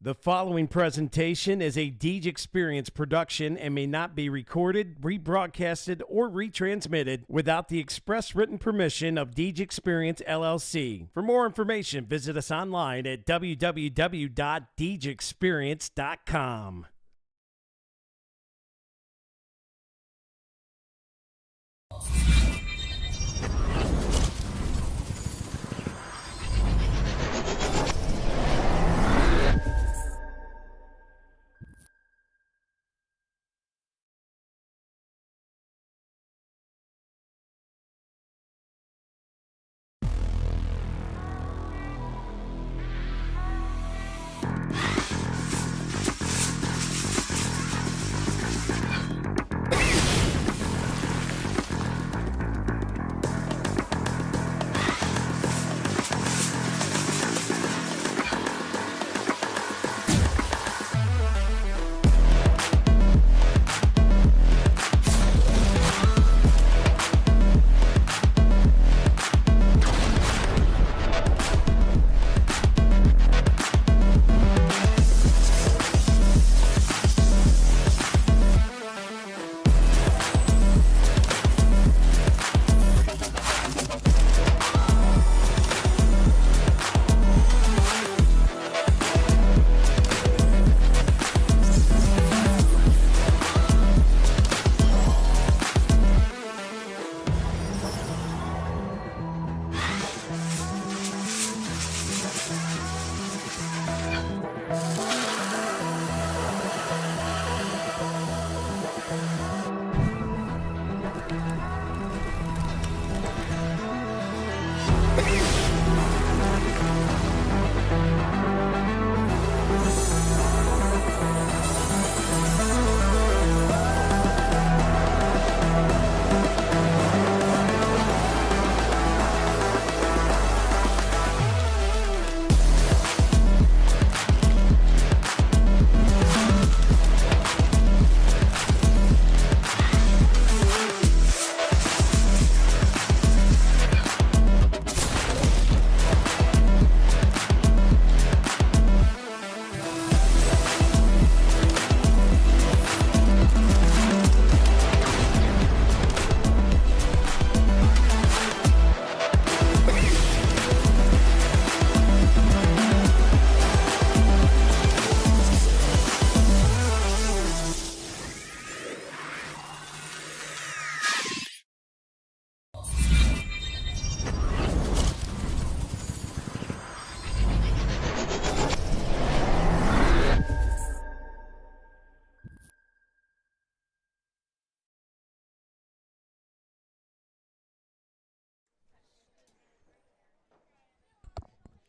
The following presentation is a Deej Experience production and may not be recorded, rebroadcasted, or retransmitted without the express written permission of Deej Experience LLC. For more information, visit us online at www.deejexperience.com.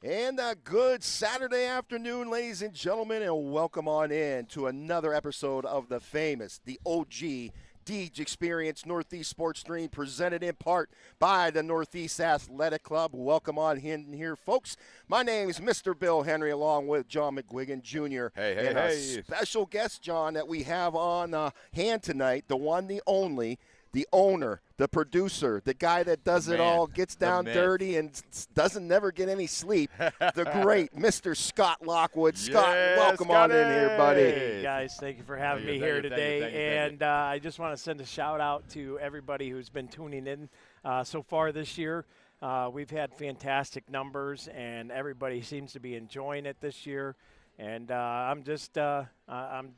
And a good Saturday afternoon, ladies and gentlemen, and welcome on in to another episode of the famous, the OG Deej Experience Northeast Sports Stream, presented in part by the Northeast Athletic Club. Welcome on in here, folks. My name is Mr. Bill Henry, along with John McGuigan Jr. And a special guest, John, that we have on hand tonight, the one, the only, the owner, the producer, the guy that does it all, gets down dirty and doesn't never get any sleep, the great Mr. Scott Lockwood. Scott, welcome on in here, buddy. Hey, guys, thank you for having me here today. And I just want to send a shout-out to everybody who's been tuning in so far this year. We've had fantastic numbers, and everybody seems to be enjoying it this year. And I'm just I'm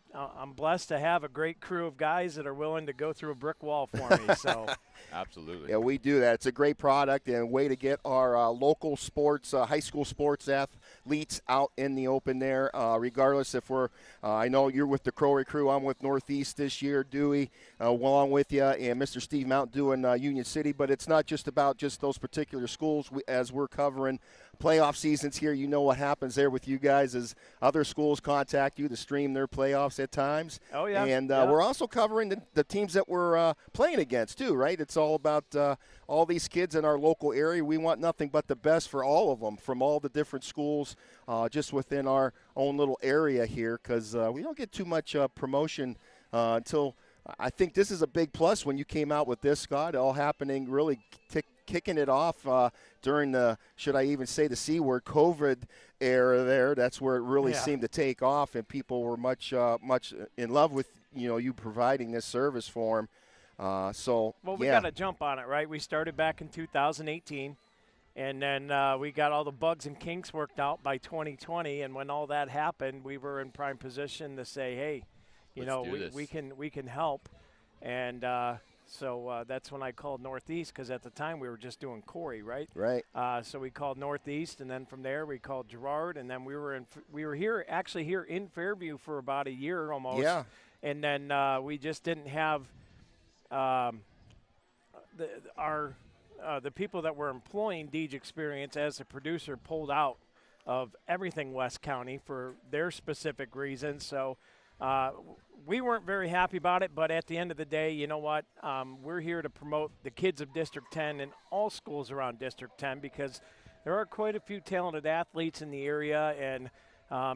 blessed to have a great crew of guys that are willing to go through a brick wall for me. So absolutely. Yeah, we do that. It's a great product and a way to get our local sports, high school sports athletes out in the open there, regardless if we're I know you're with the Crowley crew. I'm with Northeast this year, Dewey, along with you, and Mr. Steve Mount doing Union City. But it's not just about just those particular schools. As we're covering playoff seasons here, you know what happens there with you guys is other schools contact you to stream their playoffs at times. Oh, yeah. And we're also covering the teams that we're playing against, too, right? It's all about all these kids in our local area. We want nothing but the best for all of them from all the different schools just within our own little area here, because we don't get too much promotion until I think this is a big plus when you came out with this, Scott, all happening really kicking it off during the, should I even say the C word, COVID era there. That's where it really seemed to take off, and people were much in love with, you providing this service for them. Well, we got to jump on it, right? We started back in 2018, and then we got all the bugs and kinks worked out by 2020. And when all that happened, we were in prime position to say, hey, we can help. And so that's when I called Northeast, because at the time we were just doing Corey, right? Right. So we called Northeast, and then from there we called Girard, and then we were here in Fairview for about a year almost. Yeah. And then we just didn't have the people that were employing Deej Experience as a producer pulled out of everything West County for their specific reasons. So we weren't very happy about it, but at the end of the day, you know what? We're here to promote the kids of District 10 and all schools around District 10, because there are quite a few talented athletes in the area. And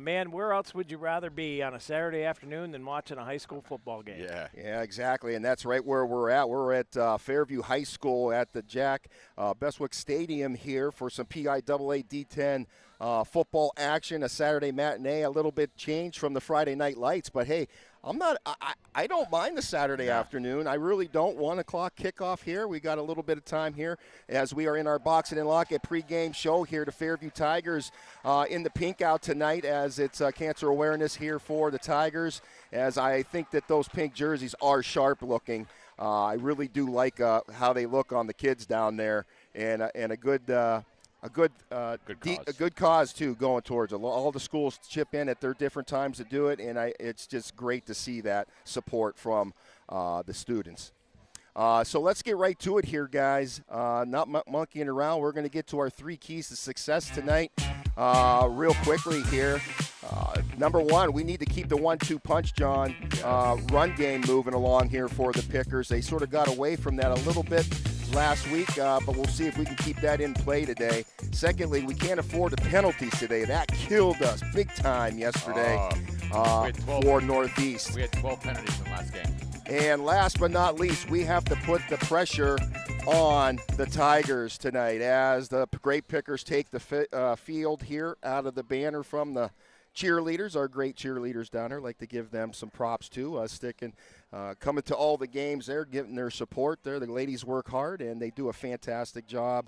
man, where else would you rather be on a Saturday afternoon than watching a high school football game? Yeah, exactly, and that's right where we're at. We're at Fairview High School at the Jack Bestwick Stadium here for some PIAA D-10 football action, a Saturday matinee, a little bit changed from the Friday night lights, but hey, I don't mind the Saturday afternoon. I really don't. 1 o'clock kickoff here. We got a little bit of time here as we are in our Boxing and Lock-It pregame show here to Fairview Tigers in the pink out tonight, as it's cancer awareness here for the Tigers, as I think that those pink jerseys are sharp looking. I really do like how they look on the kids down there, and a good cause too, going towards it. All the schools chip in at their different times to do it, and it's just great to see that support from the students. So let's get right to it here, guys. Not monkeying around. We're going to get to our 3 keys to success tonight real quickly here. Number 1, we need to keep the 1-2 punch, John, run game moving along here for the Pickers. They sort of got away from that a little bit last week, but we'll see if we can keep that in play today. Secondly, we can't afford the penalties today. That killed us big time yesterday for Northeast. We had 12 penalties in the last game. And last but not least, we have to put the pressure on the Tigers tonight as the Grape Pickers take the field here out of the banner from the cheerleaders, our great cheerleaders down there. Like to give them some props too, coming to all the games there, giving their support there. The ladies work hard, and they do a fantastic job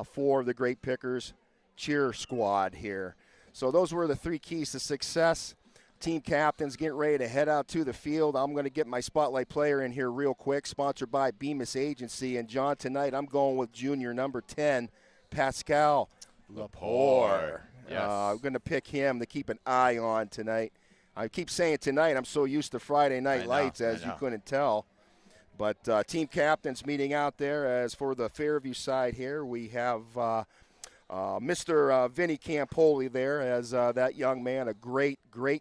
for the Grape Pickers cheer squad here. So those were the 3 keys to success. Team captains getting ready to head out to the field. I'm going to get my spotlight player in here real quick, sponsored by Bemis Agency. And, John, tonight I'm going with junior number 10, Pascal Lepore. Yes. I'm going to pick him to keep an eye on tonight. I keep saying tonight. I'm so used to Friday night lights, as you couldn't tell. But team captains meeting out there. As for the Fairview side here, we have Mr. Vinny Campoli there, as that young man, a great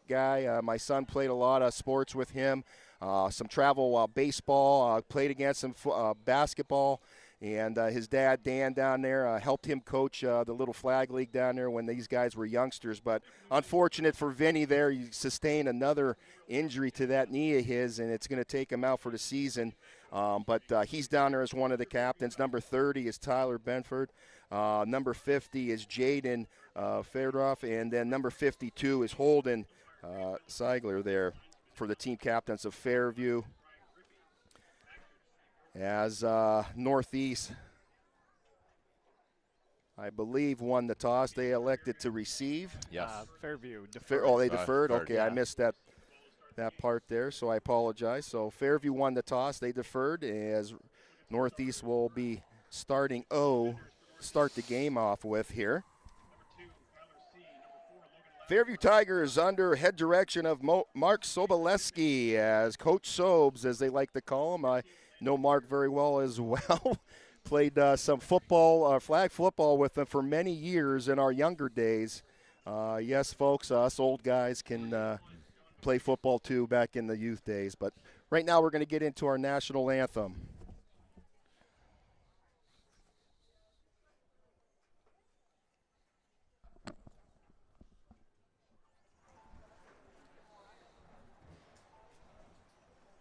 guy. My son played a lot of sports with him, some travel baseball, played against him basketball. And his dad, Dan, down there, helped him coach the little flag league down there when these guys were youngsters. But unfortunate for Vinny there, he sustained another injury to that knee of his, and it's going to take him out for the season. But he's down there as one of the captains. Number 30 is Tyler Benford. Number 50 is Jaden Ferdorf. And then number 52 is Holden Seigler there for the team captains of Fairview. As Northeast, I believe, won the toss. They elected to receive. Yes. Fairview deferred. They deferred? Deferred, okay, yeah. I missed that part there, so I apologize. So Fairview won the toss. They deferred, as Northeast will be start the game off with here. Fairview Tigers under head direction of Mark Soboleski, as Coach Sobes, as they like to call him. I know Mark very well as well. Played some football, flag football with him for many years in our younger days. Yes, folks, us old guys can play football too back in the youth days. But right now we're going to get into our national anthem.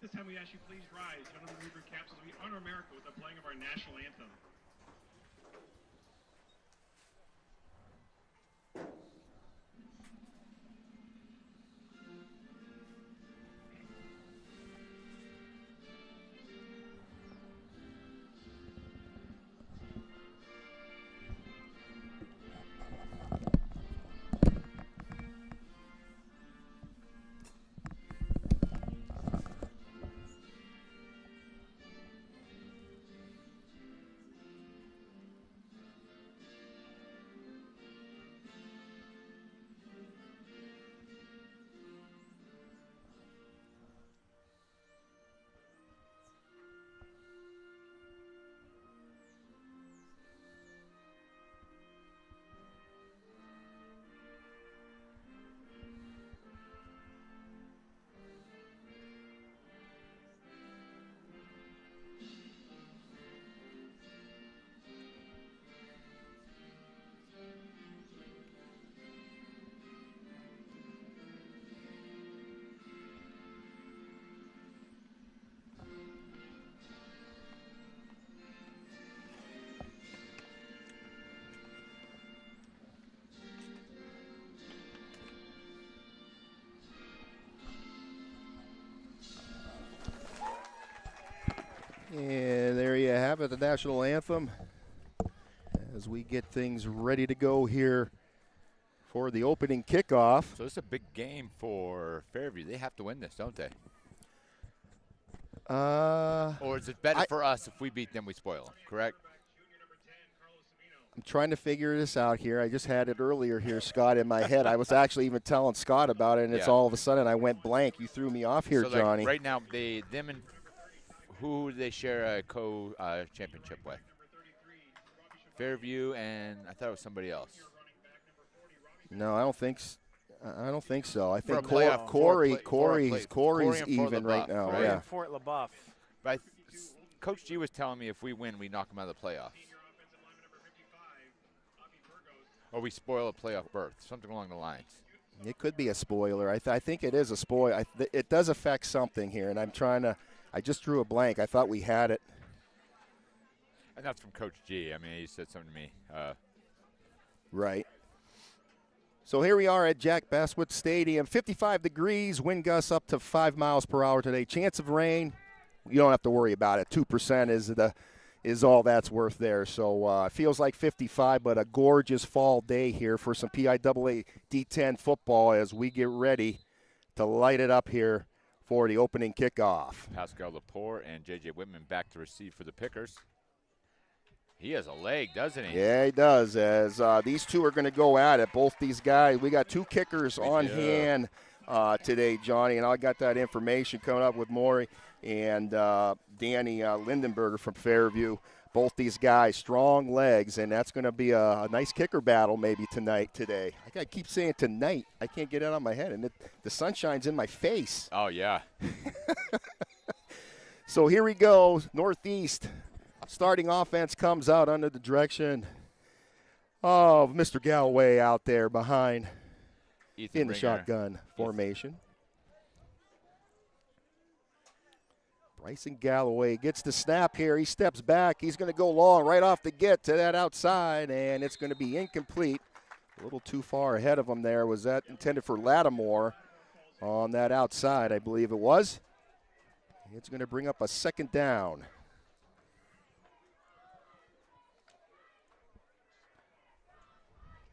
This time we ask you please rise, gentlemen, remove your caps as we honor America with the playing of our national anthem. And there you have it, the national anthem, as we get things ready to go here for the opening kickoff. So it's a big game for Fairview. They have to win this, don't they? Or is it better for us if we beat them, we spoil them, correct? I'm trying to figure this out here. I just had it earlier here, Scott, in my head. I was actually even telling Scott about it, and it's all of a sudden I went blank. You threw me off here, so Johnny. Like right now, them and who do they share a co-championship with? Fairview, and I thought it was somebody else. No, I don't think so. I think Corey's even right now. Corey yeah. and Fort LaBeouf. But Coach G was telling me if we win, we knock them out of the playoffs. Or we spoil a playoff berth, something along the lines. It could be a spoiler. I think it is a spoiler. It does affect something here, and I just drew a blank. I thought we had it. And that's from Coach G. I mean, he said something to me. Right. So here we are at Jack Basswood Stadium. 55 degrees, wind gusts up to 5 miles per hour today. Chance of rain, you don't have to worry about it. 2% is all that's worth there. So it feels like 55, but a gorgeous fall day here for some PIAA D-10 football as we get ready to light it up here for the opening kickoff. Pascal Lepore and J.J. Whitman back to receive for the Pickers. He has a leg, doesn't he? Yeah, he does, as these two are going to go at it. Both these guys, we got two kickers on hand today, Johnny, and I got that information coming up with Maury and Danny Lindenberger from Fairview. Both these guys, strong legs, and that's going to be a nice kicker battle maybe today. I keep saying tonight. I can't get it out of my head, and the sunshine's in my face. Oh, yeah. So here we go, Northeast. Starting offense comes out under the direction of Mr. Galloway out there behind Ethan in the Ringer. shotgun formation. Bryson Galloway gets the snap here. He steps back. He's going to go long right off the get to that outside, and it's going to be incomplete. A little too far ahead of him there. Was that intended for Lattimore on that outside, I believe it was. It's going to bring up a second down.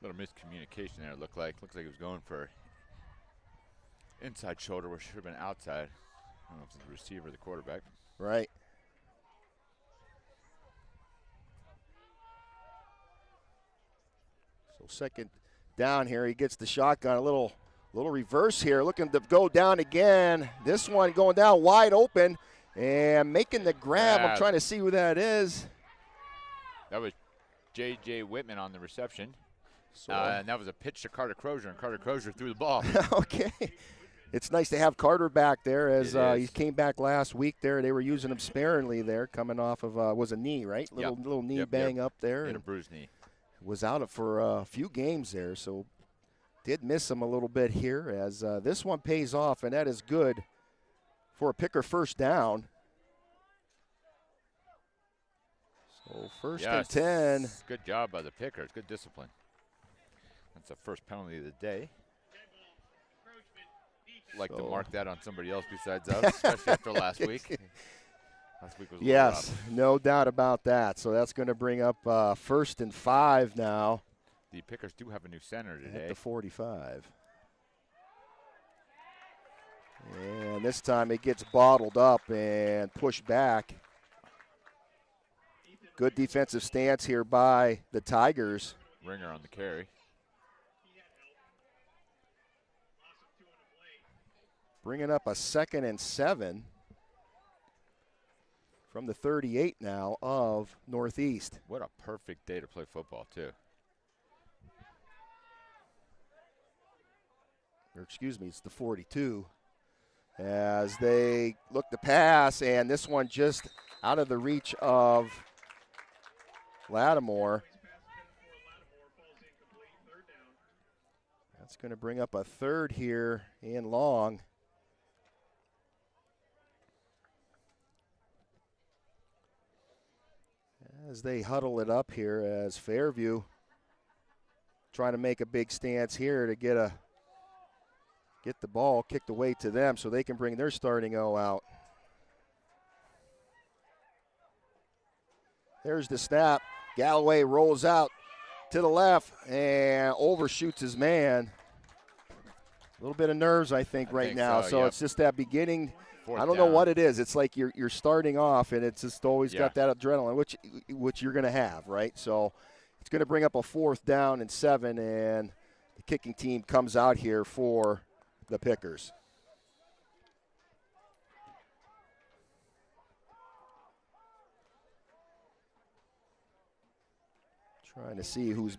Little miscommunication there, it looked like. Looks like he was going for inside shoulder, where it should have been outside. I don't know if it's the receiver or the quarterback. Right. So second down here. He gets the shotgun. A little reverse here. Looking to go down again. This one going down wide open and making the grab. I'm trying to see who that is. That was J.J. Whitman on the reception. So, and that was a pitch to Carter Crozier, and Carter Crozier threw the ball. Okay. It's nice to have Carter back there as he came back last week there. They were using him sparingly there, coming off of was a knee, right? Little knee bang up there. And a bruised knee. Was out for a few games there, so did miss him a little bit here as this one pays off, and that is good for a Picker first down. So first and 10. Good job by the Pickers. Good discipline. That's the first penalty of the day. Like to mark that on somebody else besides us, especially after last week. Last week was a little rough. No doubt about that. So that's going to bring up 1st and 5 now. The Pickers do have a new center today. At the 45. And this time it gets bottled up and pushed back. Good defensive stance here by the Tigers. Ringer on the carry. Bringing up a 2nd and 7 from the 38 now of Northeast. What a perfect day to play football, too. Or excuse me, it's the 42. As they look to pass, and this one just out of the reach of Lattimore. That's going to bring up a 3rd here and long. As they huddle it up here as Fairview trying to make a big stance here to get the ball kicked away to them so they can bring their starting O out. There's the snap. Galloway rolls out to the left and overshoots his man. A little bit of nerves, I think, right now. So yep. It's just that beginning. Fourth I don't know down. what it is. It's like you're starting off, and it's just always got that adrenaline, which you're going to have, right? So it's going to bring up a 4th down and 7, and the kicking team comes out here for the Pickers. Trying to see who's.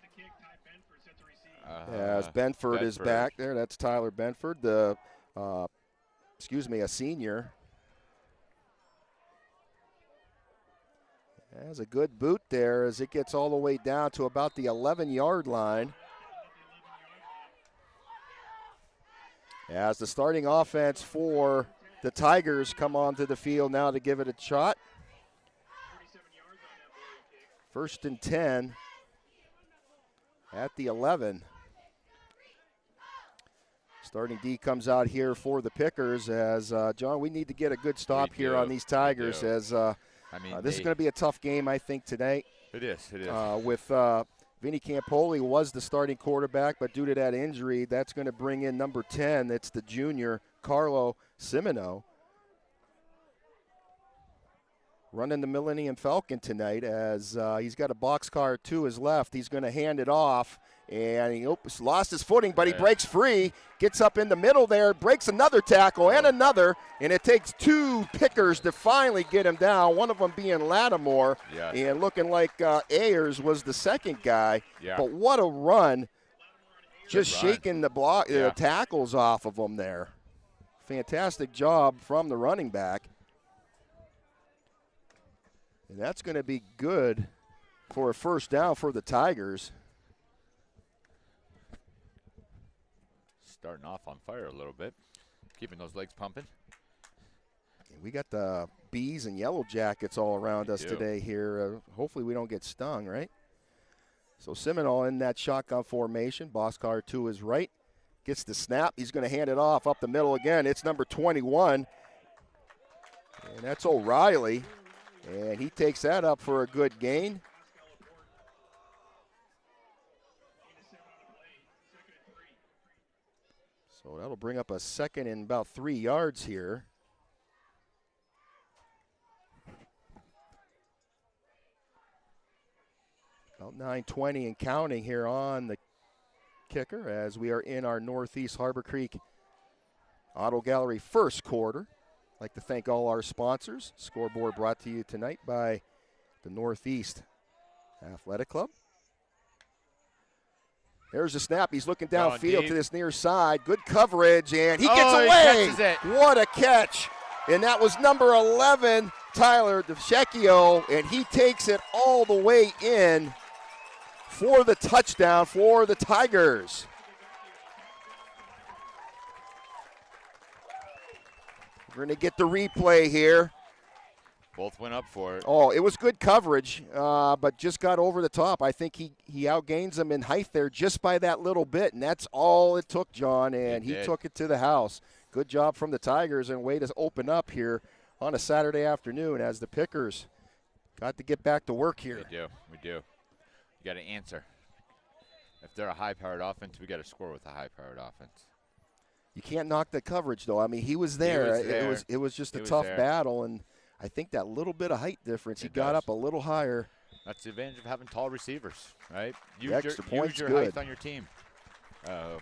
As Benford is back there. That's Tyler Benford, a senior. Has a good boot there as it gets all the way down to about the 11-yard line. As the starting offense for the Tigers come onto the field now to give it a shot. 1st and 10 at the 11. Starting D comes out here for the Pickers as, John, we need to get a good stop here on these Tigers as this is going to be a tough game, I think, today. It is. With Vinny Campoli was the starting quarterback, but due to that injury, that's going to bring in number 10. It's the junior, Carlo Simino. Running the Millennium Falcon tonight as he's got a boxcar to his left. He's going to hand it off. And he lost his footing, but he breaks free, gets up in the middle there, breaks another tackle and another, and it takes 2 Pickers to finally get him down, one of them being Lattimore, and looking like Ayers was the second guy. But what a run, just shaking the tackles off of him there. Fantastic job from the running back. And that's going to be good for a 1st down for the Tigers. Starting off on fire a little bit, keeping those legs pumping. We got the bees and yellow jackets all around us today here. Hopefully we don't get stung, right? So Seminole in that shotgun formation. Boskar to his right. Gets the snap. He's going to hand it off up the middle again. It's number 21. And that's O'Reilly. And he takes that up for a good gain. So that'll bring up a 2nd and about 3 yards here. About 9:20 and counting here on the kicker as we are in our Northeast Harbor Creek Auto Gallery 1st quarter. I'd like to thank all our sponsors. Scoreboard brought to you tonight by the Northeast Athletic Club. There's the snap. He's looking downfield to this near side. Good coverage, and he gets away. He catches it. What a catch. And that was number 11, Tyler DeScecchio, and he takes it all the way in for the touchdown for the Tigers. We're going to get the replay here. Both went up for it. Oh, it was good coverage, but just got over the top. I think he outgains him in height there just by that little bit, and that's all it took, John, and he took it to the house. Good job from the Tigers and way to open up here on a Saturday afternoon as the Pickers got to get back to work here. We do. You got to answer. If they're a high-powered offense, we got to score with a high-powered offense. You can't knock the coverage, though. I mean, he was there. It was just a tough battle, and I think that little bit of height difference, he got up a little higher. That's the advantage of having tall receivers, right? Use your height on your team. So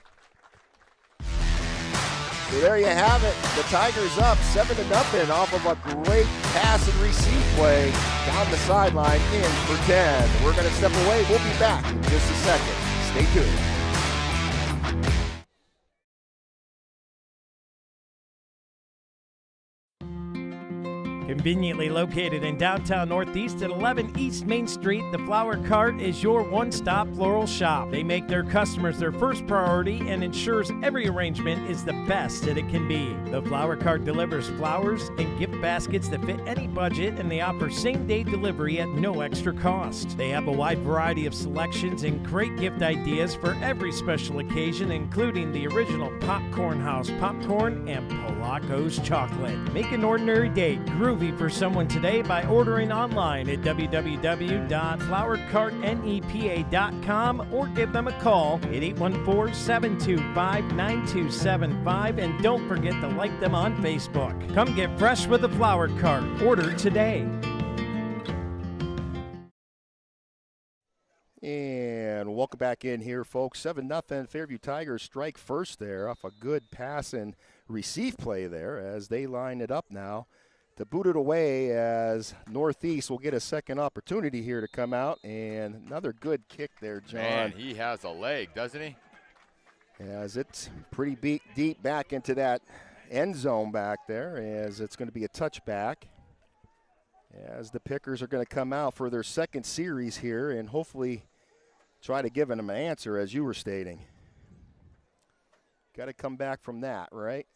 there you have it. The Tigers up 7-0 off of a great pass and receive play down the sideline in for 10. We're going to step away. We'll be back in just a second. Stay tuned. Conveniently located in downtown Northeast at 11 East Main Street, the Flower Cart is your one-stop floral shop. They make their customers their first priority and ensures every arrangement is the best that it can be. The Flower Cart delivers flowers and gift baskets that fit any budget, and they offer same-day delivery at no extra cost. They have a wide variety of selections and great gift ideas for every special occasion, including the original Popcorn House popcorn and Polaco's chocolate. Make an ordinary day groovy ready for someone today by ordering online at www.flowercartnepa.com or give them a call at 814-725-9275. And don't forget to like them on Facebook. Come get fresh with the Flower Cart. Order today. And welcome back in here, folks. 7-0 Fairview Tigers strike first there off a good pass and receive play there as they line it up now to boot it away, as Northeast will get a second opportunity here to come out. And another good kick there, John. Man, he has a leg, doesn't he? As it's pretty deep back into that end zone back there, as it's going to be a touchback. As the Pickers are going to come out for their second series here and hopefully try to give them an answer, as you were stating. Got to come back from that, right?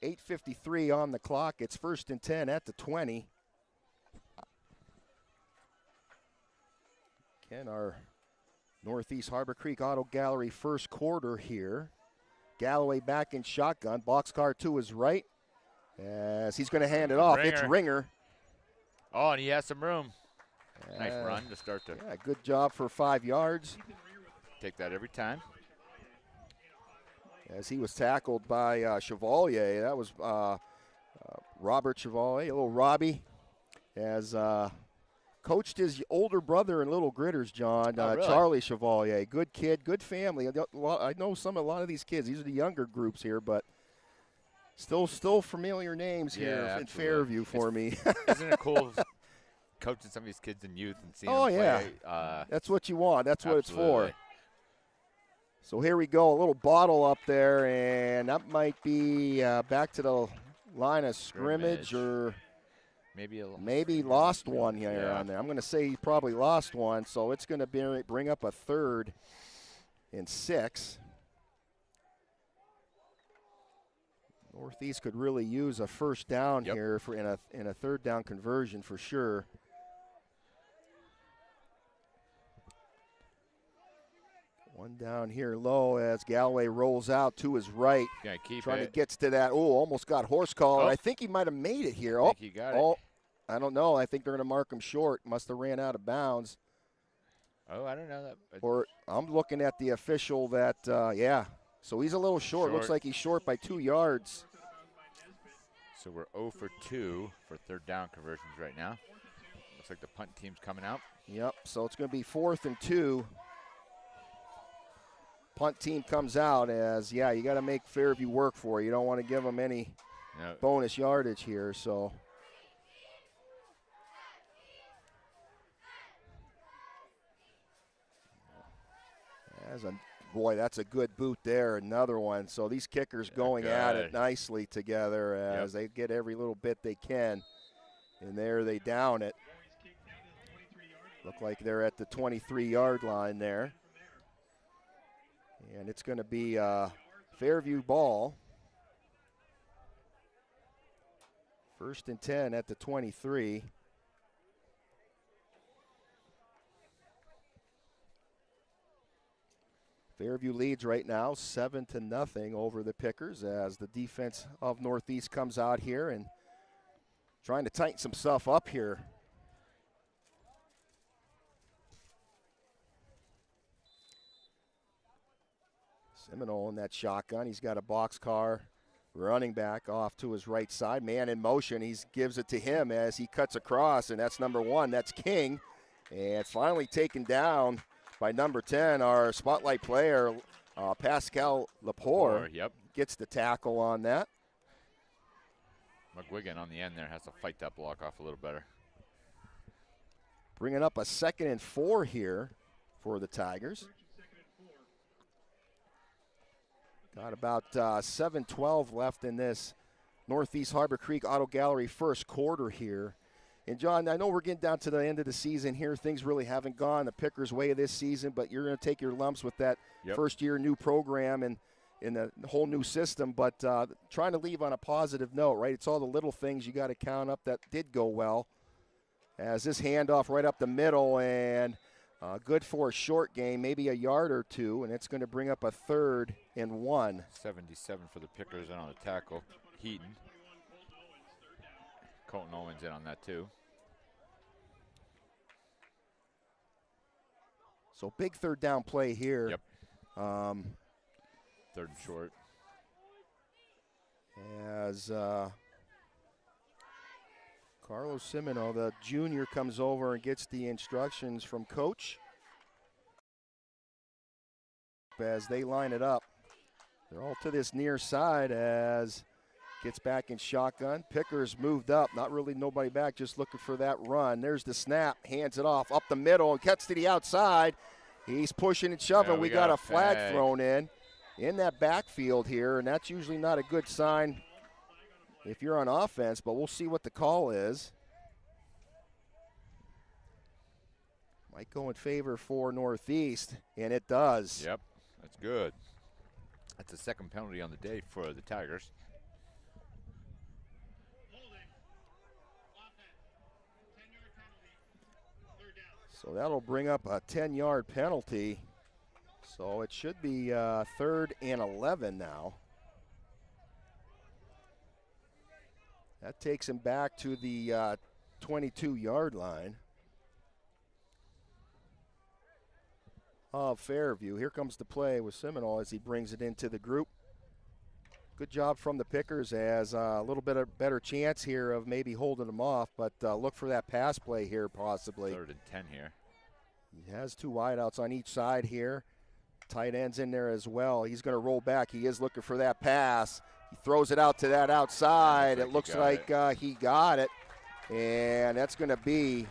8:53 on the clock. It's 1st and 10 at the 20. Again, our Northeast Harbor Creek Auto Gallery first quarter here. Galloway back in shotgun. Boxcar to his right as he's going to hand it off. Ringer. It's Ringer. Oh, and he has some room. Nice run to start the. Yeah, good job for 5 yards. Take that every time. As he was tackled by Chevalier. That was Robert Chevalier, a little Robbie, as coached his older brother in Little Gritters, John, really? Charlie Chevalier. Good kid, good family. I know a lot of these kids. These are the younger groups here, but still familiar names here in Fairview for me. Isn't it cool coaching some of these kids in youth and seeing them play? That's what you want. That's what it's Absolutely. for. So here we go, a little bottle up there, and that might be back to the line of scrimmage or maybe lost one here on there. I'm going to say he probably lost one, so it's going to bring up a 3rd and 6. Northeast could really use a first down here for in a 3rd down conversion for sure. One down here low as Galloway rolls out to his right. Trying to get to that. Oh, almost got horse collar. I think he might have made it here. I think he got it. I don't know. I think they're going to mark him short. Must have ran out of bounds. Oh, I don't know that. Or I'm looking at the official that, So he's a little short. Looks like he's short by 2 yards. So we're 0 for 2 for 3rd down conversions right now. Looks like the punt team's coming out. Yep, so it's going to be 4th and 2. Punt team comes out as, you got to make Fairview work for you. You don't want to give them any bonus yardage here, so. Boy, that's a good boot there. Another one. So these kickers going at it nicely together as they get every little bit they can. And there they down it. Look like they're at the 23-yard line there. And it's going to be Fairview ball. 1st and 10 at the 23. Fairview leads right now 7-0 over the Pickers as the defense of Northeast comes out here and trying to tighten some stuff up here. Seminole in that shotgun. He's got a boxcar running back off to his right side. Man in motion. He gives it to him as he cuts across, and that's number 1. That's King. And finally taken down by number 10, our spotlight player, Pascal Lepore. Gets the tackle on that. McGuigan on the end there has to fight that block off a little better. Bringing up a 2nd and 4 here for the Tigers. Got about 7:12 left in this Northeast Harbor Creek Auto Gallery first quarter here. And, John, I know we're getting down to the end of the season here. Things really haven't gone the Pickers' way this season, but you're going to take your lumps with that first-year new program and in the whole new system. But trying to leave on a positive note, right? It's all the little things you got to count up that did go well. As this handoff right up the middle and good for a short game, maybe a yard or two, and it's going to bring up a 3rd and 1. 77 for the Pickers on the tackle. Heaton. Colton Owens in on that too. So big third down play here. Yep. Third and short. As Carlos Simino, the junior, comes over and gets the instructions from coach as they line it up. They're all to this near side as gets back in shotgun. Picker's moved up, not really nobody back, just looking for that run. There's the snap, hands it off up the middle and cuts to the outside. He's pushing and shoving. Yeah, we got a flag thrown in that backfield here, and that's usually not a good sign if you're on offense, but we'll see what the call is. Might go in favor for Northeast, and it does. Yep, that's good. That's the second penalty on the day for the Tigers. So that'll bring up a 10-yard penalty. So it should be 3rd and 11 now. That takes him back to the 22-yard line of Fairview. Here comes the play with Seminole as he brings it into the group. Good job from the Pickers, as a little bit of better chance here of maybe holding them off, but look for that pass play here possibly. 3rd and 10 here. He has 2 wideouts on each side here. Tight end's in there as well. He's going to roll back. He is looking for that pass. He throws it out to that outside. It looks like he got it. And that's going to be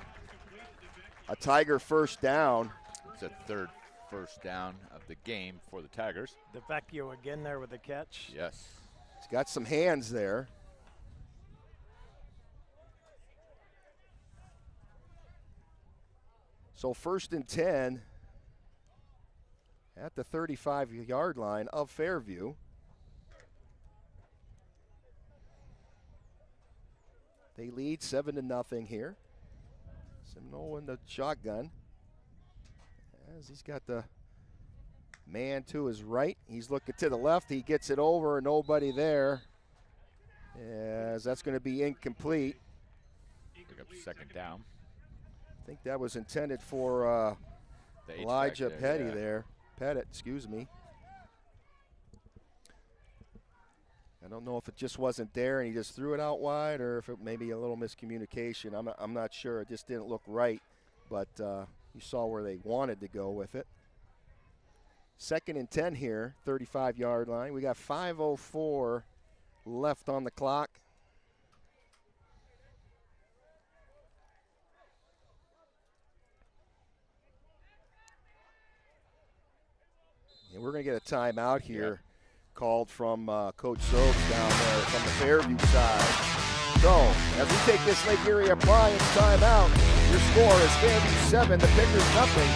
a Tiger first down. It's a 3rd first down of the game for the Tigers. DeVecchio again there with the catch. Yes. He's got some hands there. So 1st and 10 at the 35-yard line of Fairview. They lead 7-0 here. Seminole in the shotgun. As he's got the man to his right. He's looking to the left. He gets it over, nobody there. As that's going to be incomplete. Pick up 2nd down. I think that was intended for Elijah Petty there. Pettit, excuse me. I don't know if it just wasn't there and he just threw it out wide, or if it may be a little miscommunication. I'm not sure. It just didn't look right, but you saw where they wanted to go with it. 2nd and 10 here, 35-yard line. We got 5:04 left on the clock. And we're going to get a timeout here called from Coach Sobes down there from the Fairview side. So, as we take this Lake Erie Appliance timeout, your score is Fairview 7, the Pickers nothing.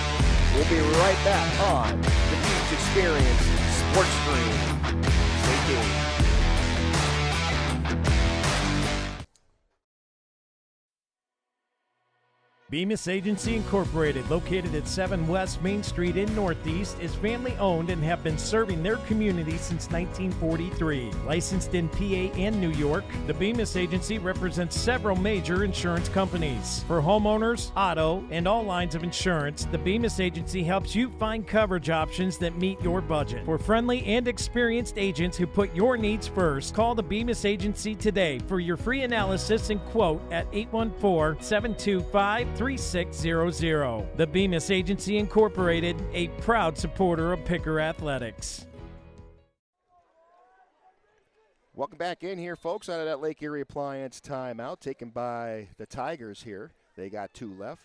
We'll be right back on the Beach Experience Sports Stream. Stay tuned. Bemis Agency Incorporated, located at 7 West Main Street in Northeast, is family-owned and have been serving their community since 1943. Licensed in PA and New York, the Bemis Agency represents several major insurance companies. For homeowners, auto, and all lines of insurance, the Bemis Agency helps you find coverage options that meet your budget. For friendly and experienced agents who put your needs first, call the Bemis Agency today for your free analysis and quote at 814-725-3600. The Bemis Agency Incorporated, a proud supporter of Picker Athletics. Welcome back in here, folks, out of that Lake Erie Appliance timeout taken by the Tigers here. They got 2 left.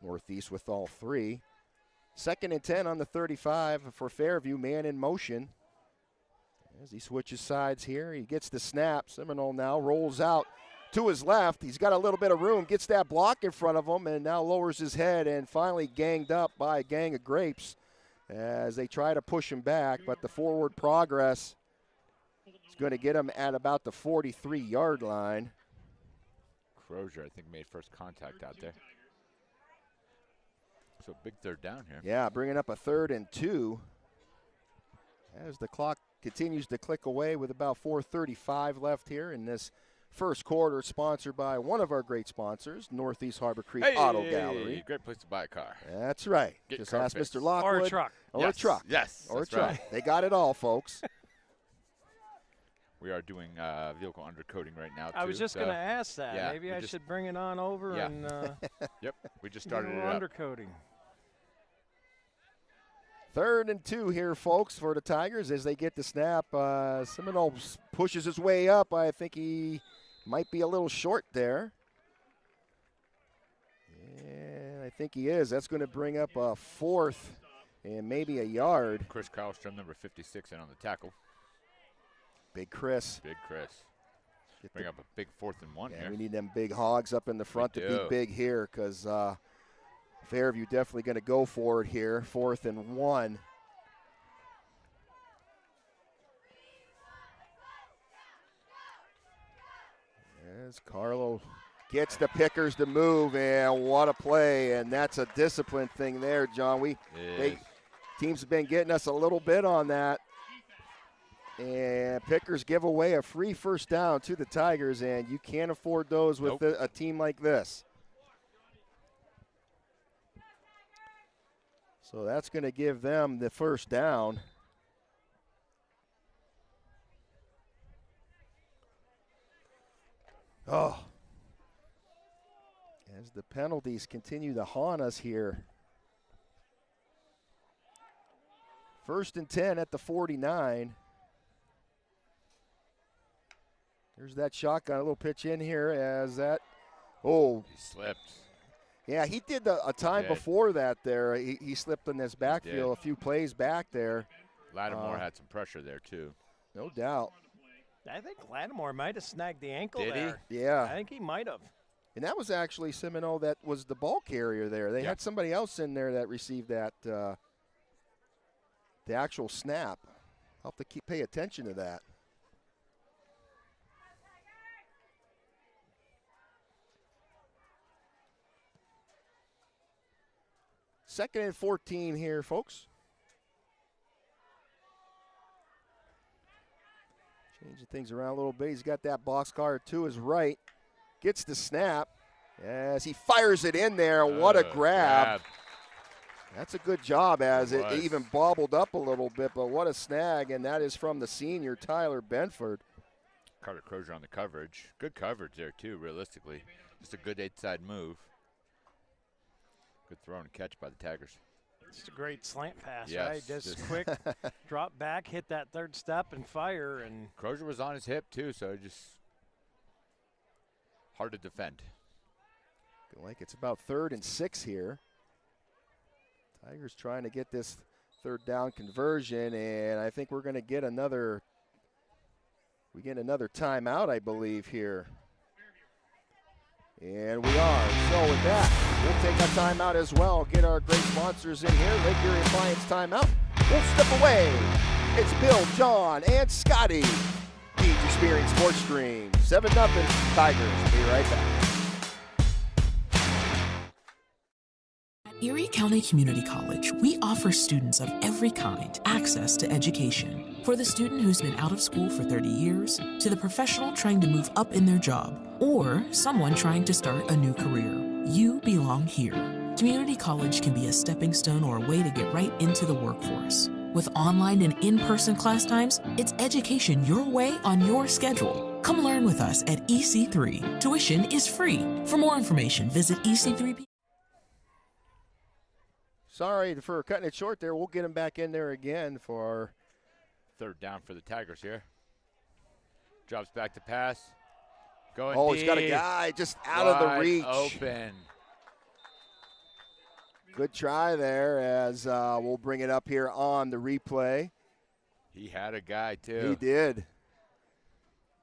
Northeast with all 3. 2nd and 10 on the 35 for Fairview, man in motion. As he switches sides here, he gets the snap. Seminole now rolls out to his left. He's got a little bit of room, gets that block in front of him, and now lowers his head and finally ganged up by a gang of Grapes as they try to push him back, but the forward progress is going to get him at about the 43-yard line. Crozier, I think, made first contact out there. So big 3rd down here. Yeah, bringing up a 3rd and 2 as the clock continues to click away with about 4:35 left here in this first quarter, sponsored by one of our great sponsors, Northeast Harbor Creek Auto Gallery. Great place to buy a car. That's right. Get Just car ask fixed. Mr. Lockwood. Or a truck. Or a truck. Yes. Or a that's truck. right. They got it all, folks. We are doing vehicle undercoating right now, too. I was just going to ask that. yeah, Maybe I should bring it on over Yeah. and Yep, we just do started a it little up. undercoating. 3rd and 2 here, folks, for the Tigers as they get the snap. Seminole pushes his way up. I think he might be a little short there. And I think he is. That's going to bring up a 4th and maybe a yard. Chris Karlstrom, number 56, in on the tackle. Big Chris. Big Chris. Get Bring the- up a big 4th and 1 Yeah, here. we need them big hogs up in the front to be do. big here because Fairview definitely going to go for it here. 4th and 1. As Carlo gets the Pickers to move, and what a play, and that's a discipline thing there, John. Teams have been getting us a little bit on that. And Pickers give away a free first down to the Tigers, and you can't afford those with Nope. a team like this. So that's going to give them the first down. Oh. As the penalties continue to haunt us here. 1st and 10 at the 49. There's that shotgun, a little pitch in here as that. Oh, He slipped. yeah, he did a time did. before that there. He slipped in this backfield a few plays back there. Lattimore had some pressure there, too. No doubt. I think Lattimore might have snagged the ankle Did he? there. Yeah. I think he might have. And that was actually Seminole that was the ball carrier there. They Yeah. had somebody else in there that received that, the actual snap. I'll have to pay attention to that. Second and 14 here, folks. Changing things around a little bit. He's got that box car to his right. Gets the snap as he fires it in there. What a grab. That's a good job as it was. even bobbled up a little bit, but what a snag, and that is from the senior, Tyler Benford. Carter Crozier on the coverage. Good coverage there, too, realistically. Just a good inside move. Good throw and catch by the Tigers. Just a great slant pass, Yes, right? Just just- quick, drop back, hit that 3rd step, and fire. And Crozier was on his hip, too, so just hard to defend. Like it's about 3rd and 6 here. Tigers trying to get this 3rd down conversion, and I think we're going to get another. We get another timeout, I believe, here. And we are. So with that, we'll take a timeout as well. Get our great sponsors in here. Lake Erie Appliance timeout. We'll step away. It's Bill, John, and Scotty. Deej Experience Sports Stream. 7-0 Tigers. Be right back. Erie County Community College, we offer students of every kind access to education. For the student who's been out of school for 30 years, to the professional trying to move up in their job, or someone trying to start a new career, you belong here. Community college can be a stepping stone or a way to get right into the workforce. With online and in-person class times, it's education your way on your schedule. Come learn with us at EC3. Tuition is free. For more information, visit EC3. Sorry for cutting it short there. We'll get him back in there again for our 3rd down for the Tigers here. Drops back to pass. Going Oh, he's got a deep. guy just out of the Wide reach. Open. Good try there as we'll bring it up here on the replay. He had a guy, too. He did.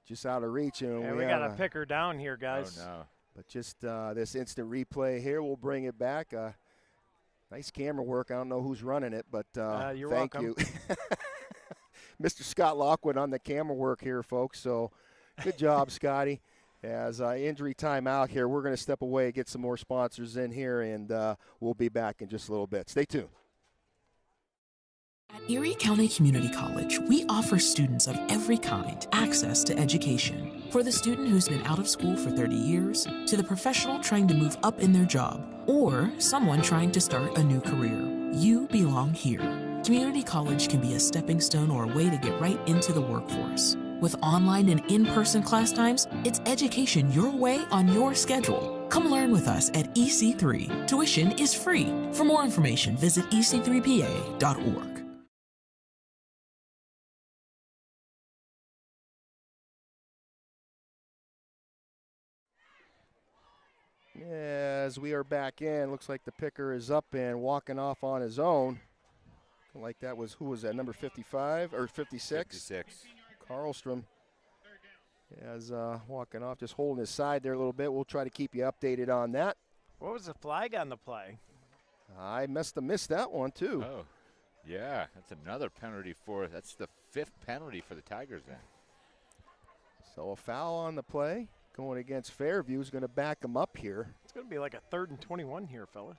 Just out of reach. And we have got to pick her down here, guys. Oh, no. But just this instant replay here, we'll bring it back. Nice camera work. I don't know who's running it, but you're thank welcome. you. Mr. Scott Lockwood on the camera work here, folks. So good job, Scotty. As injury timeout here, we're going to step away, get some more sponsors in here, and we'll be back in just a little bit. Stay tuned. At Erie County Community College, we offer students of every kind access to education. For the student who's been out of school for 30 years, to the professional trying to move up in their job, or someone trying to start a new career, you belong here. Community college can be a stepping stone or a way to get right into the workforce. With online and in-person class times, it's education your way on your schedule. Come learn with us at EC3. Tuition is free. For more information, visit ec3pa.org. As we are back in, looks like the picker is up and walking off on his own. Like that was, who was that, number 55 or 56? 56. Karlstrom as walking off, just holding his side there a little bit. We'll try to keep you updated on that. What was the flag on the play? I must have missed that one too. Oh, yeah, that's another penalty that's the 5th penalty for the Tigers then. So a foul on the play going against Fairview is going to back him up here. It's going to be like a 3rd and 21 here, fellas.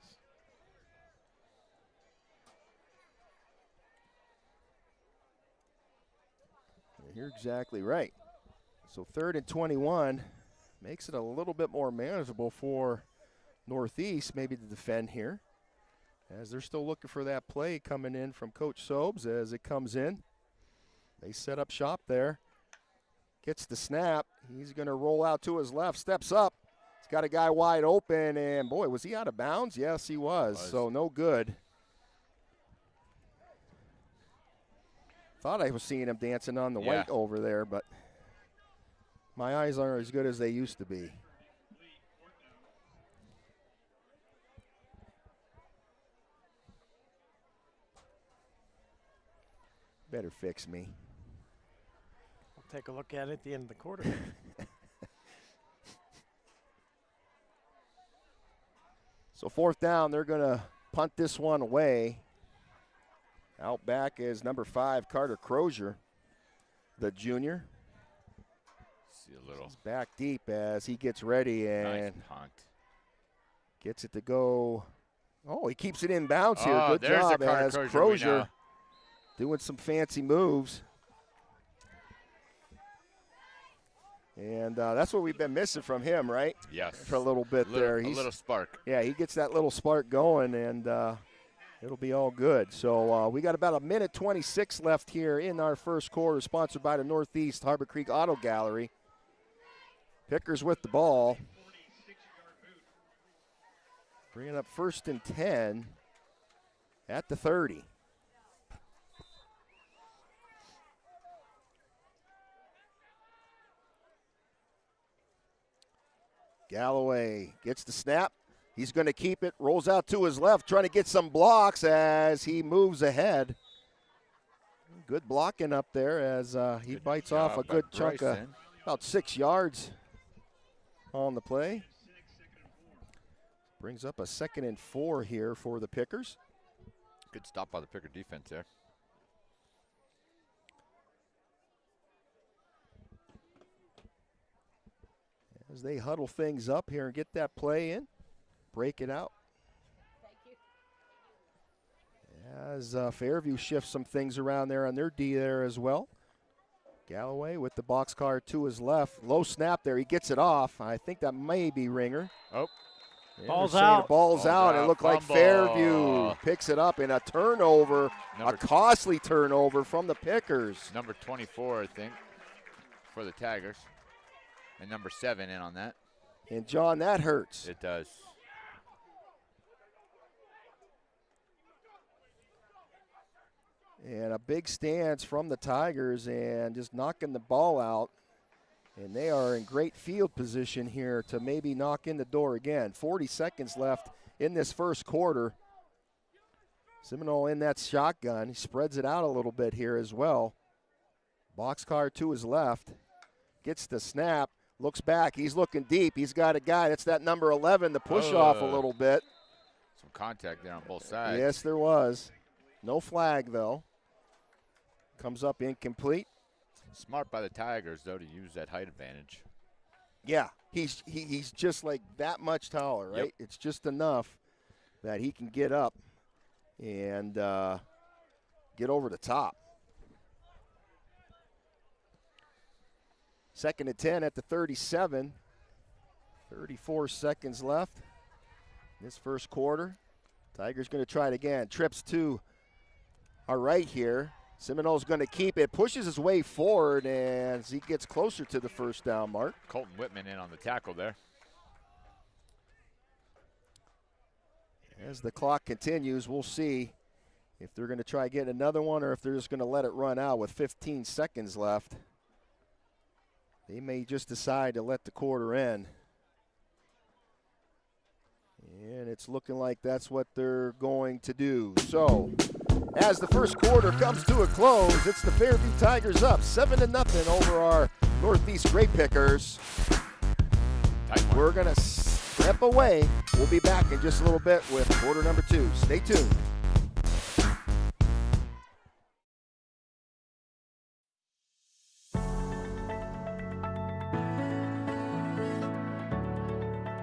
You're exactly right. So 3rd and 21 makes it a little bit more manageable for Northeast maybe to defend here, as they're still looking for that play coming in from Coach Sobes as it comes in. They set up shop there. Gets the snap. He's going to roll out to his left, steps up. He's got a guy wide open, and boy, was he out of bounds? Yes, he was. So no good. Thought I was seeing him dancing on the white over there, but my eyes aren't as good as they used to be. Better fix me. We'll take a look at it at the end of the quarter. So 4th down, they're going to punt this one away. Out back is number 5, Carter Crozier, the junior. See a little. He's back deep as he gets ready and nice punt. Gets it to go. Oh, he keeps it in bounds here. Good there's job the Carter as Crozier Crozier doing some fancy moves. And that's what we've been missing from him, right? Yes. For a little bit there. A little spark. Yeah, he gets that little spark going, and it'll be all good. So we got about 1:26 left here in our first quarter, sponsored by the Northeast Harbor Creek Auto Gallery. Pickers with the ball. Bringing up 1st and 10 at the 30. Galloway gets the snap. He's going to keep it, rolls out to his left, trying to get some blocks as he moves ahead. Good blocking up there as he bites off a good chunk of about 6 yards on the play. Brings up a 2nd and 4 here for the Pickers. Good stop by the Picker defense there. As they huddle things up here and get that play in, break it out. As Fairview shifts some things around there on their D there as well. Galloway with the boxcar to his left. Low snap there. He gets it off. I think that may be Ringer. Oh. Ball's out. Ball's out. It looked like Fairview picks it up in a turnover, a costly turnover from the Pickers. Number 24, I think, for the Tigers. And number 7 in on that. And, John, that hurts. It does. And a big stance from the Tigers and just knocking the ball out. And they are in great field position here to maybe knock in the door again. 40 seconds left in this first quarter. Seminole in that shotgun. He spreads it out a little bit here as well. Boxcar to his left. Gets the snap. Looks back. He's looking deep. He's got a guy. That's that number 11 to push off a little bit. Some contact there on both sides. Yes, there was. No flag, though. Comes up incomplete. Smart by the Tigers, though, to use that height advantage. Yeah, he's just like that much taller, right? Yep. It's just enough that he can get up and get over the top. 2nd and 10 at the 37. 34 seconds left in this first quarter. Tigers going to try it again. Trips to our right here. Seminole's going to keep it, pushes his way forward, and as he gets closer to the first down mark. Colton Whitman in on the tackle there. As the clock continues, we'll see if they're going to try get another one or if they're just going to let it run out with 15 seconds left. They may just decide to let the quarter end. And it's looking like that's what they're going to do. So, as the first quarter comes to a close, it's the Fairview Tigers up 7-0 over our Northeast Grape Pickers. We're going to step away. We'll be back in just a little bit with quarter number 2. Stay tuned.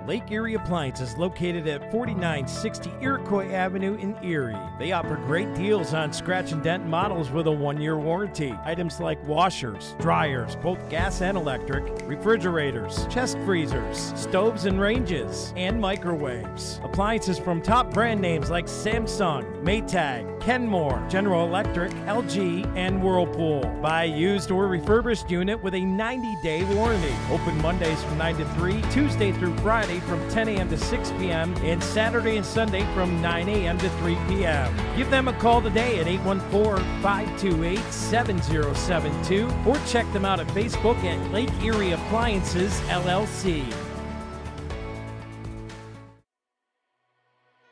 Lake Erie Appliance is located at 4960 Iroquois Avenue in Erie. They offer great deals on scratch and dent models with a 1-year warranty. Items like washers, dryers, both gas and electric, refrigerators, chest freezers, stoves and ranges, and microwaves. Appliances from top brand names like Samsung, Maytag, Kenmore, General Electric, LG, and Whirlpool. Buy a used or refurbished unit with a 90-day warranty. Open Mondays from 9 to 3, Tuesday through Friday from 10 a.m. to 6 p.m., and Saturday and Sunday from 9 a.m. to 3 p.m. Give them a call today at 814-528-7072 or check them out at Facebook at Lake Erie Appliances, LLC.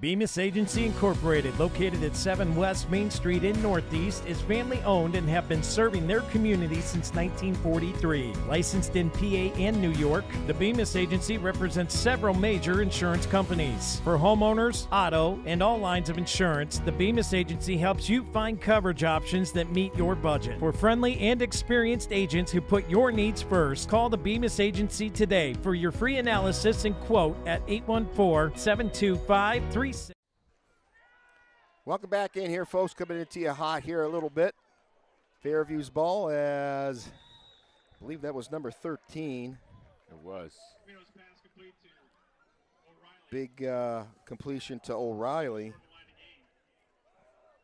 Bemis Agency Incorporated, located at 7 West Main Street in Northeast, is family-owned and have been serving their community since 1943. Licensed in PA and New York, the Bemis Agency represents several major insurance companies. For homeowners, auto, and all lines of insurance, the Bemis Agency helps you find coverage options that meet your budget. For friendly and experienced agents who put your needs first, call the Bemis Agency today for your free analysis and quote at 814-725-36. Welcome back in here, folks. Coming into you hot here a little bit. Fairview's ball, as I believe that was number 13. It was. Big completion to O'Reilly.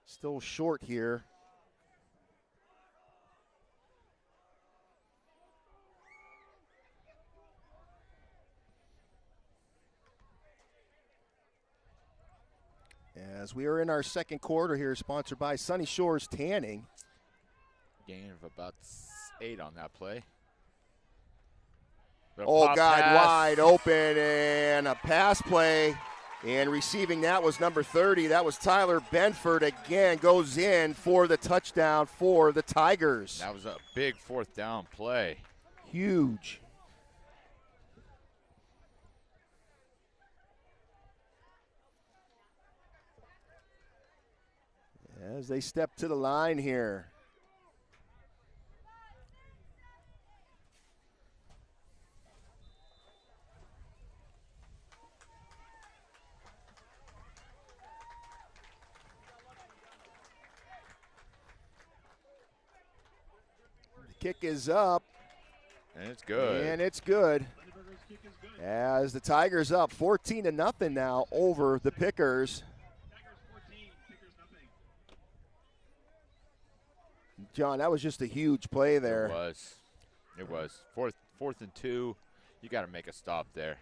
Still short here. As we are in our second quarter here, sponsored by Sunny Shores Tanning. Gain of about 8 on that play. Oh, God, wide open, and a pass play. And receiving that was number 30. That was Tyler Benford again, goes in for the touchdown for the Tigers. That was a big 4th down play. Huge. As they step to the line here. The kick is up. And it's good. And it's good. As the Tigers up 14-0 now over the Pickers. John, that was just a huge play there. It was. It was. Fourth and 2. You got to make a stop there.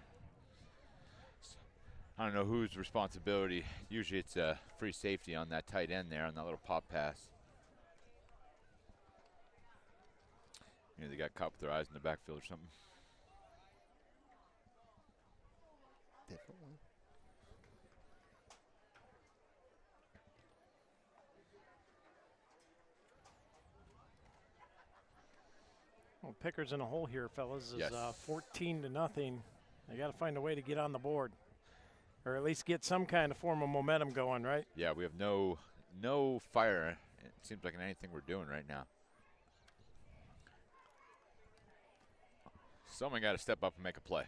I don't know whose responsibility. Usually it's a free safety on that tight end there on that little pop pass. You know, they got caught with their eyes in the backfield or something. Definitely. Well, Pickers in a hole here, fellas, is Yes. 14-0. They got to find a way to get on the board, or at least get some kind of form of momentum going, right? Yeah, we have no fire. It seems like in anything we're doing right now. Someone got to step up and make a play.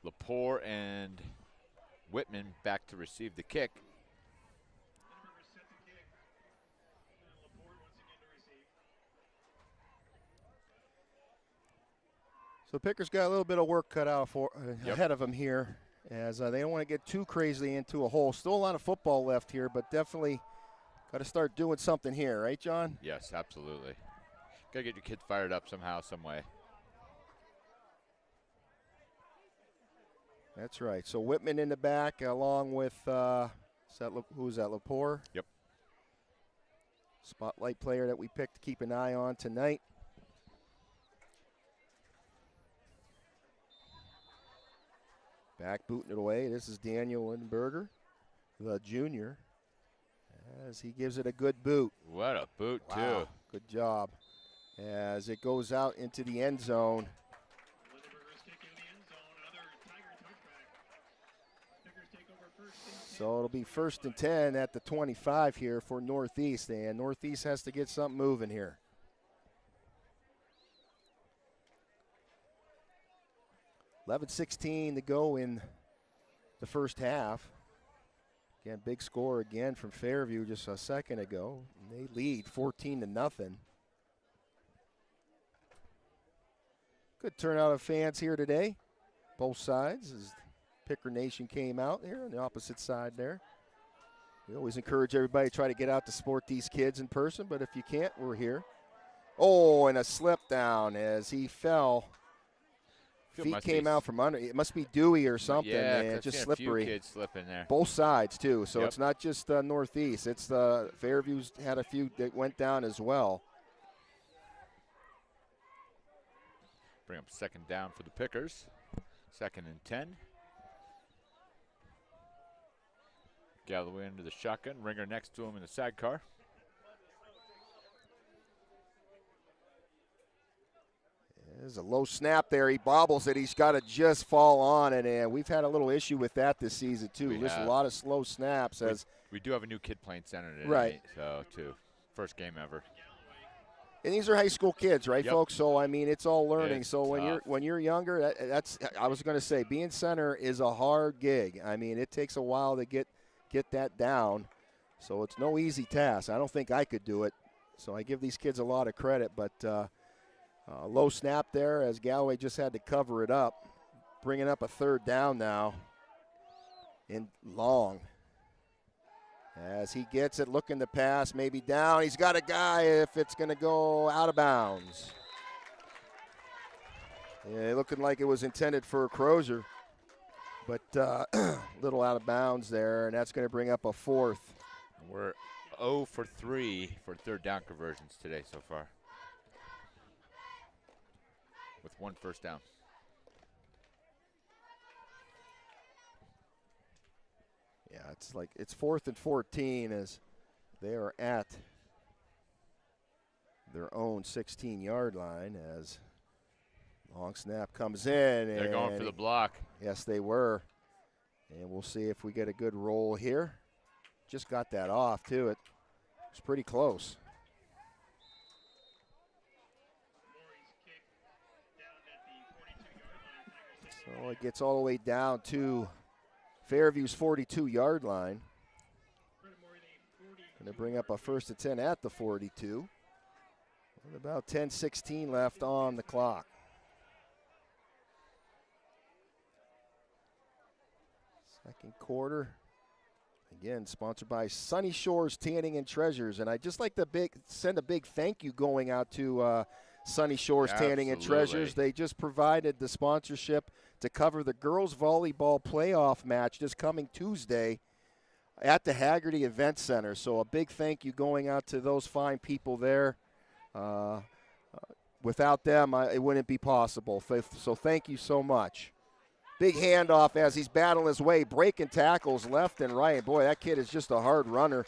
Lepore and Whitman back to receive the kick. So Pickers got a little bit of work cut out for Yep. ahead of them here, as they don't want to get too crazily into a hole. Still a lot of football left here, but definitely got to start doing something here, right, John? Yes, absolutely. Got to get your kids fired up somehow, some way. That's right. So Whitman in the back, along with who's that? Lepore. Yep. Spotlight player that we picked to keep an eye on tonight. Back booting it away. This is Daniel Lindberger, the junior, as he gives it a good boot. What a boot, Wow. too. Good job. As it goes out into the end zone. So it'll be 1st and 10 at the 25 here for Northeast, and Northeast has to get something moving here. $11:16 to go in the first half. Again, big score again from Fairview just a second ago. They lead 14-0. Good turnout of fans here today, both sides, as Picker Nation came out here on the opposite side there. We always encourage everybody to try to get out to support these kids in person, but if you can't, we're here. Oh, and a slip down as he fell. Feet came out from under. It must be Dewey or something. Yeah, and just slippery. A few kids slipping there. Both sides, too. So Yep. It's not just Northeast. It's the Fairview's had a few that went down as well. Bring up 2nd down for the Pickers. 2nd and 10. Galloway into the shotgun. Ringer next to him in the sidecar. There's a low snap there. He bobbles it. He's got to just fall on it, and we've had a little issue with that this season too. Just a lot of slow snaps. We do have a new kid playing center tonight. Right. So, too. First game ever. And these are high school kids, right, Yep. folks? So I mean, it's all learning. It's so tough. when you're younger, that's I was going to say, being center is a hard gig. I mean, it takes a while to get that down. So it's no easy task. I don't think I could do it. So I give these kids a lot of credit, but low snap there as Galloway just had to cover it up, bringing up a 3rd down now in long. As he gets it, looking to pass, maybe down. He's got a guy if it's going to go out of bounds. Yeah, looking like it was intended for a Crozier, but little out of bounds there, and that's going to bring up a 4th. We're 0 for 3 for 3rd down conversions today so far, with 1 first down. Yeah, it's 4th and 14 as they are at their own 16-yard line as long snap comes in. They're going for the block. Yes, they were. And we'll see if we get a good roll here. Just got that off, too. It was pretty close. So it gets all the way down to Fairview's 42-yard line. Going to bring up a 1st and 10 at the 42. With about 10:16 left on the clock. Second quarter. Again, sponsored by Sunny Shores Tanning and Treasures. And I'd just like to send a big thank you going out to Sunny Shores Tanning and Treasures. They just provided the sponsorship to cover the girls volleyball playoff match this coming Tuesday at the Haggerty Event Center. So a big thank you going out to those fine people there. Without them, it wouldn't be possible. So thank you so much. Big handoff as he's battling his way, breaking tackles left and right. Boy, that kid is just a hard runner.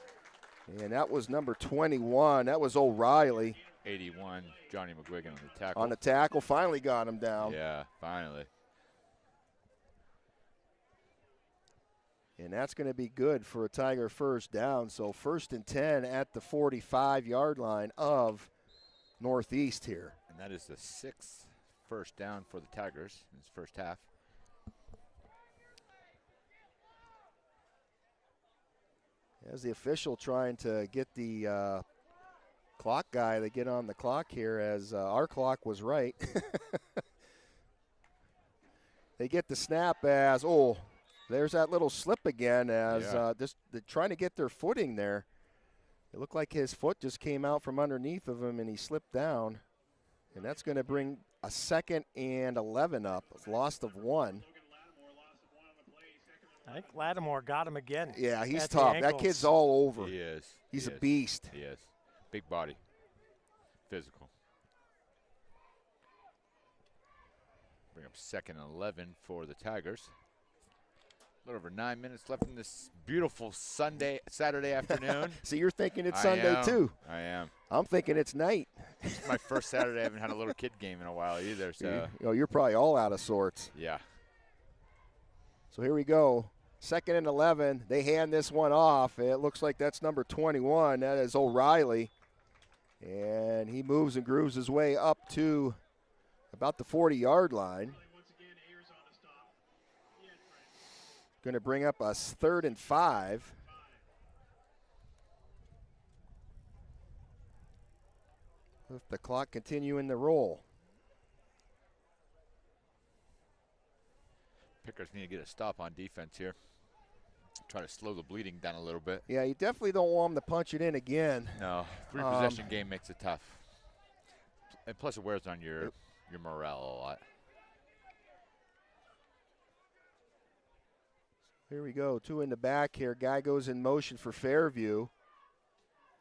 And that was number 21. That was O'Reilly. 81, Johnny McGuigan on the tackle. On the tackle, finally got him down. Yeah, finally. And that's going to be good for a Tiger 1st down. So 1st and 10 at the 45-yard line of Northeast here. And that is the 6th first down for the Tigers in this first half. As the official trying to get the clock guy to get on the clock here, as our clock was right. They get the snap as, there's that little slip again as they're trying to get their footing there. It looked like his foot just came out from underneath of him and he slipped down. And that's going to bring a 2nd and 11 up. A loss of 1. I think Lattimore got him again. Yeah, he's at tough. That kid's all over. He is. He's a beast. He is. Big body. Physical. Bring up 2nd and 11 for the Tigers. A little over 9 minutes left in this beautiful Saturday afternoon. So you're thinking it's Sunday too. I am. I'm thinking it's night. This is my first Saturday. I haven't had a little kid game in a while either. So you're probably all out of sorts. Yeah. So here we go. 2nd and 11. They hand this one off. It looks like that's number 21. That is O'Reilly. And he moves and grooves his way up to about the 40-yard line. Going to bring up a 3rd and 5. With the clock continuing to roll. Pickers need to get a stop on defense here. Try to slow the bleeding down a little bit. Yeah, you definitely don't want them to punch it in again. No, 3-possession game makes it tough. And plus it wears on your morale a lot. Here we go, 2 in the back here. Guy goes in motion for Fairview.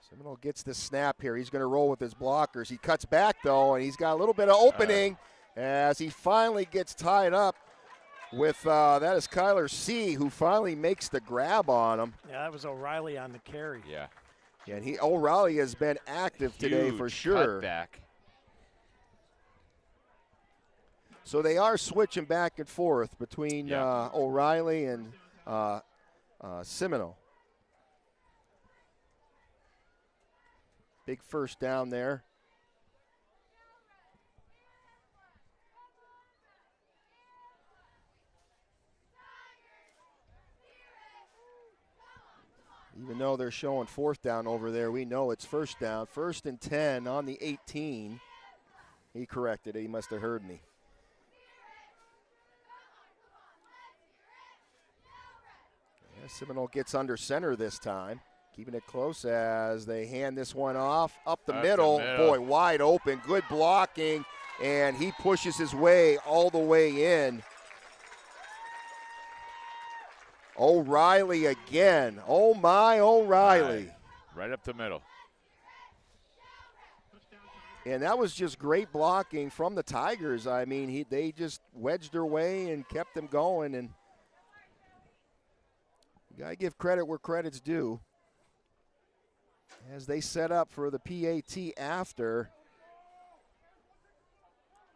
Seminole gets the snap here. He's going to roll with his blockers. He cuts back, though, and he's got a little bit of opening as he finally gets tied up with, that is Kyler C., who finally makes the grab on him. Yeah, that was O'Reilly on the carry. Yeah. Yeah, and O'Reilly has been active today for sure. Cutback. So they are switching back and forth between O'Reilly and Seminole. Big first down there. Even though they're showing 4th down over there, we know it's 1st down. 1st and 10 on the 18. He corrected it. He must have heard me. Yeah, Seminole gets under center this time. Keeping it close as they hand this one off. Up the middle. Boy, wide open. Good blocking. And he pushes his way all the way in. O'Reilly again. Oh, my O'Reilly. Right up the middle. And that was just great blocking from the Tigers. I mean, they just wedged their way and kept them going. And you got to give credit where credit's due. As they set up for the PAT after.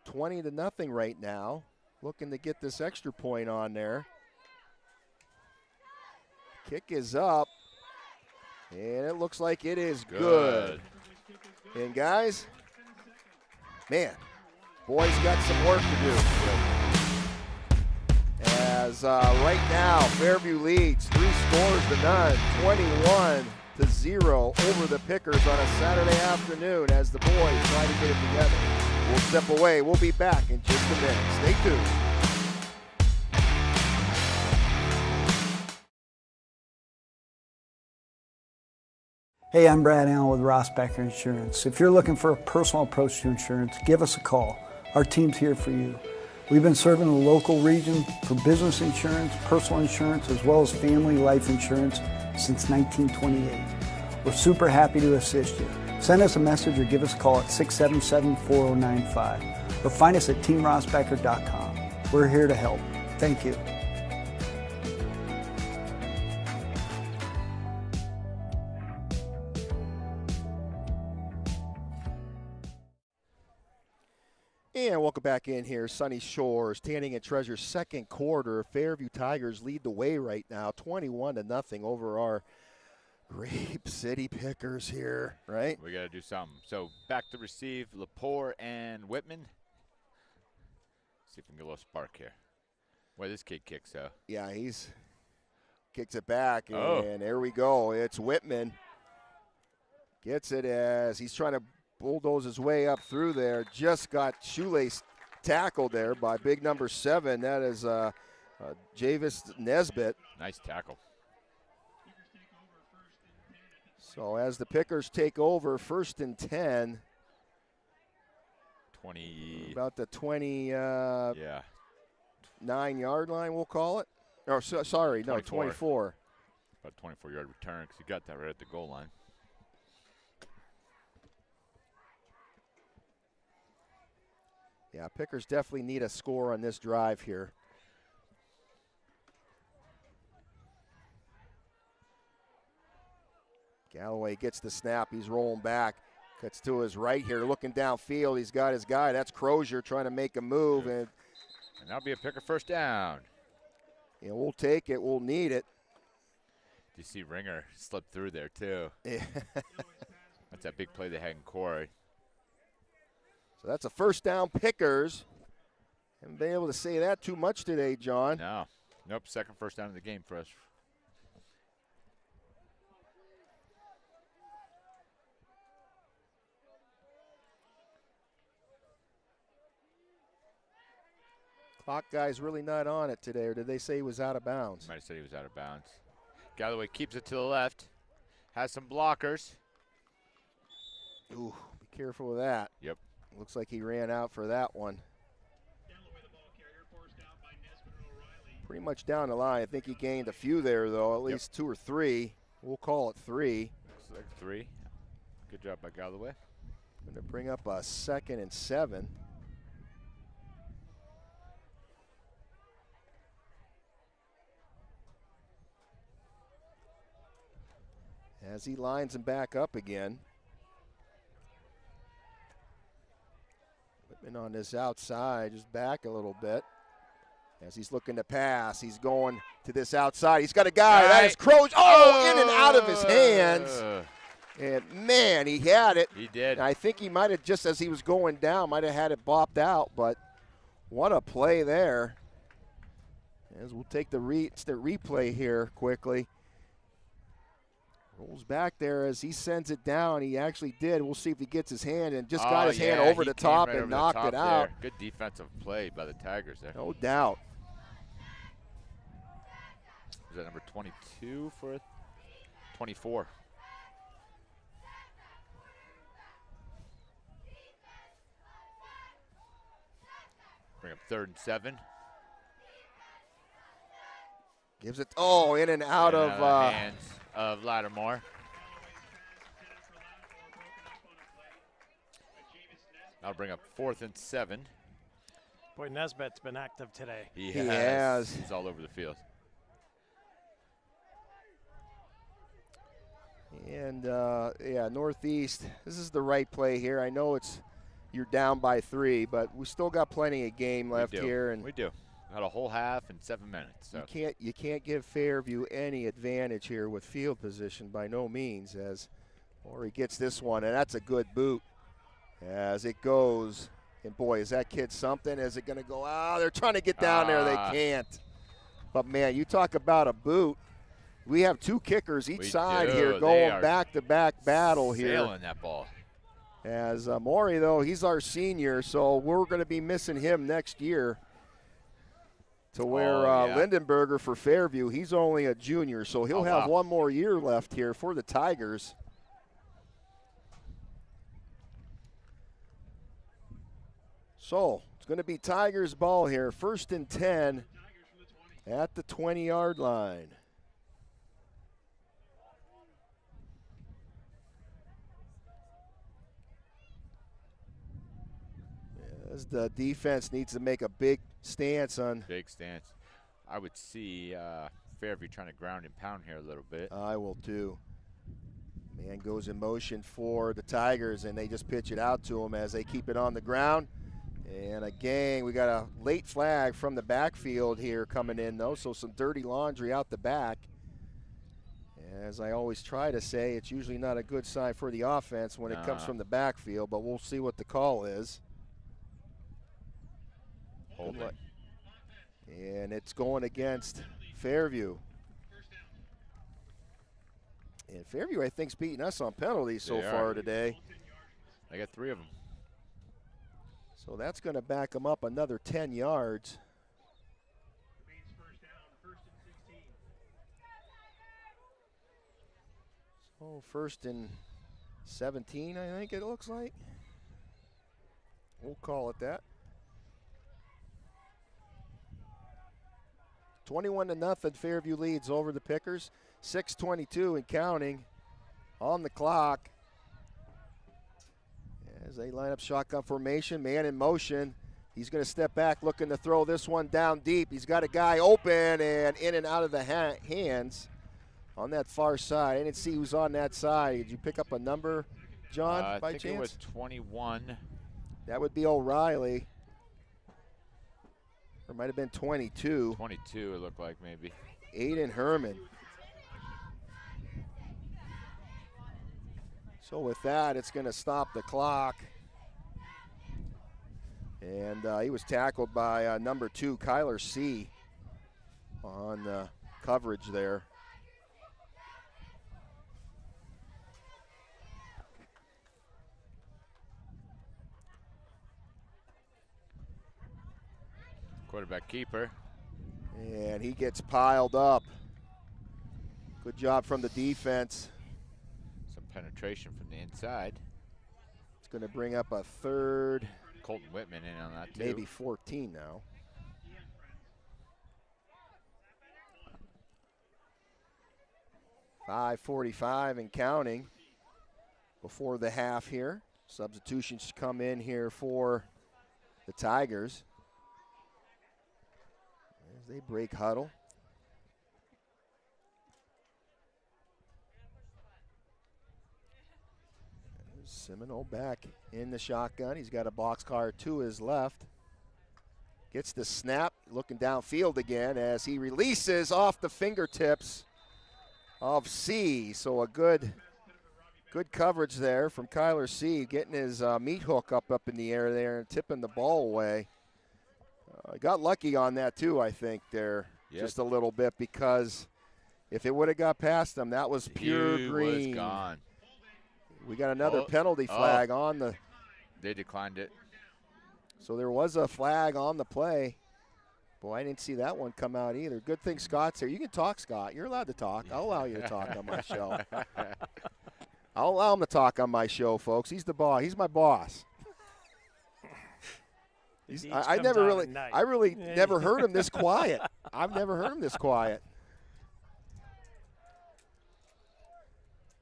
20-0 right now. Looking to get this extra point on there. Kick is up. And it looks like it is good. And guys, man, boys got some work to do. As right now, Fairview leads 3-0, 21-0 over the Pickers on a Saturday afternoon as the boys try to get it together. We'll step away. We'll be back in just a minute. Stay tuned. Hey, I'm Brad Allen with Rossbacher Insurance. If you're looking for a personal approach to insurance, give us a call. Our team's here for you. We've been serving the local region for business insurance, personal insurance, as well as family life insurance since 1928. We're super happy to assist you. Send us a message or give us a call at 677-4095 or find us at teamrossbacher.com. We're here to help. Thank you. And welcome back in here, Sunny Shores, Tanning and Treasure's second quarter. Fairview Tigers lead the way right now, 21-0 over our Grape City Pickers here, right? We got to do something. So back to receive, Lepore and Whitman. See if we can get a little spark here. Boy, this kid kicks though. Yeah, he's kicks it back, and there we go. It's Whitman. Gets it as he's trying to bulldoze his way up through there. Just got shoelace tackle there by big number 7. That is Javis Nesbitt. Nice tackle. So as the Pickers take over, 1st and 10. 20. About the 29 Yeah. yard line, we'll call it. Or sorry, no, 24. About 24-yard return because you got that right at the goal line. Yeah, Pickers definitely need a score on this drive here. Galloway gets the snap. He's rolling back. Cuts to his right here, looking downfield. He's got his guy. That's Crozier trying to make a move. And that'll be a Picker first down. Yeah, we'll take it. We'll need it. You see Ringer slip through there, too. Yeah. That's that big play they had in Corey. So that's a first down, Pickers. Haven't been able to say that too much today, John. No. Nope, second first down of the game for us. Clock guy's really not on it today, or did they say he was out of bounds? Might have said he was out of bounds. Galloway keeps it to the left. Has some blockers. Ooh, be careful with that. Yep. Looks like he ran out for that one. Pretty much down the line. I think he gained a few there, though, at least 2 or 3. We'll call it 3. Looks like 3. Good job by Galloway. Going to bring up a 2nd and 7. As he lines him back up again. Whitman on this outside, just back a little bit. As he's looking to pass, he's going to this outside. He's got a guy. That is Crozier. Oh, in and out of his hands. And, man, he had it. He did. I think he might have, just as he was going down, might have had it bopped out. But what a play there. As we'll take the replay here quickly. Rolls back there as he sends it down. He actually did. We'll see if he gets his hand and just got his hand over the top and knocked it out. Good defensive play by the Tigers there. No doubt. Was that number 22 for 24? Bring up 3rd and 7. Gives it, in and out of hands of Lattimore. I'll bring up 4th and 7. Boy, Nesbitt's been active today. He has. He's all over the field. And, Northeast, this is the right play here. I know you're down by 3, but we still got plenty of game left here. And we do. Got a whole half and 7 minutes. So. You can't give Fairview any advantage here with field position by no means, as Ori gets this one, and that's a good boot as it goes. And boy, is that kid something? Is it going to go? They're trying to get down there. They can't. But man, you talk about a boot. We have 2 kickers each side here going back-to-back battle here. Sailing that ball. As Maury, though, he's our senior, so we're going to be missing him next year. To where Lindenberger for Fairview, he's only a junior, so he'll have one more year left here for the Tigers. So it's going to be Tigers ball here, 1st and 10 at the 20-yard line. As the defense needs to make a big stance on. Big stance. I would see Fairview trying to ground and pound here a little bit. I will too. Man goes in motion for the Tigers, and they just pitch it out to him as they keep it on the ground. And again, we got a late flag from the backfield here coming in, though, so some dirty laundry out the back. As I always try to say, it's usually not a good sign for the offense when it comes from the backfield, but we'll see what the call is. And it's going against Fairview. And Fairview, I think, is beating us on penalties so far today. I got 3 of them. So that's going to back them up another 10 yards. So 1st and 17, I think it looks like. We'll call it that. 21-0, Fairview leads over the Pickers. 6:22 and counting on the clock. As they line up shotgun formation, man in motion. He's going to step back, looking to throw this one down deep. He's got a guy open and in and out of the hands on that far side. I didn't see who's on that side. Did you pick up a number, John, by chance? I think it was 21. That would be O'Reilly. Or might have been 22. 22, it looked like maybe. Aiden Herman. So with that, it's going to stop the clock. And he was tackled by number 2, Kyler C. on the coverage there. Quarterback keeper. And he gets piled up. Good job from the defense. Some penetration from the inside. It's going to bring up a 3rd. Colton Whitman in on that too. Maybe 14 now. .545 and counting before the half here. Substitutions come in here for the Tigers as they break huddle. Seminole back in the shotgun. He's got a boxcar to his left. Gets the snap, looking downfield again as he releases off the fingertips of C. So a good coverage there from Kyler C. Getting his meat hook up in the air there and tipping the ball away. Got lucky on that too, I think, there. Yep. Just a little bit, because if it would have got past him, that was pure green. He was gone. We got another penalty flag on the. They declined it. So there was a flag on the play. Boy, I didn't see that one come out either. Good thing Scott's here. You can talk, Scott. You're allowed to talk. I'll allow you to talk on my show. I'll allow him to talk on my show, folks. He's the boss. He's my boss. I really never heard him this quiet. I've never heard him this quiet.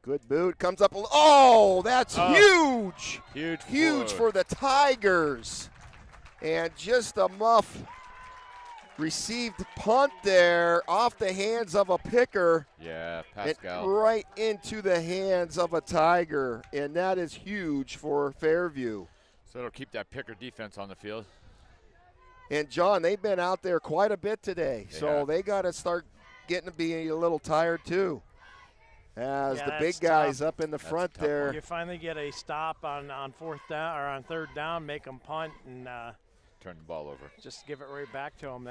Good boot, comes up. Oh, that's huge. Huge for the Tigers. And just a muff received punt there off the hands of a Picker. Yeah, Pascal. Right into the hands of a Tiger. And that is huge for Fairview. So it'll keep that Picker defense on the field. And, John, they've been out there quite a bit today. They got to start getting to be a little tired, too. As the big guys up in the front there. You finally get a stop on 4th down or on 3rd down, make them punt, and turn the ball over. Just give it right back to them.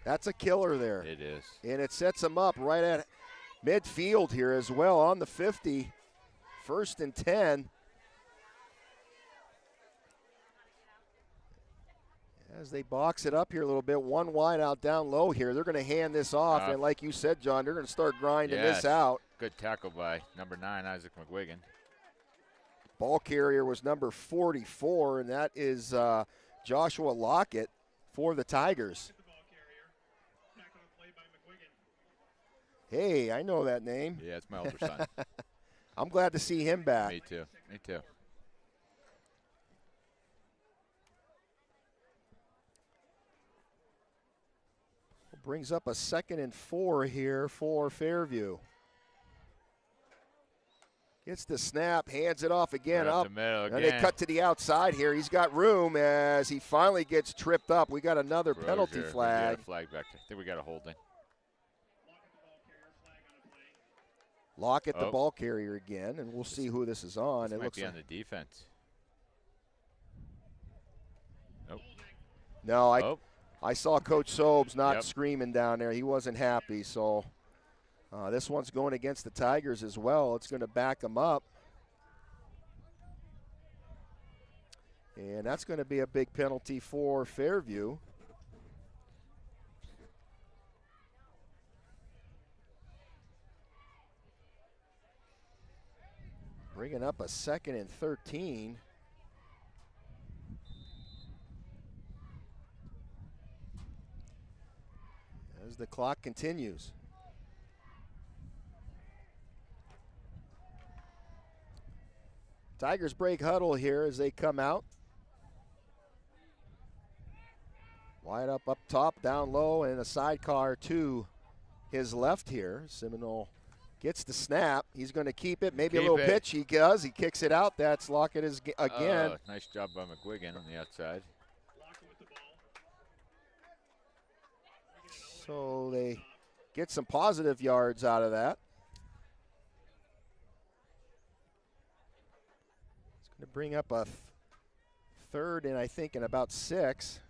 That's a killer there. It is. And it sets them up right at midfield here as well on the 50. 1st and 10. As they box it up here a little bit, one wide out down low here. They're going to hand this off, and like you said, John, they're going to start grinding this out. Good tackle by number 9, Isaac McGuigan. Ball carrier was number 44, and that is Joshua Lockett for the Tigers. Hey, I know that name. Yeah, it's my older son. I'm glad to see him back. Me too. Me too. Brings up a 2nd and 4 here for Fairview. Gets the snap, hands it off again, right up. The middle and again. they cut to the outside here. He's got room as he finally gets tripped up. We got another penalty flag. We got a flag back there. I think we got a holding. Lockett, the ball carrier again, and we'll see who this is on. It looks be like on the defense. Nope. No, I saw Coach Sobes not screaming down there. He wasn't happy, so this one's going against the Tigers as well. It's going to back them up. And that's going to be a big penalty for Fairview. Bringing up a 2nd and 13. As the clock continues. Tigers break huddle here as they come out. Wide up top, down low, and a sidecar to his left here. Seminole gets the snap. He's going to keep it. Maybe a little pitch. He does. He kicks it out. That's Lockett again. Nice job by McGuigan on the outside. So they get some positive yards out of that. It's going to bring up a 3rd and I think in about 6.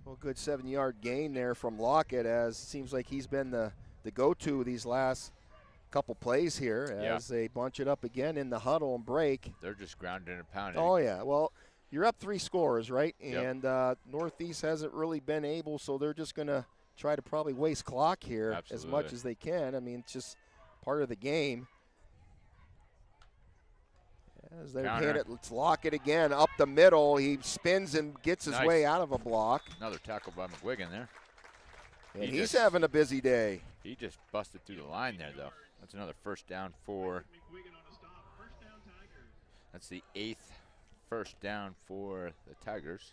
So a good 7-yard gain there from Lockett, as it seems like he's been the go-to these last couple plays here as they bunch it up again in the huddle and break. They're just grounding and pounding. Oh, yeah. Well, you're up 3 scores, right? Yep. And Northeast hasn't really been able, so they're just going to try to probably waste clock here as much as they can. I mean, it's just part of the game. As they hit it, let's lock it again up the middle. He spins and gets his way out of a block. Another tackle by McGuigan there. And he's having a busy day. He just busted through the line there, though. That's another first down for. That's the 8th first down for the Tigers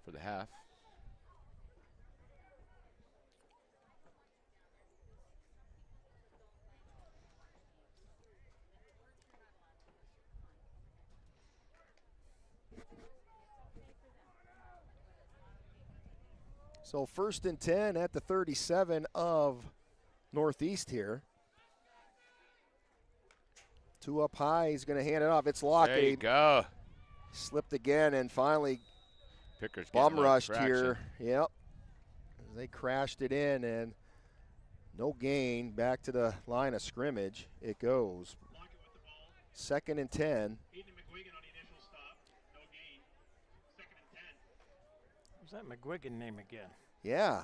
for the half. So 1st and 10 at the 37 of Northeast here. 2 up high. He's going to hand it off. It's Lockett. There you go. Slipped again and finally Pickers bum rushed here. Yep. They crashed it in and no gain. Back to the line of scrimmage. It goes. 2nd and 10. What's that McGuigan name again? Yeah.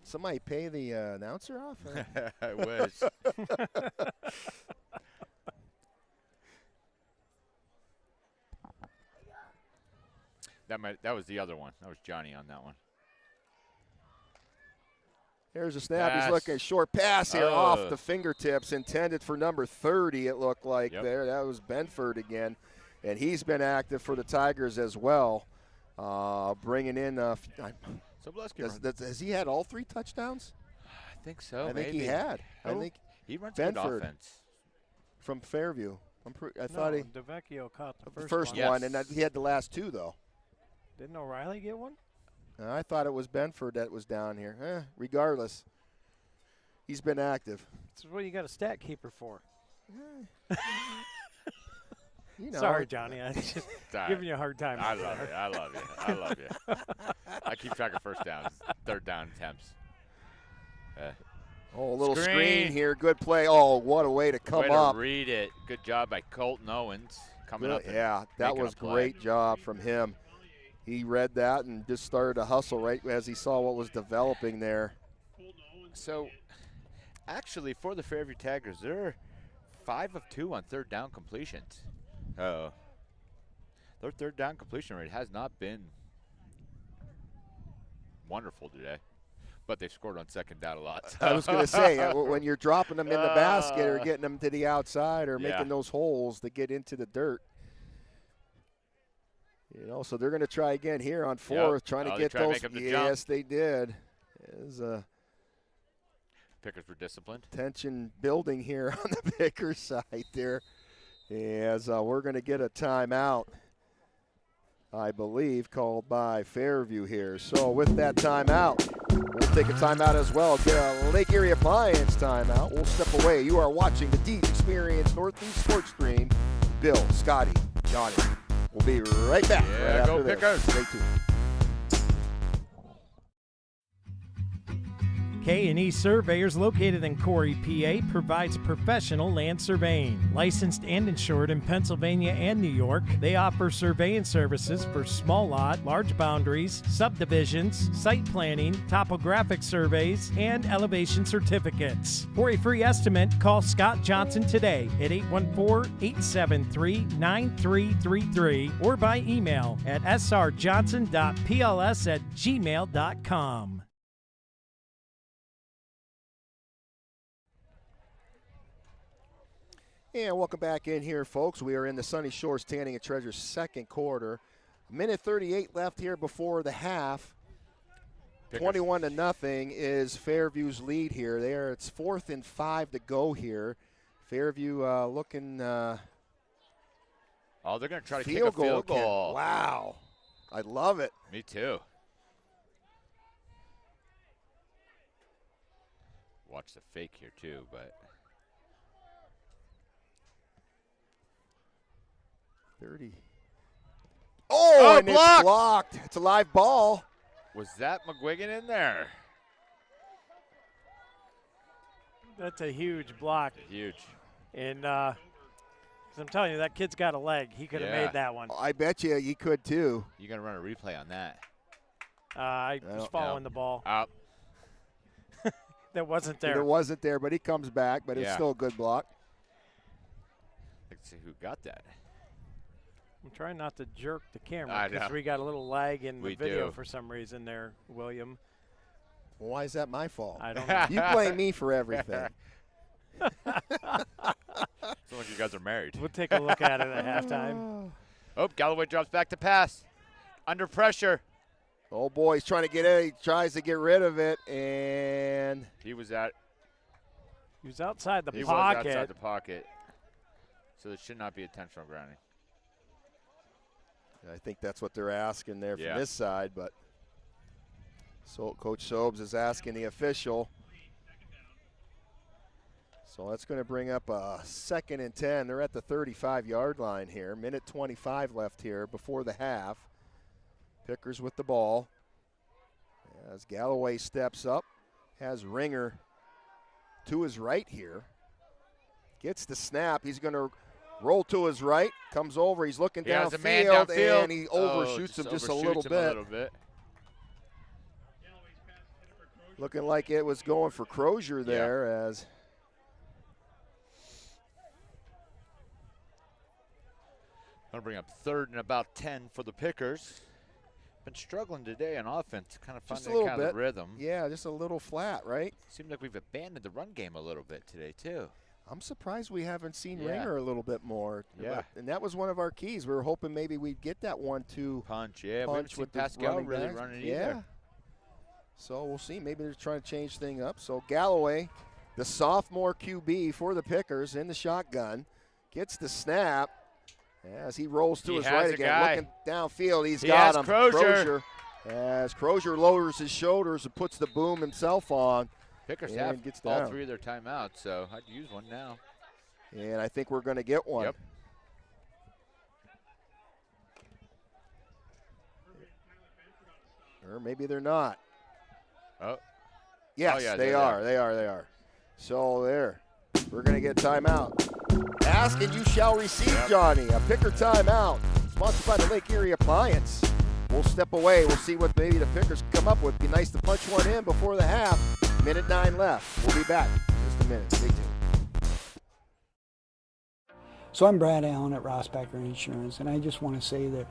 Somebody pay the announcer off? I wish. That was the other one. That was Johnny on that one. Here's a snap. He's looking at short pass here off the fingertips, intended for number 30, it looked like there. That was Benford again. And he's been active for the Tigers as well. Bringing in has he had all 3 touchdowns? I think so. I think he had. I think he runs good offense from Fairview. I thought DeVecchio caught the first one, and he had the last 2 though. Didn't O'Reilly get one? I thought it was Benford that was down here. Regardless, he's been active. That's what you got a stat keeper for. You know. Sorry, Johnny. I'm just giving you a hard time. I love you. I love you. I love you. I keep track of first downs, 3rd down attempts. A little screen here. Good play. Oh, what a way to come up. Read it. Good job by Colton Owens coming up. Yeah, that was great job from him. He read that and just started to hustle right as he saw what was developing there. So, actually, for the Fairview Tigers, they're 5 of 2 on 3rd down completions. Their 3rd down completion rate has not been wonderful today, but they've scored on 2nd down a lot. So. I was going to say, when you're dropping them in the basket or getting them to the outside or making those holes to get into the dirt. So they're going to try again here on 4th, trying to get those. Yes, they did. Pickers were disciplined. Tension building here on the Pickers side there. As we're going to get a timeout, I believe, called by Fairview here. So with that timeout, we'll take a timeout as well. Get a Lake Erie Appliance timeout. We'll step away. You are watching the Deeds Experience Northeast Sports Stream. Bill, Scotty, Johnny. We'll be right back. Yeah, right go after this. Pickers. Stay tuned. K&E Surveyors, located in Corey, PA, provides professional land surveying. Licensed and insured in Pennsylvania and New York, they offer surveying services for small lot, large boundaries, subdivisions, site planning, topographic surveys, and elevation certificates. For a free estimate, call Scott Johnson today at 814-873-9333 or by email at srjohnson.pls@gmail.com. And welcome back in here, folks. We are in the Sunny Shores Tanning and Treasure second quarter. Minute 38 left here before the half. 21-0 is Fairview's lead here. It's 4th and 5 to go here. Fairview looking. They're going to try to kick a field field goal. Wow. I love it. Me too. Watch the fake here too, but 30. Oh, and blocked. it's blocked. It's a live ball. Was that McGuigan in there? That's a huge block. Huge. And 'cause I'm telling you, that kid's got a leg. He could have made that one. I bet you could too. You got to run a replay on that. I was following the ball. Up. That wasn't there. It wasn't there, but he comes back, but it's Yeah. still a good block. Let's see who got that. I'm trying not to jerk the I camera because know. we got a little lag in the We video do. for some reason there, William. Well, why is that my fault? I don't know. You blame me for everything. It's like you guys are married. We'll take a look at it at halftime. Oh, Galloway drops back to pass. Under pressure. Oh, boy, he's trying to get it. He tries to get rid of it, and He was He was outside the he was pocket. outside the pocket. So it should not be intentional grounding. I think that's what they're asking there from Yeah. this side. But so Coach Sobes is asking the official. So that's going to bring up a 2nd and 10. They're at the 35-yard line here. Minute 25 left here before the half. Pickers with the ball. As Galloway steps up, has Ringer to his right here. Gets the snap. He's going to roll to his right. Comes over. He's looking He has a man downfield, downfield. and he overshoots him just a overshoots little him bit. Looking like it was going for Crozier there as Going to bring up 3rd and about 10 for the Pickers. Been struggling today on offense, kind of just a finding little kind of bit. the rhythm. Yeah, just a little flat, right? Seems like we've abandoned the run game a little bit today too. I'm surprised we haven't seen Yeah. Ringer a little bit more. Yeah. And that was one of our keys. We were hoping maybe we'd get that 1-2 Punch, yeah. We haven't punch seen with the Pascal running really backs. running Yeah. either. So we'll see. Maybe they're trying to change things up. So Galloway, the sophomore QB for the Pickers in the shotgun, gets the snap as he rolls to He his has right a again. guy. Looking downfield, He got has him. Crozier. As Crozier lowers his shoulders and puts the boom himself on. Pickers And have gets all down. 3 of their timeouts, so I'd use one now. And I think we're going to get one. Yep. Or maybe they're not. Oh. Yes, yeah, they there are. They are. So there, we're going to get a timeout. Ask and you shall receive, Johnny. A Picker timeout. Sponsored by the Lake Erie Appliance. We'll step away. We'll see what maybe the Pickers come up with. Be nice to punch one in before the half. Minute 9 left. We'll be back in just a minute. Stay tuned. So I'm Brad Allen at Rossbacker Insurance, and I just want to say that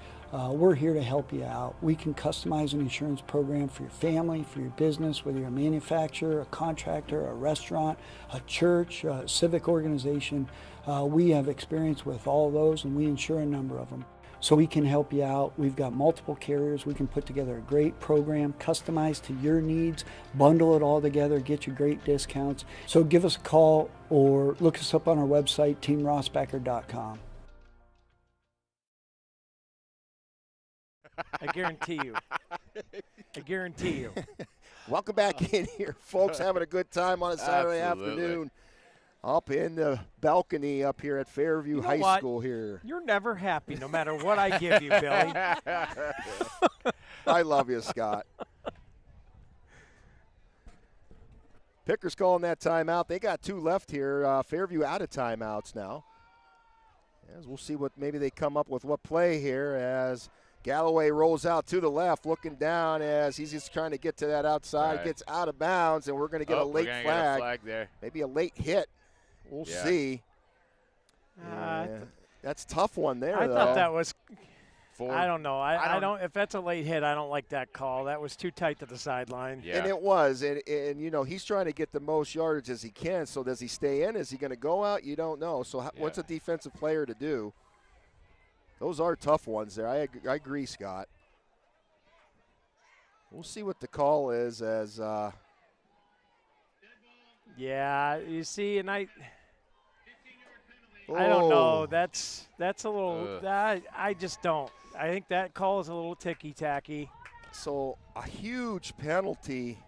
we're here to help you out. We can customize an insurance program for your family, for your business, whether you're a manufacturer, a contractor, a restaurant, a church, a civic organization. We have experience with all those, and we insure a number of them. So we can help you out. We've got multiple carriers. We can put together a great program, customized to your needs, bundle it all together, get you great discounts. So give us a call or look us up on our website, teamrossbacker.com. I guarantee you. I guarantee you. Welcome back in here, folks. Having a good time on a Saturday Absolutely. afternoon. Up in the balcony up here at Fairview You know High what? School here. You're never happy no matter what I give you, Billy. I love you, Scott. Pickers calling that timeout. They got 2 left here. Fairview out of timeouts now. As we'll see what maybe they come up with what play here as Galloway rolls out to the left, looking down as he's just trying to get to that outside, gets out of bounds, and we're going to get a late flag. Get a flag there. Maybe a late hit. We'll see. That's a tough one there, I thought that was 4. I don't know. I don't. If that's a late hit, I don't like that call. That was too tight to the sideline. Yeah. And it was. And you know, he's trying to get the most yardage as he can. So does he stay in? Is he going to go out? You don't know. So what's a defensive player to do? Those are tough ones there. I agree, Scott. We'll see what the call is as Yeah, you see, and I don't know. That's a little. I just don't. I think that call is a little ticky-tacky. So a huge penalty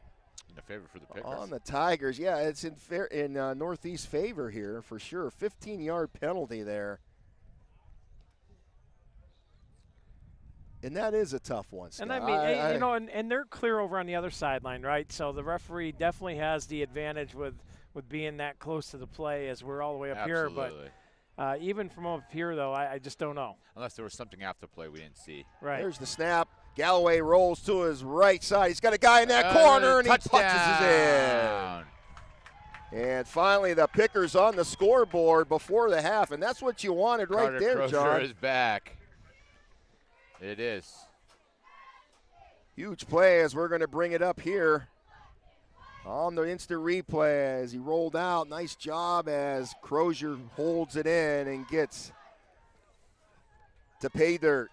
In favor for the Pickers. on the Tigers. Yeah, it's in Northeast favor here for sure. 15-yard penalty there. And that is a tough one, Scott. And I mean, you know, and they're clear over on the other sideline, right? So the referee definitely has the advantage with being that close to the play as we're all the way up here. But even from up here, though, I just don't know. Unless there was something after play we didn't see. Right. There's the snap. Galloway rolls to his right side. He's got a guy in that corner, and he punches it in. And finally, the Pickers on the scoreboard before the half, and that's what you wanted right Carter there, Crozier John. is back. It is. Huge play as we're going to bring it up here on the instant replay as he rolled out. Nice job as Crozier holds it in and gets to pay dirt.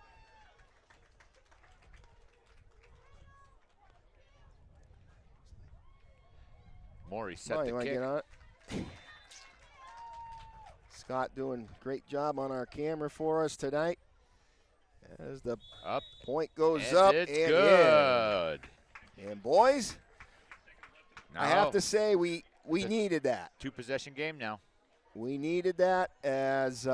Maury set the kick. Get on it? Scott doing a great job on our camera for us tonight. As the point goes and up it's and good. in. And boys, Now, I have to say we needed that. 2-possession game now. We needed that as in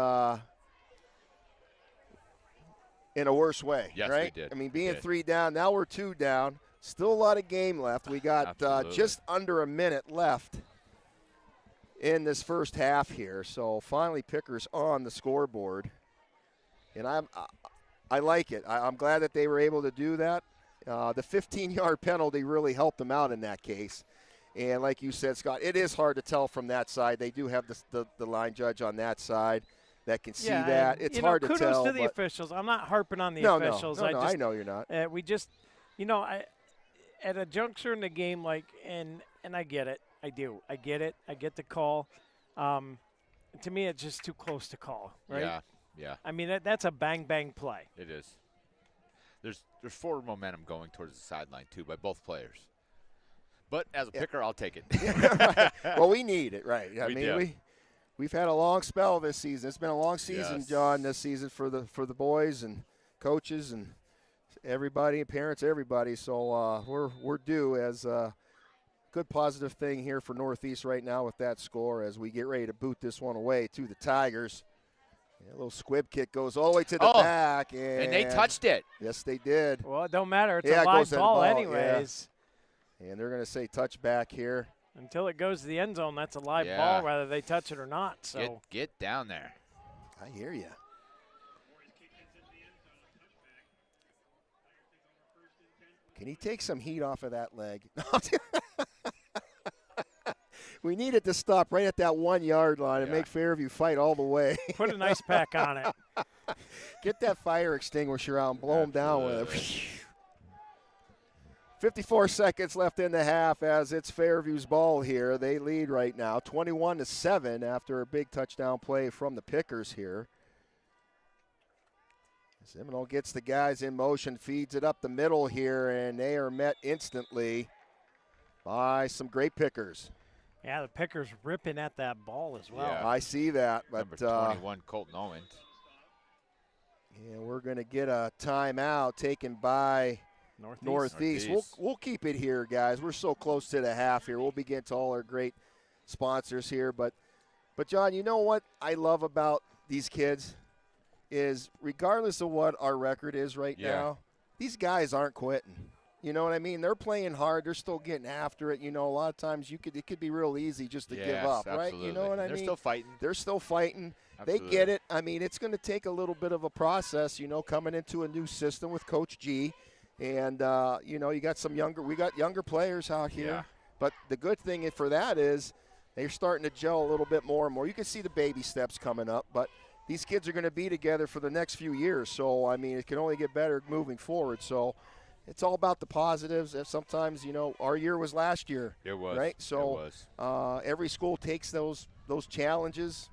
a worse way, Yes, right? we did. I mean, being 3 down, now we're 2 down. Still a lot of game left. We got just under a minute left in this first half here. So finally, Pickers on the scoreboard, and I like it. I'm glad that they were able to do that. The 15-yard penalty really helped them out in that case. And like you said, Scott, it is hard to tell from that side. They do have the line judge on that side that can see that. It's hard to tell. Kudos to the officials. I'm not harping on the officials. No, I know you're not. We just, at a juncture in the game, and I get it. I do. I get it. I get the call. To me, it's just too close to call, right? Yeah. I mean, that's a bang-bang play. It is. There's forward momentum going towards the sideline, too, by both players. But as a picker, I'll take it. Right. Well, we need it, right? I mean, do. we've had a long spell this season. It's been a long season, John, this season for the boys and coaches and everybody, parents, everybody. So we're due as a good positive thing here for Northeast right now with that score as we get ready to boot this one away to the Tigers. A little squib kick goes all the way to the back. And they touched it. Yes, they did. Well, it don't matter. It's a live ball anyways. Yeah. And they're going to say touchback here. Until it goes to the end zone, that's a live ball, whether they touch it or not. So get down there. I hear you. Can he take some heat off of that leg? We need it to stop right at that 1 yard line and make Fairview fight all the way. Put an ice pack on it. Get that fire extinguisher out and blow him down with it. 54 seconds left in the half as it's Fairview's ball here. They lead right now 21-7 after a big touchdown play from the Pickers here. Seminole gets the guys in motion, feeds it up the middle here, and they are met instantly by some great Pickers. Yeah, the Pickers ripping at that ball as well. Yeah. I see that. But, number 21, Colton Owens. Yeah, we're going to get a timeout taken by Northeast. We'll keep it here, guys. We're so close to the half here. We'll begin to all our great sponsors here. But John, you know what I love about these kids is regardless of what our record is right now, these guys aren't quitting. You know what I mean? They're playing hard. They're still getting after it. You know, a lot of times it could be real easy just to give up, right? You know what I mean? They're still fighting. They're still fighting. Absolutely. They get it. I mean, it's going to take a little bit of a process, you know, coming into a new system with Coach G. And, you know, we got younger players out here. Yeah. But the good thing for that is they're starting to gel a little bit more and more. You can see the baby steps coming up, but these kids are going to be together for the next few years. So, I mean, it can only get better moving forward. So, it's all about the positives. And sometimes, you know, our year was last year. It was. Right? So, it was. Every school takes those challenges.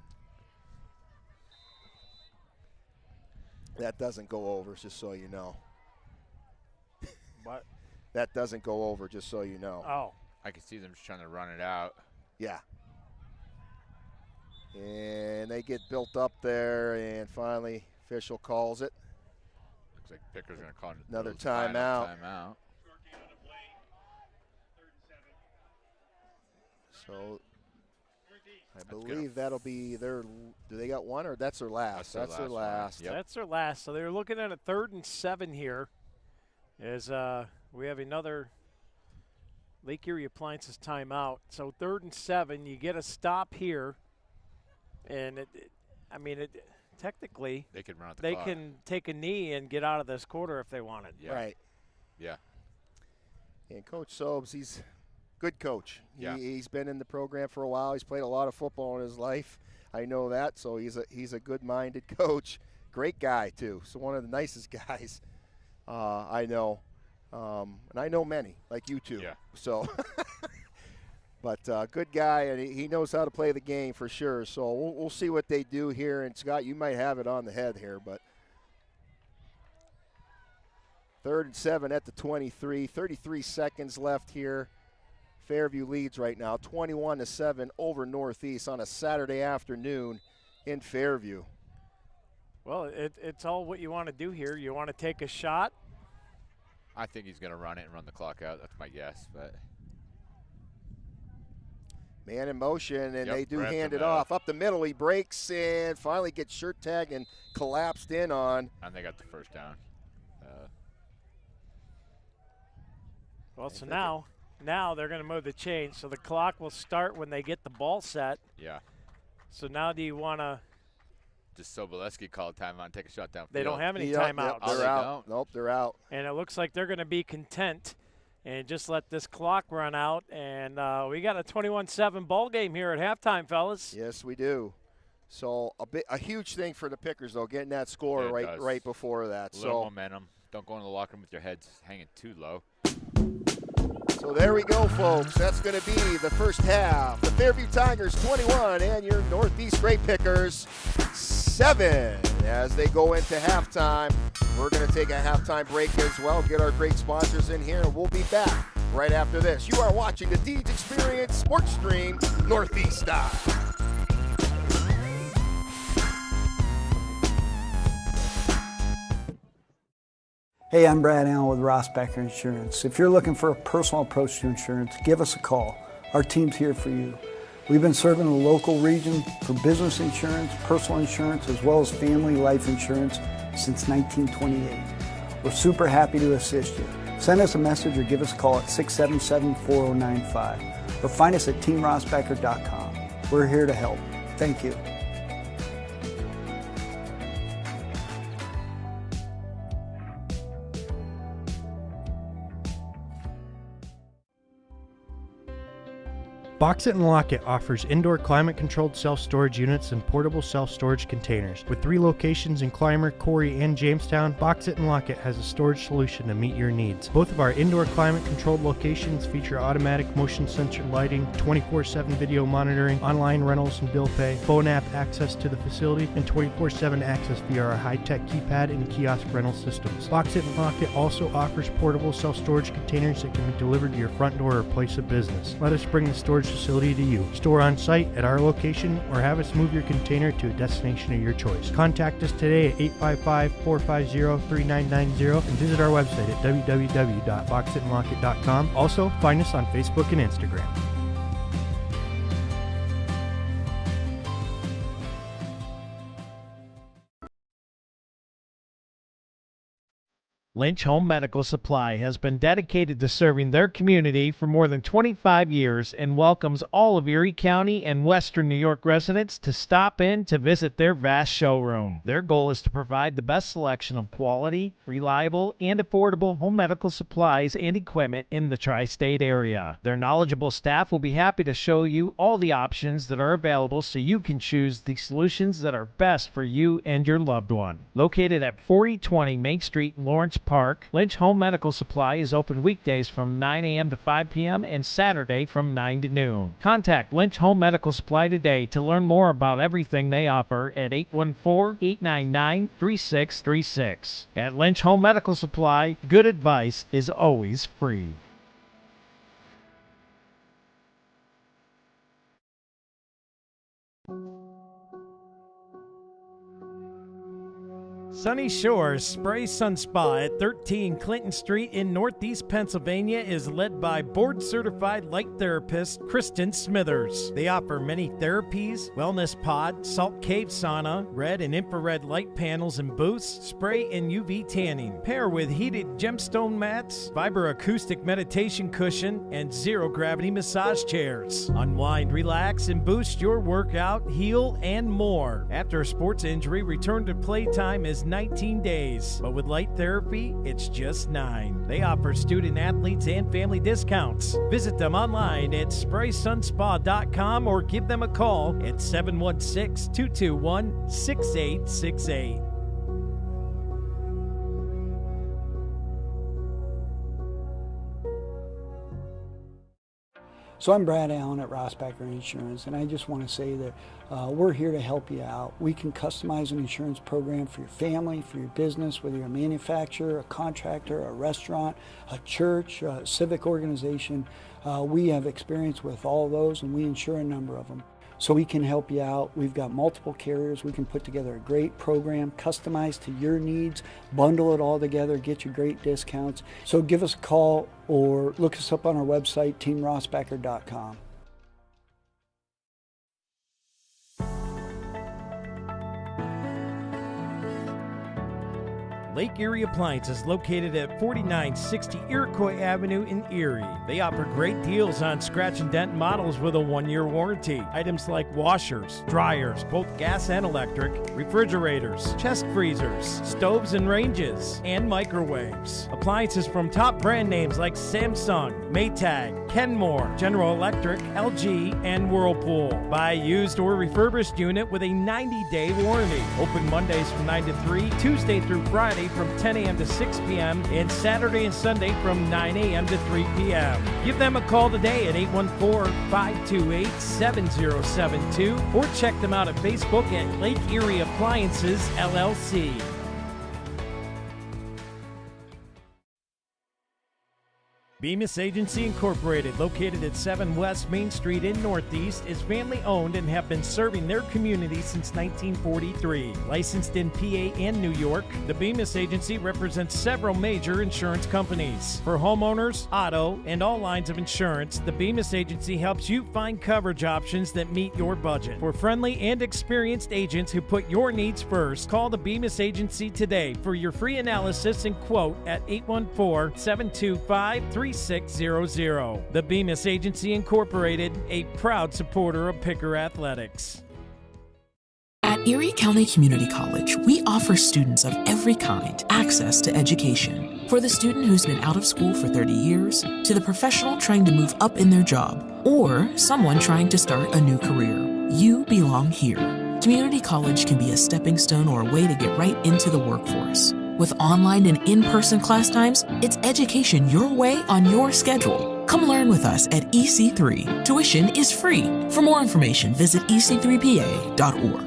That doesn't go over, just so you know. What? That doesn't go over, just so you know. Oh. I can see them just trying to run it out. Yeah. And they get built up there, and finally, official calls it. Looks like Picker's going to call Another those final timeout. So I believe that'll be their. Do they got one, or that's their last? That's their last. Yep. That's their last. So they're looking at a 3rd and 7 here. As we have another Lake Erie Appliances timeout. So 3rd and 7, you get a stop here, and technically they can run out the they clock. can take a knee and get out of this quarter if they wanted. Yeah. Right. Yeah. And Coach Sobes, he's a good coach. Yeah. He's been in the program for a while. He's played a lot of football in his life. I know that. So he's a good-minded coach. Great guy too. So one of the nicest guys I know. And I know many, like you two. Yeah. So, but good guy, and he knows how to play the game for sure. So we'll see what they do here. And Scott, you might have it on the head here, but 3rd and 7 at the 23. 33 seconds left here. Fairview leads right now, 21-7 over Northeast on a Saturday afternoon in Fairview. Well, it's all what you want to do here. You want to take a shot. I think he's going to run it and run the clock out. That's my guess. But man in motion, and they do right hand it middle. off. Up the middle, he breaks and finally gets shirt tagged and collapsed in on. And they got the first down. Well, so now they're going to move the chain. So the clock will start when they get the ball set. Yeah. So now do you want to? Just Soboleski called timeout and take a shot down. They don't have any Yep, timeouts. they're they out. don't. Nope, they're out. And it looks like they're going to be content and just let this clock run out. And we got a 21-7 ball game here at halftime, fellas. Yes, we do. So a huge thing for the Pickers, though, getting that score It does. right before that. A little So momentum. Don't go in the locker room with your heads hanging too low. So there we go, folks. That's going to be the first half. The Fairview Tigers 21 and your Northeast Grape Pickers 7 as they go into halftime. We're going to take a halftime break as well, get our great sponsors in here, and we'll be back right after this. You are watching the Deeds Experience Sports Stream Northeast Style. Hey, I'm Brad Allen with Ross Becker Insurance. If you're looking for a personal approach to insurance, give us a call. Our team's here for you. We've been serving the local region for business insurance, personal insurance, as well as family life insurance since 1928. We're super happy to assist you. Send us a message or give us a call at 677-4095 or find us at teamrossbecker.com. We're here to help. Thank you. Box It and Lock It offers indoor climate-controlled self-storage units and portable self-storage containers. With 3 locations in Clymer, Corey, and Jamestown, Box It and Lock It has a storage solution to meet your needs. Both of our indoor climate-controlled locations feature automatic motion sensor lighting, 24/7 video monitoring, online rentals and bill pay, phone app access to the facility, and 24/7 access via our high-tech keypad and kiosk rental systems. Box It and Lock It also offers portable self-storage containers that can be delivered to your front door or place of business. Let us bring the storage facility to you. Store on site at our location or have us move your container to a destination of your choice. Contact us today at 855-450-3990 and visit our website at www.boxitandlockit.com. Also, find us on Facebook and Instagram. Lynch Home Medical Supply has been dedicated to serving their community for more than 25 years and welcomes all of Erie County and Western New York residents to stop in to visit their vast showroom. Their goal is to provide the best selection of quality, reliable, and affordable home medical supplies and equipment in the tri-state area. Their knowledgeable staff will be happy to show you all the options that are available so you can choose the solutions that are best for you and your loved one. Located at 4020 Main Street in Lawrence Park, Lynch Home Medical Supply is open weekdays from 9 a.m. to 5 p.m. and Saturday from 9 to noon. Contact Lynch Home Medical Supply today to learn more about everything they offer at 814-899-3636. At Lynch Home Medical Supply, good advice is always free. Sunny Shores Spray Sun Spa at 13 Clinton Street in Northeast Pennsylvania is led by board-certified light therapist Kristen Smithers. They offer many therapies, wellness pod, salt cave sauna, red and infrared light panels and booths, spray and UV tanning. Pair with heated gemstone mats, vibroacoustic meditation cushion, and zero-gravity massage chairs. Unwind, relax, and boost your workout, heal, and more. After a sports injury, return to playtime is 19 days, but with light therapy, it's just 9. They offer student athletes and family discounts. Visit them online at spraysunspa.com or give them a call at 716-221-6868. So I'm Brad Allen at Rossbacher Insurance, and I just want to say that we're here to help you out. We can customize an insurance program for your family, for your business, whether you're a manufacturer, a contractor, a restaurant, a church, a civic organization. We have experience with all of those, and we insure a number of them. So we can help you out. We've got multiple carriers. We can put together a great program, customized to your needs, bundle it all together, get you great discounts. So give us a call or look us up on our website, teamrossbacher.com. Lake Erie Appliance is located at 4960 Iroquois Avenue in Erie. They offer great deals on scratch and dent models with a 1-year warranty. Items like washers, dryers, both gas and electric, refrigerators, chest freezers, stoves and ranges, and microwaves. Appliances from top brand names like Samsung, Maytag, Kenmore, General Electric, LG, and Whirlpool. Buy a used or refurbished unit with a 90-day warranty. Open Mondays from 9 to 3, Tuesday through Friday from 10 a.m. to 6 p.m. and Saturday and Sunday from 9 a.m. to 3 p.m. Give them a call today at 814-528-7072 or check them out at Facebook at Lake Erie Appliances, LLC. Bemis Agency Incorporated, located at 7 West Main Street in Northeast, is family-owned and have been serving their community since 1943. Licensed in PA and New York, the Bemis Agency represents several major insurance companies. For homeowners, auto, and all lines of insurance, the Bemis Agency helps you find coverage options that meet your budget. For friendly and experienced agents who put your needs first, call the Bemis Agency today for your free analysis and quote at 814-725-3600. The Bemis Agency Incorporated, a proud supporter of Picker Athletics. At Erie County Community College, we offer students of every kind access to education. For the student who's been out of school for 30 years, to the professional trying to move up in their job, or someone trying to start a new career, you belong here. Community college can be a stepping stone or a way to get right into the workforce. With online and in-person class times, it's education your way on your schedule. Come learn with us at EC3. Tuition is free. For more information, visit ec3pa.org.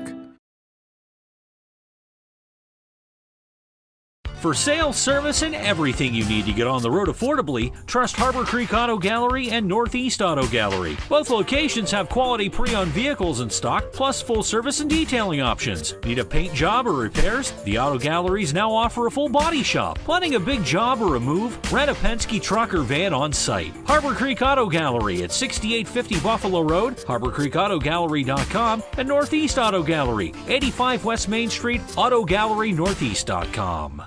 For sales, service, and everything you need to get on the road affordably, trust Harbor Creek Auto Gallery and Northeast Auto Gallery. Both locations have quality pre-owned vehicles in stock, plus full service and detailing options. Need a paint job or repairs? The Auto Galleries now offer a full body shop. Planning a big job or a move? Rent a Penske truck or van on site. Harbor Creek Auto Gallery at 6850 Buffalo Road, HarborCreekAutoGallery.com, and Northeast Auto Gallery, 85 West Main Street, AutoGalleryNortheast.com.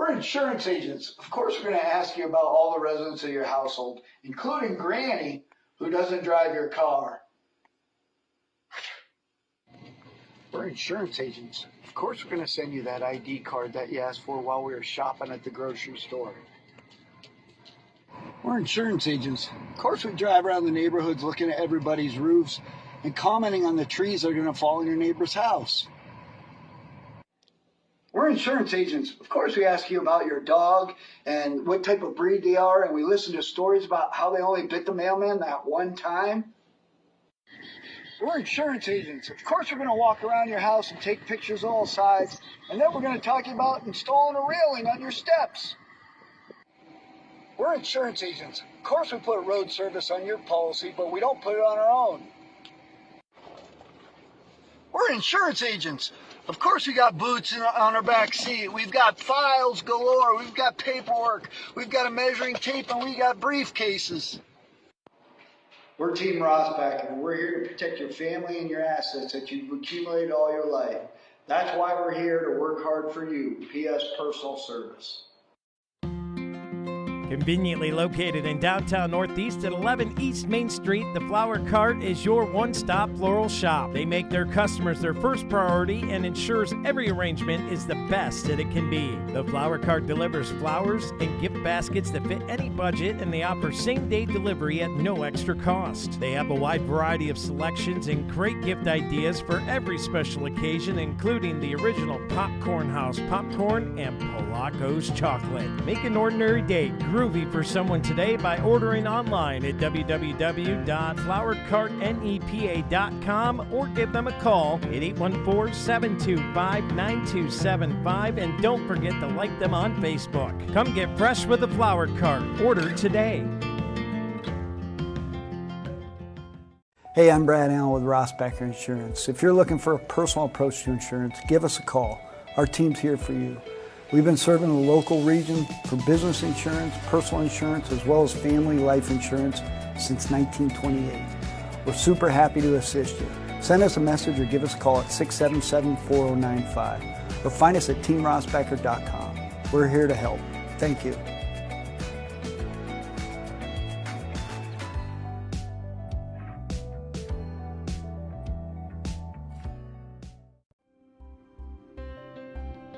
We're insurance agents. Of course, we're going to ask you about all the residents of your household, including Granny, who doesn't drive your car. We're insurance agents. Of course, we're going to send you that ID card that you asked for while we were shopping at the grocery store. We're insurance agents. Of course, we drive around the neighborhoods looking at everybody's roofs and commenting on the trees that are going to fall in your neighbor's house. We're insurance agents. Of course, we ask you about your dog and what type of breed they are, and we listen to stories about how they only bit the mailman that one time. We're insurance agents. Of course, we're going to walk around your house and take pictures of all sides, and then we're going to talk to you about installing a railing on your steps. We're insurance agents. Of course, we put road service on your policy, but we don't put it on our own. We're insurance agents. Of course, we got boots on our back seat. We've got files galore. We've got paperwork. We've got a measuring tape, and we got briefcases. We're Team Rosback, and we're here to protect your family and your assets that you've accumulated all your life. That's why we're here to work hard for you. P.S. Personal Service. Conveniently located in downtown Northeast at 11 East Main Street, the Flower Cart is your one-stop floral shop. They make their customers their first priority and ensures every arrangement is the best that it can be. The Flower Cart delivers flowers and gift baskets that fit any budget, and they offer same-day delivery at no extra cost. They have a wide variety of selections and great gift ideas for every special occasion, including the original Popcorn House popcorn and Polacco's chocolate. Make an ordinary day groovy for someone today by ordering online at www.flowercartnepa.com or give them a call at 814-725-9275, and don't forget to like them on Facebook. Come get fresh with the Flower Cart. Order today. Hey, I'm Brad Allen with Rossbacher Insurance. If you're looking for a personal approach to insurance, give us a call. Our team's here for you. We've been serving the local region for business insurance, personal insurance, as well as family life insurance since 1928. We're super happy to assist you. Send us a message or give us a call at 677-4095 or find us at teamrossbacher.com. We're here to help. Thank you.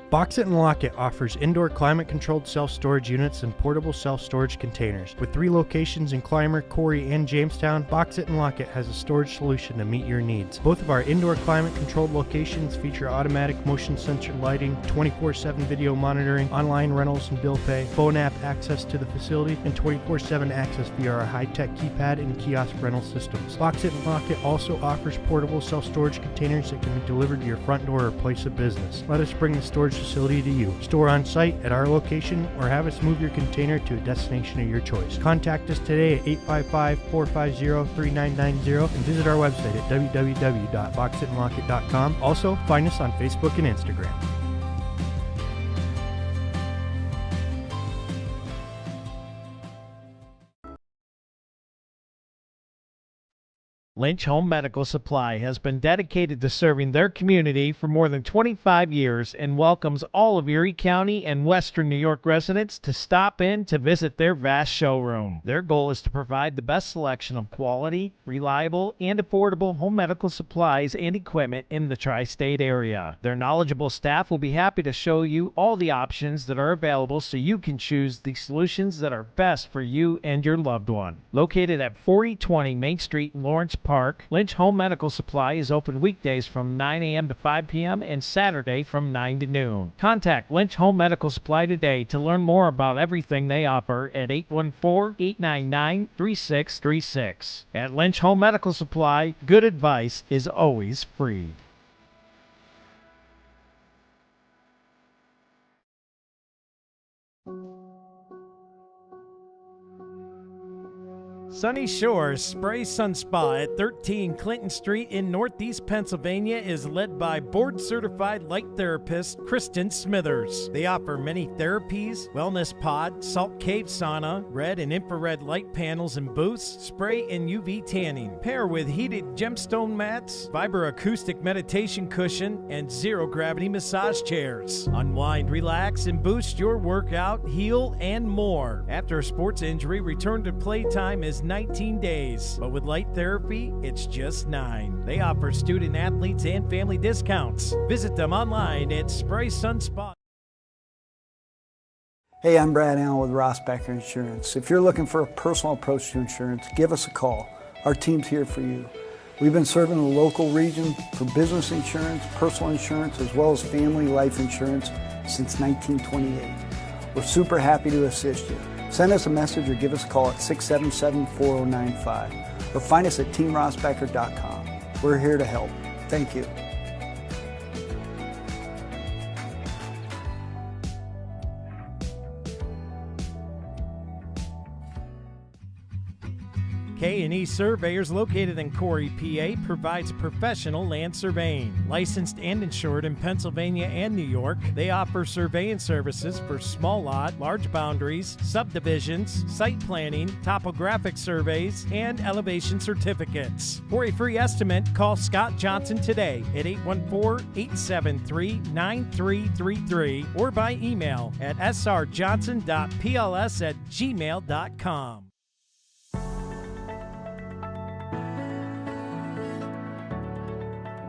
Box It and Lock It offers indoor climate-controlled self-storage units and portable self-storage containers. With 3 locations in Clymer, Corry, and Jamestown, Box It and Lock It has a storage solution to meet your needs. Both of our indoor climate-controlled locations feature automatic motion-sensor lighting, 24/7 video monitoring, online rentals and bill pay, phone app access to the facility, and 24/7 access via our high-tech keypad and kiosk rental systems. Box It and Lock It also offers portable self-storage containers that can be delivered to your front door or place of business. Let us bring the storage facility to you. Store on site at our location or have us move your container to a destination of your choice. Contact us today at 855-450-3990 and visit our website at www.boxitandlockit.com. Also, find us on Facebook and Instagram. Lynch Home Medical Supply has been dedicated to serving their community for more than 25 years and welcomes all of Erie County and Western New York residents to stop in to visit their vast showroom. Their goal is to provide the best selection of quality, reliable, and affordable home medical supplies and equipment in the tri-state area. Their knowledgeable staff will be happy to show you all the options that are available so you can choose the solutions that are best for you and your loved one. Located at 4020 Main Street in Lawrence Park, Lynch Home Medical Supply is open weekdays from 9 a.m. to 5 p.m. and Saturday from 9 to noon. Contact Lynch Home Medical Supply today to learn more about everything they offer at 814-899-3636. At Lynch Home Medical Supply, good advice is always free. Sunny Shores Spray Sun Spa at 13 Clinton Street in Northeast Pennsylvania is led by board-certified light therapist Kristen Smithers. They offer many therapies, wellness pod, salt cave sauna, red and infrared light panels and booths, spray and UV tanning. Pair with heated gemstone mats, vibroacoustic meditation cushion, and zero-gravity massage chairs. Unwind, relax, and boost your workout, heal, and more. After a sports injury, return to playtime is 19 days, but with light therapy, it's just 9. They offer student athletes and family discounts. Visit them online at Spray Sun Spa. Hey, I'm Brad Allen with Ross Becker Insurance. If you're looking for a personal approach to insurance, give us a call. Our team's here for you. We've been serving the local region for business insurance, personal insurance, as well as family life insurance since 1928. We're super happy to assist you. Send us a message or give us a call at 677-4095 or find us at teamrossbecker.com. We're here to help. Thank you. K&E Surveyors, located in Corey, PA, provides professional land surveying. Licensed and insured in Pennsylvania and New York, they offer surveying services for small lot, large boundaries, subdivisions, site planning, topographic surveys, and elevation certificates. For a free estimate, call Scott Johnson today at 814-873-9333 or by email at srjohnson.pls@gmail.com.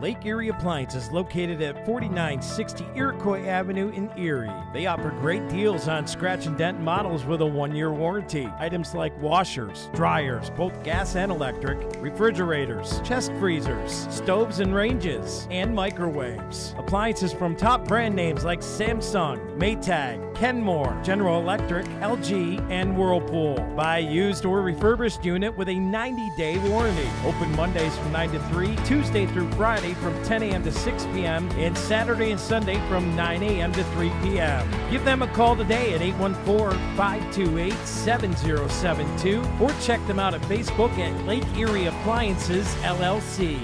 Lake Erie Appliances, located at 4960 Iroquois Avenue in Erie. They offer great deals on scratch and dent models with a 1-year warranty. Items like washers, dryers, both gas and electric, refrigerators, chest freezers, stoves and ranges, and microwaves. Appliances from top brand names like Samsung, Maytag, Kenmore, General Electric, LG, and Whirlpool. Buy a used or refurbished unit with a 90-day warranty. Open Mondays from 9 to 3, Tuesday through Friday from 10 a.m. to 6 p.m., and Saturday and Sunday from 9 a.m. to 3 p.m. Give them a call today at 814-528-7072 or check them out at Facebook at Lake Erie Appliances, LLC.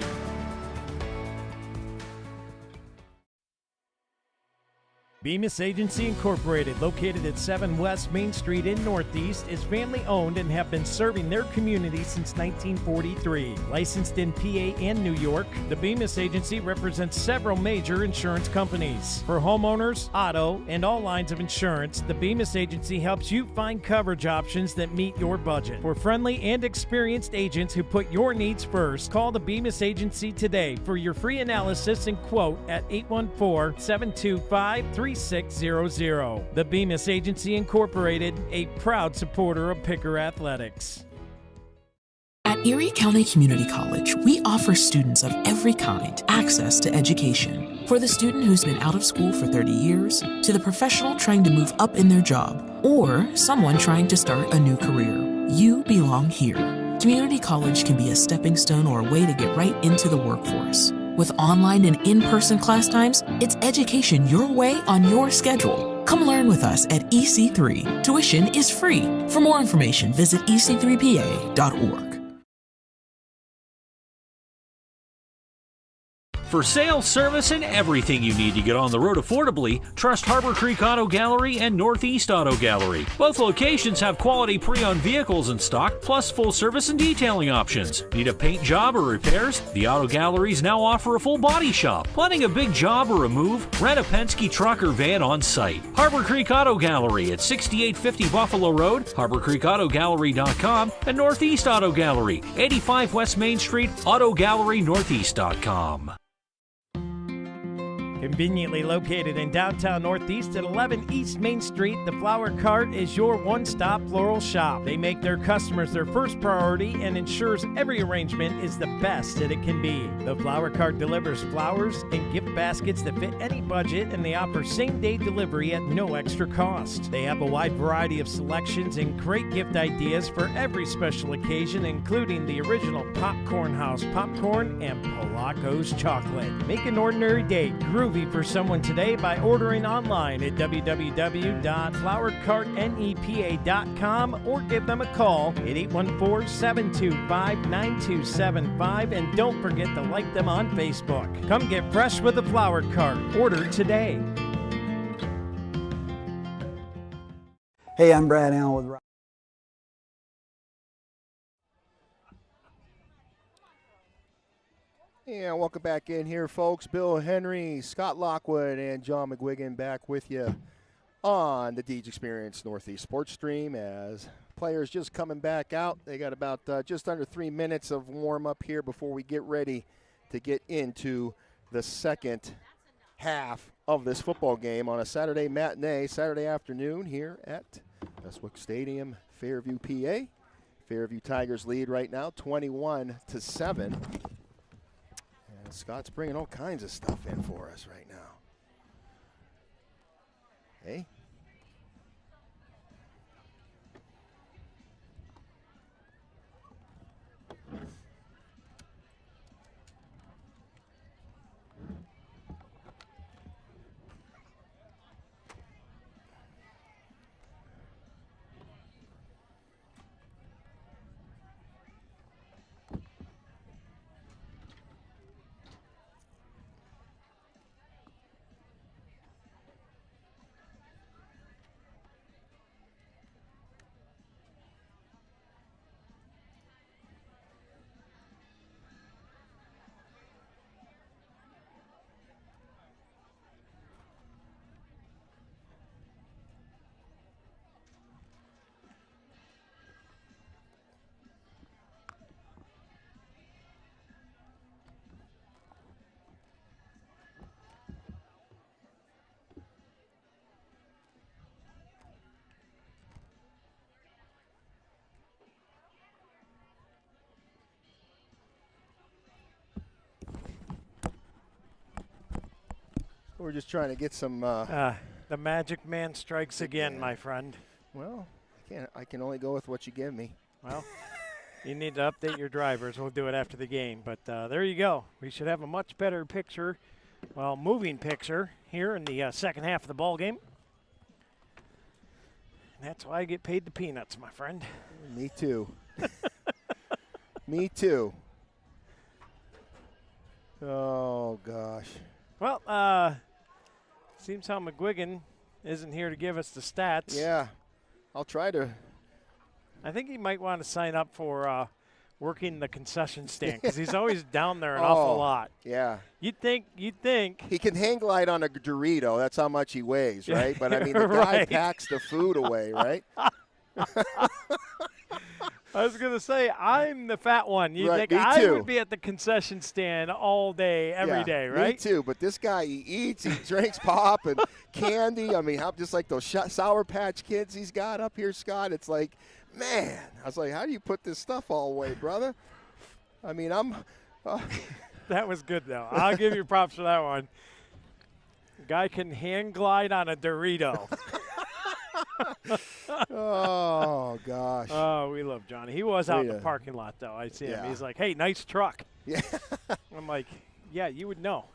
Bemis Agency Incorporated, located at 7 West Main Street in Northeast, is family-owned and have been serving their community since 1943. Licensed in PA and New York, the Bemis Agency represents several major insurance companies. For homeowners, auto, and all lines of insurance, the Bemis Agency helps you find coverage options that meet your budget. For friendly and experienced agents who put your needs first, call the Bemis Agency today for your free analysis and quote at 814-725-3600. The Bemis Agency Incorporated, a proud supporter of Picker Athletics. At Erie County Community College, we offer students of every kind access to education. For the student who's been out of school for 30 years, to the professional trying to move up in their job, or someone trying to start a new career, you belong here. Community college can be a stepping stone or a way to get right into the workforce. With online and in-person class times, it's education your way on your schedule. Come learn with us at EC3. Tuition is free. For more information, visit ec3pa.org. For sales, service, and everything you need to get on the road affordably, trust Harbor Creek Auto Gallery and Northeast Auto Gallery. Both locations have quality pre-owned vehicles in stock, plus full service and detailing options. Need a paint job or repairs? The Auto Galleries now offer a full body shop. Planning a big job or a move? Rent a Penske truck or van on site. Harbor Creek Auto Gallery at 6850 Buffalo Road, HarborCreekAutoGallery.com, and Northeast Auto Gallery, 85 West Main Street, AutoGalleryNortheast.com. Conveniently located in downtown Northeast at 11 East Main Street, the Flower Cart is your one-stop floral shop. They make their customers their first priority and ensures every arrangement is the best that it can be. The Flower Cart delivers flowers and gift baskets that fit any budget, and they offer same-day delivery at no extra cost. They have a wide variety of selections and great gift ideas for every special occasion, including the original Popcorn House popcorn and Polaco's chocolate. Make an ordinary day groovy movie for someone today by ordering online at www.flowercartnepa.com or give them a call at 814-725-9275, and don't forget to like them on Facebook. Come get fresh with the Flower Cart. Order today. Hey, I'm Brad Allen with Ross. And welcome back in here, folks. Bill Henry, Scott Lockwood, and John McGuigan back with you on the Deej Experience Northeast Sports Stream as players just coming back out. They got about just under 3 minutes of warm-up here before we get ready to get into the second half of this football game on a Saturday matinee, Saturday afternoon here at Bestwick Stadium, Fairview, PA. Fairview Tigers lead right now, 21-7. Scott's bringing all kinds of stuff in for us right now. Hey. We're just trying to get some. The magic man strikes again, my friend. Well, I can only go with what you give me. Well, you need to update your drivers. We'll do it after the game. But there you go. We should have a much better picture, well, moving picture here in the second half of the ball game. And that's why I get paid the peanuts, my friend. Me too. Me too. Oh gosh. Well, seems how McGuigan isn't here to give us the stats. Yeah, I'll try to. I think he might want to sign up for working the concession stand because he's always down there an awful lot. Yeah. You'd think. He can hang glide on a Dorito. That's how much he weighs, right? But, I mean, the guy right. packs the food away, right? I was going to say, I'm the fat one. You Right, think me I too. would be at the concession stand all day, every day, right? Me too, but this guy, he eats, he drinks pop and candy. I mean, just like those Sour Patch Kids he's got up here, Scott. It's like, man. I was like, how do you put this stuff all away, brother? I mean, That was good, though. I'll give you props for that one. Guy can hand glide on a Dorito. Oh, gosh. Oh, we love Johnny. He was out in the parking lot, though. I see him. He's like, hey, nice truck. Yeah. I'm like, yeah, you would know.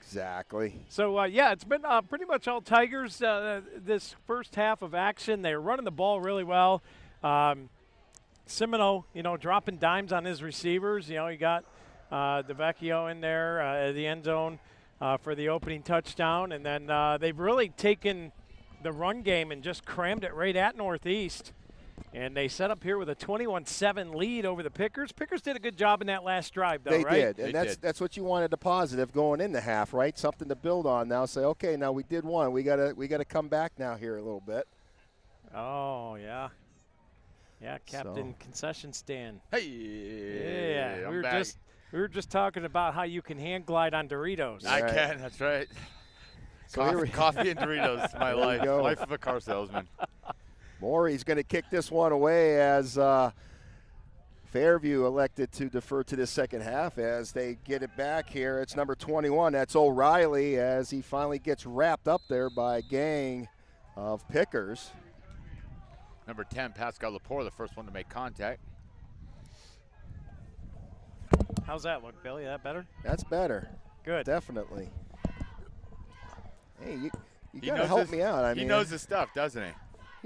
Exactly. So, it's been pretty much all Tigers this first half of action. They're running the ball really well. Semino, dropping dimes on his receivers. You got DeVecchio in there at the end zone for the opening touchdown. And then they've really taken the run game and just crammed it right at Northeast. And they set up here with a 21-7 lead over the Pickers. Pickers did a good job in that last drive, though, they right? Did, and that's what you wanted a positive going in the half, right? Something to build on now. Say, okay, now we did one. We gotta come back now here a little bit. Oh, yeah. Yeah, Captain Concession Stand. Hey, yeah, I'm we were just talking about how you can hand glide on Doritos. I can. That's right. Coffee and Doritos, my life. Life of a car salesman. Morey's going to kick this one away as Fairview elected to defer to the second half as they get it back here. It's number 21. That's O'Reilly as he finally gets wrapped up there by a gang of Pickers. Number 10, Pascal Lepore, the first one to make contact. How's that look, Billy? That better? That's better. Good. Definitely. Hey, you got to help me out. I mean, he knows his stuff, doesn't he?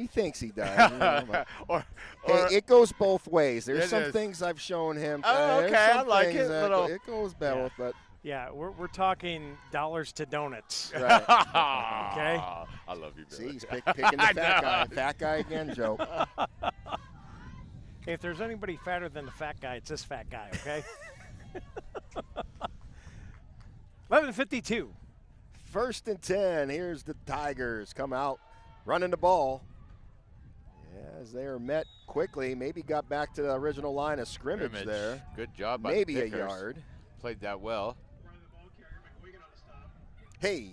He thinks he does. Hey, it goes both ways. There's some things I've shown him. Oh, okay, I like it. It goes both, but. Yeah, we're talking dollars to donuts. Right. Okay. I love you, Billy. See, he's picking the fat guy. Fat guy again, Joe. Hey, if there's anybody fatter than the fat guy, it's this fat guy, okay? 11:52. 1st and 10. Here's the Tigers come out, running the ball. As they are met quickly, maybe got back to the original line of scrimmage there. Good job by maybe the a Pickers. yard. Played that well. Hey.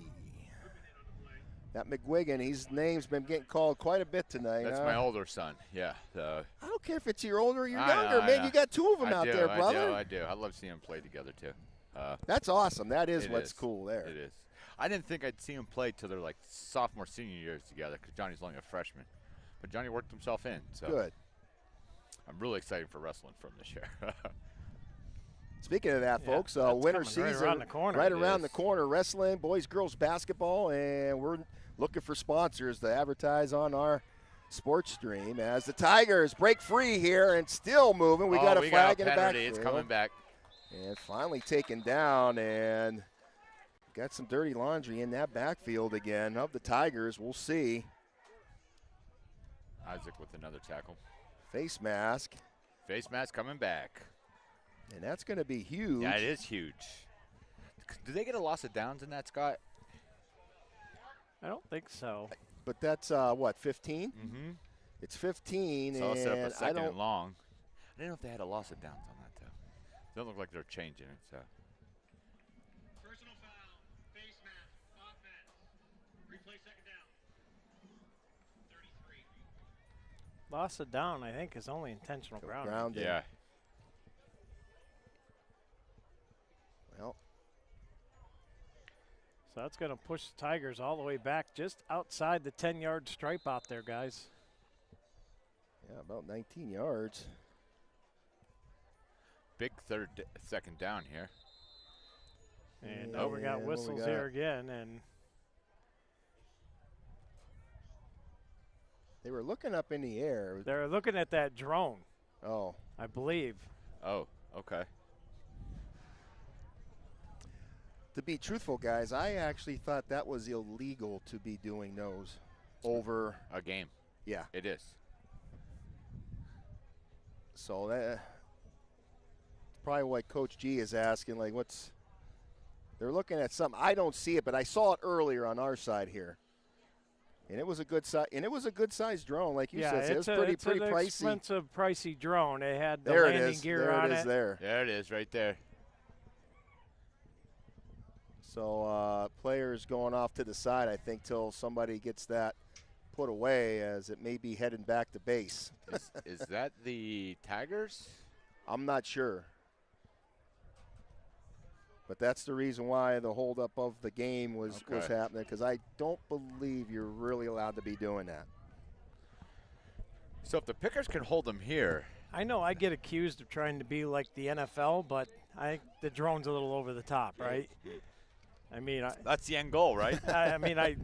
That McGuigan, his name's been getting called quite a bit tonight. That's my older son, yeah. I don't care if it's your older or your I younger. know, Man, you got two of them out there, brother. I do. I love seeing them play together, too. That's awesome. That is what's cool there. It is. I didn't think I'd see them play till they're like sophomore, senior years together because Johnny's only a freshman. But Johnny worked himself in. So good. I'm really excited for wrestling from this year. Speaking of that, folks, winter season right around the corner. Right around the corner, wrestling, boys, girls basketball, and we're looking for sponsors to advertise on our sports stream as the Tigers break free here and still moving. We got a flag in the back. It's coming back. And finally taken down, and got some dirty laundry in that backfield again of the Tigers. We'll see. Isaac with another tackle. Face mask. Face mask coming back. And that's going to be huge. Yeah, it is huge. Do they get a loss of downs in that, Scott? I don't think so. But that's, what, 15? Mm-hmm. It's 15, so and up a second and long. I didn't know if they had a loss of downs on that, though. It doesn't look like they're changing it, so. Personal foul, face mask, offense. Replay second down. 33. Loss of down, I think, is only intentional grounding. Grounding. Yeah. Well. So that's going to push the Tigers all the way back just outside the 10-yard stripe out there, guys. Yeah, about 19 yards. Big second down here. And we got whistles here again. And they were looking up in the air. They're looking at that drone. Oh. I believe. Oh, okay. To be truthful, guys, I actually thought that was illegal to be doing those over a game. Yeah. It is. So that's probably what Coach G is asking. Like, they're looking at something. I don't see it, but I saw it earlier on our side here, and it was a good size. And it was a good sized drone, like you said. It was pretty an pricey. Expensive, pricey drone. It had the there landing gear on it. There it is, right there. So players going off to the side, I think, till somebody gets that put away, as it may be heading back to base. Is that the Tigers? I'm not sure. But that's the reason why the holdup of the game was happening, because I don't believe you're really allowed to be doing that. So if the Pickers can hold them here. I know I get accused of trying to be like the NFL, but the drone's a little over the top, right? I mean, that's the end goal, right? I mean, I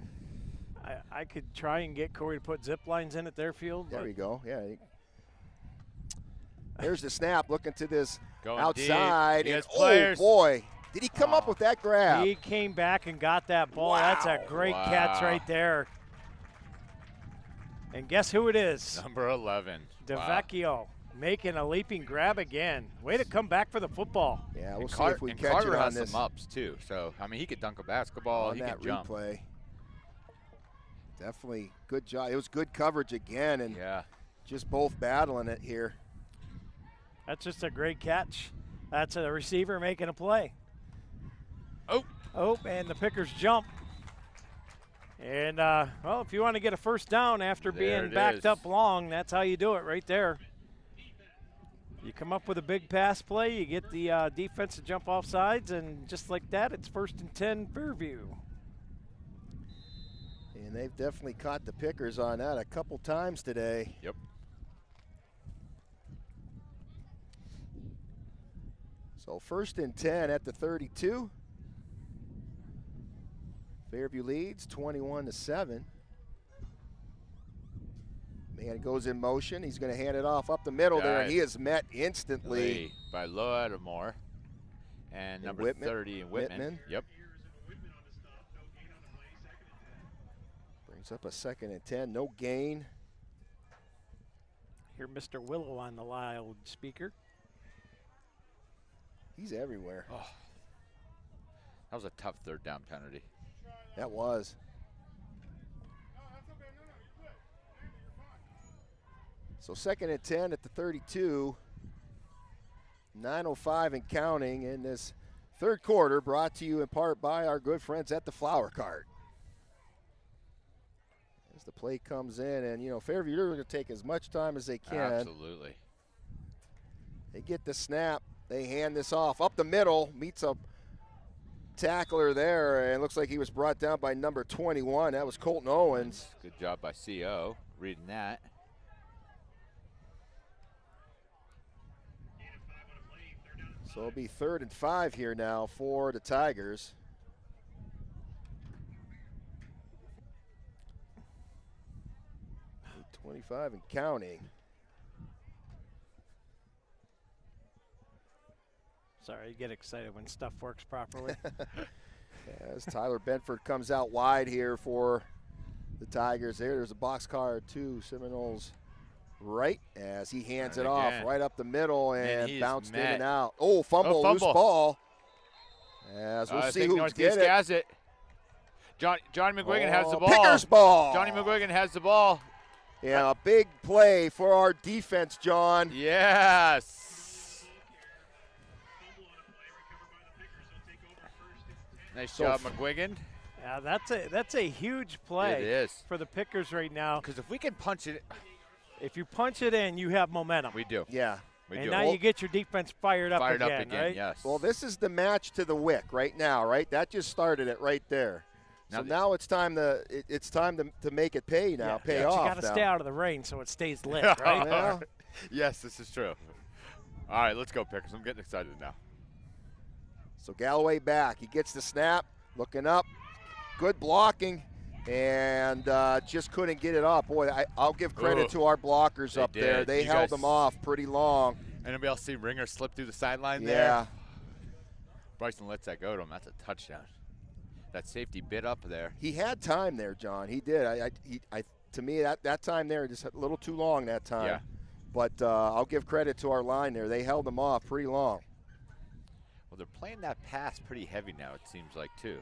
could try and get Corey to put zip lines in at their field. There we go. Yeah. There's the snap. Looking to this going outside. Deep. And, oh, boy. Did he come up with that grab? He came back and got that ball. Wow. That's a great catch right there. And guess who it is? Number 11. DeVecchio making a leaping grab again. Way to come back for the football. Yeah, we'll see if we catch Carter it on has this. some ups, too. So, I mean, he could dunk a basketball. On he that can jump. replay. Definitely good job. It was good coverage again, and just both battling it here. That's just a great catch. That's a receiver making a play. Oh, and the Pickers jump. And, well, if you want to get a first down after being backed up long, that's how you do it right there. You come up with a big pass play, you get the defense to jump off sides, and just like that, it's 1st and 10 Fairview. And they've definitely caught the Pickers on that a couple times today. Yep. So 1st and 10 at the 32. Fairview leads 21-7. Man goes in motion. He's going to hand it off up the middle there, and he is met instantly by Loadamore and number Whitman. 30 in Whitman. Yep. Brings up a 2nd and 10. No gain. Hear Mr. Willow on the loudspeaker. He's everywhere. Oh, that was a tough 3rd down penalty. That was. So 2nd and 10 at the 32. 9:05 and counting in this 3rd quarter, brought to you in part by our good friends at the Flower Cart. As the play comes in, and, you know, Fairview, they're going to take as much time as they can. Absolutely. They get the snap. They hand this off. Up the middle, meets a tackler there, and looks like he was brought down by number 21. That was Colton Owens. Good job by CO reading that. So it'll be 3rd and 5 here now for the Tigers. .25 and counting. Sorry, you get excited when stuff works properly. As Tyler Benford comes out wide here for the Tigers. There's a box card to Seminoles right as he hands it off right up the middle and bounced in and out. Oh, fumble, loose ball. As we'll see who's get it. Has it. Johnny McGuigan has the ball. Picker's ball. Johnny McGuigan has the ball. Yeah, a big play for our defense, John. Yes. Nice job, McGuigan. Yeah, that's a huge play. It is. For the Pickers right now. Because if we can punch it. If you punch it in, you have momentum. We do. Yeah. And now you get your defense fired up again, right? Yes. Well, this is the match to the wick right now, right? That just started it right there. So now it's time to make it pay now, pay off. You got to stay out of the rain so it stays lit, right? Yeah. Yes, this is true. All right, let's go, Pickers. I'm getting excited now. So Galloway back. He gets the snap, looking up. Good blocking, and just couldn't get it off. Boy, I'll give credit to our blockers up there. They held them off pretty long. Anybody else see Ringer slip through the sideline there? Yeah. Bryson lets that go to him. That's a touchdown. That safety bit up there. He had time there, John. He did. To me, that time there, just a little too long that time. Yeah. But I'll give credit to our line there. They held them off pretty long. Well, they're playing that pass pretty heavy now, it seems like, too.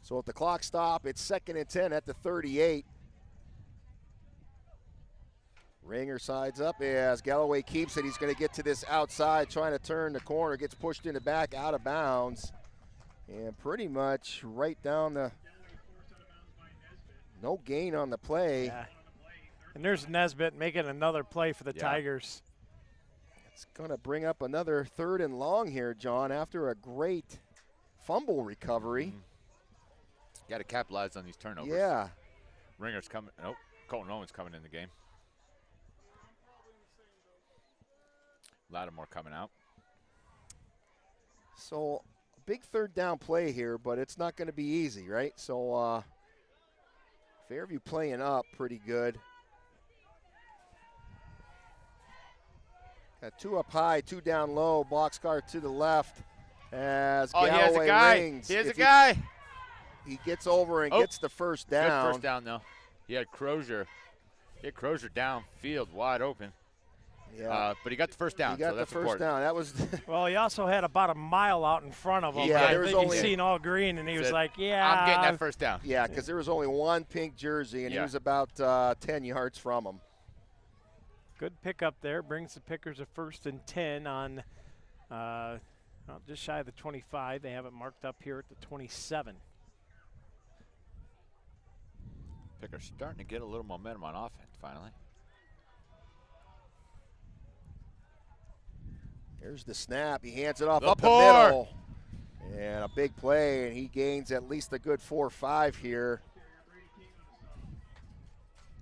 So at the clock stop, it's 2nd and 10 at the 38. Ringer sides up as Galloway keeps it. He's going to get to this outside, trying to turn the corner. Gets pushed in the back, out of bounds. And pretty much right down the – no gain on the play. Yeah. And there's Nesbitt making another play for the Tigers. It's going to bring up another 3rd and long here, John, after a great fumble recovery. Got to capitalize on these turnovers. Yeah. Ringer's coming. Nope. Colton Owens coming in the game. Lattimore coming out. So, big 3rd down play here, but it's not going to be easy, right? So, Fairview playing up pretty good. Got 2 up high, 2 down low. Box car to the left as Galloway rings. He has a guy. He gets over and gets the first down. Good first down, though. He had Crozier. He had Crozier downfield, wide open. Yeah. But he got the first down. He got so that's the first important. down. That was. Well, he also had about a mile out in front of him. Yeah, I there was think only he's seen all green, and he was like, "Yeah, I'm getting that first down." Yeah, because there was only one pink jersey, and he was about 10 yards from him. Good pickup there. Brings the Pickers a 1st and 10 on just shy of the 25. They have it marked up here at the 27. Pickers starting to get a little momentum on offense finally. Here's the snap. He hands it off up the middle. And a big play, and he gains at least a good 4 or 5 here.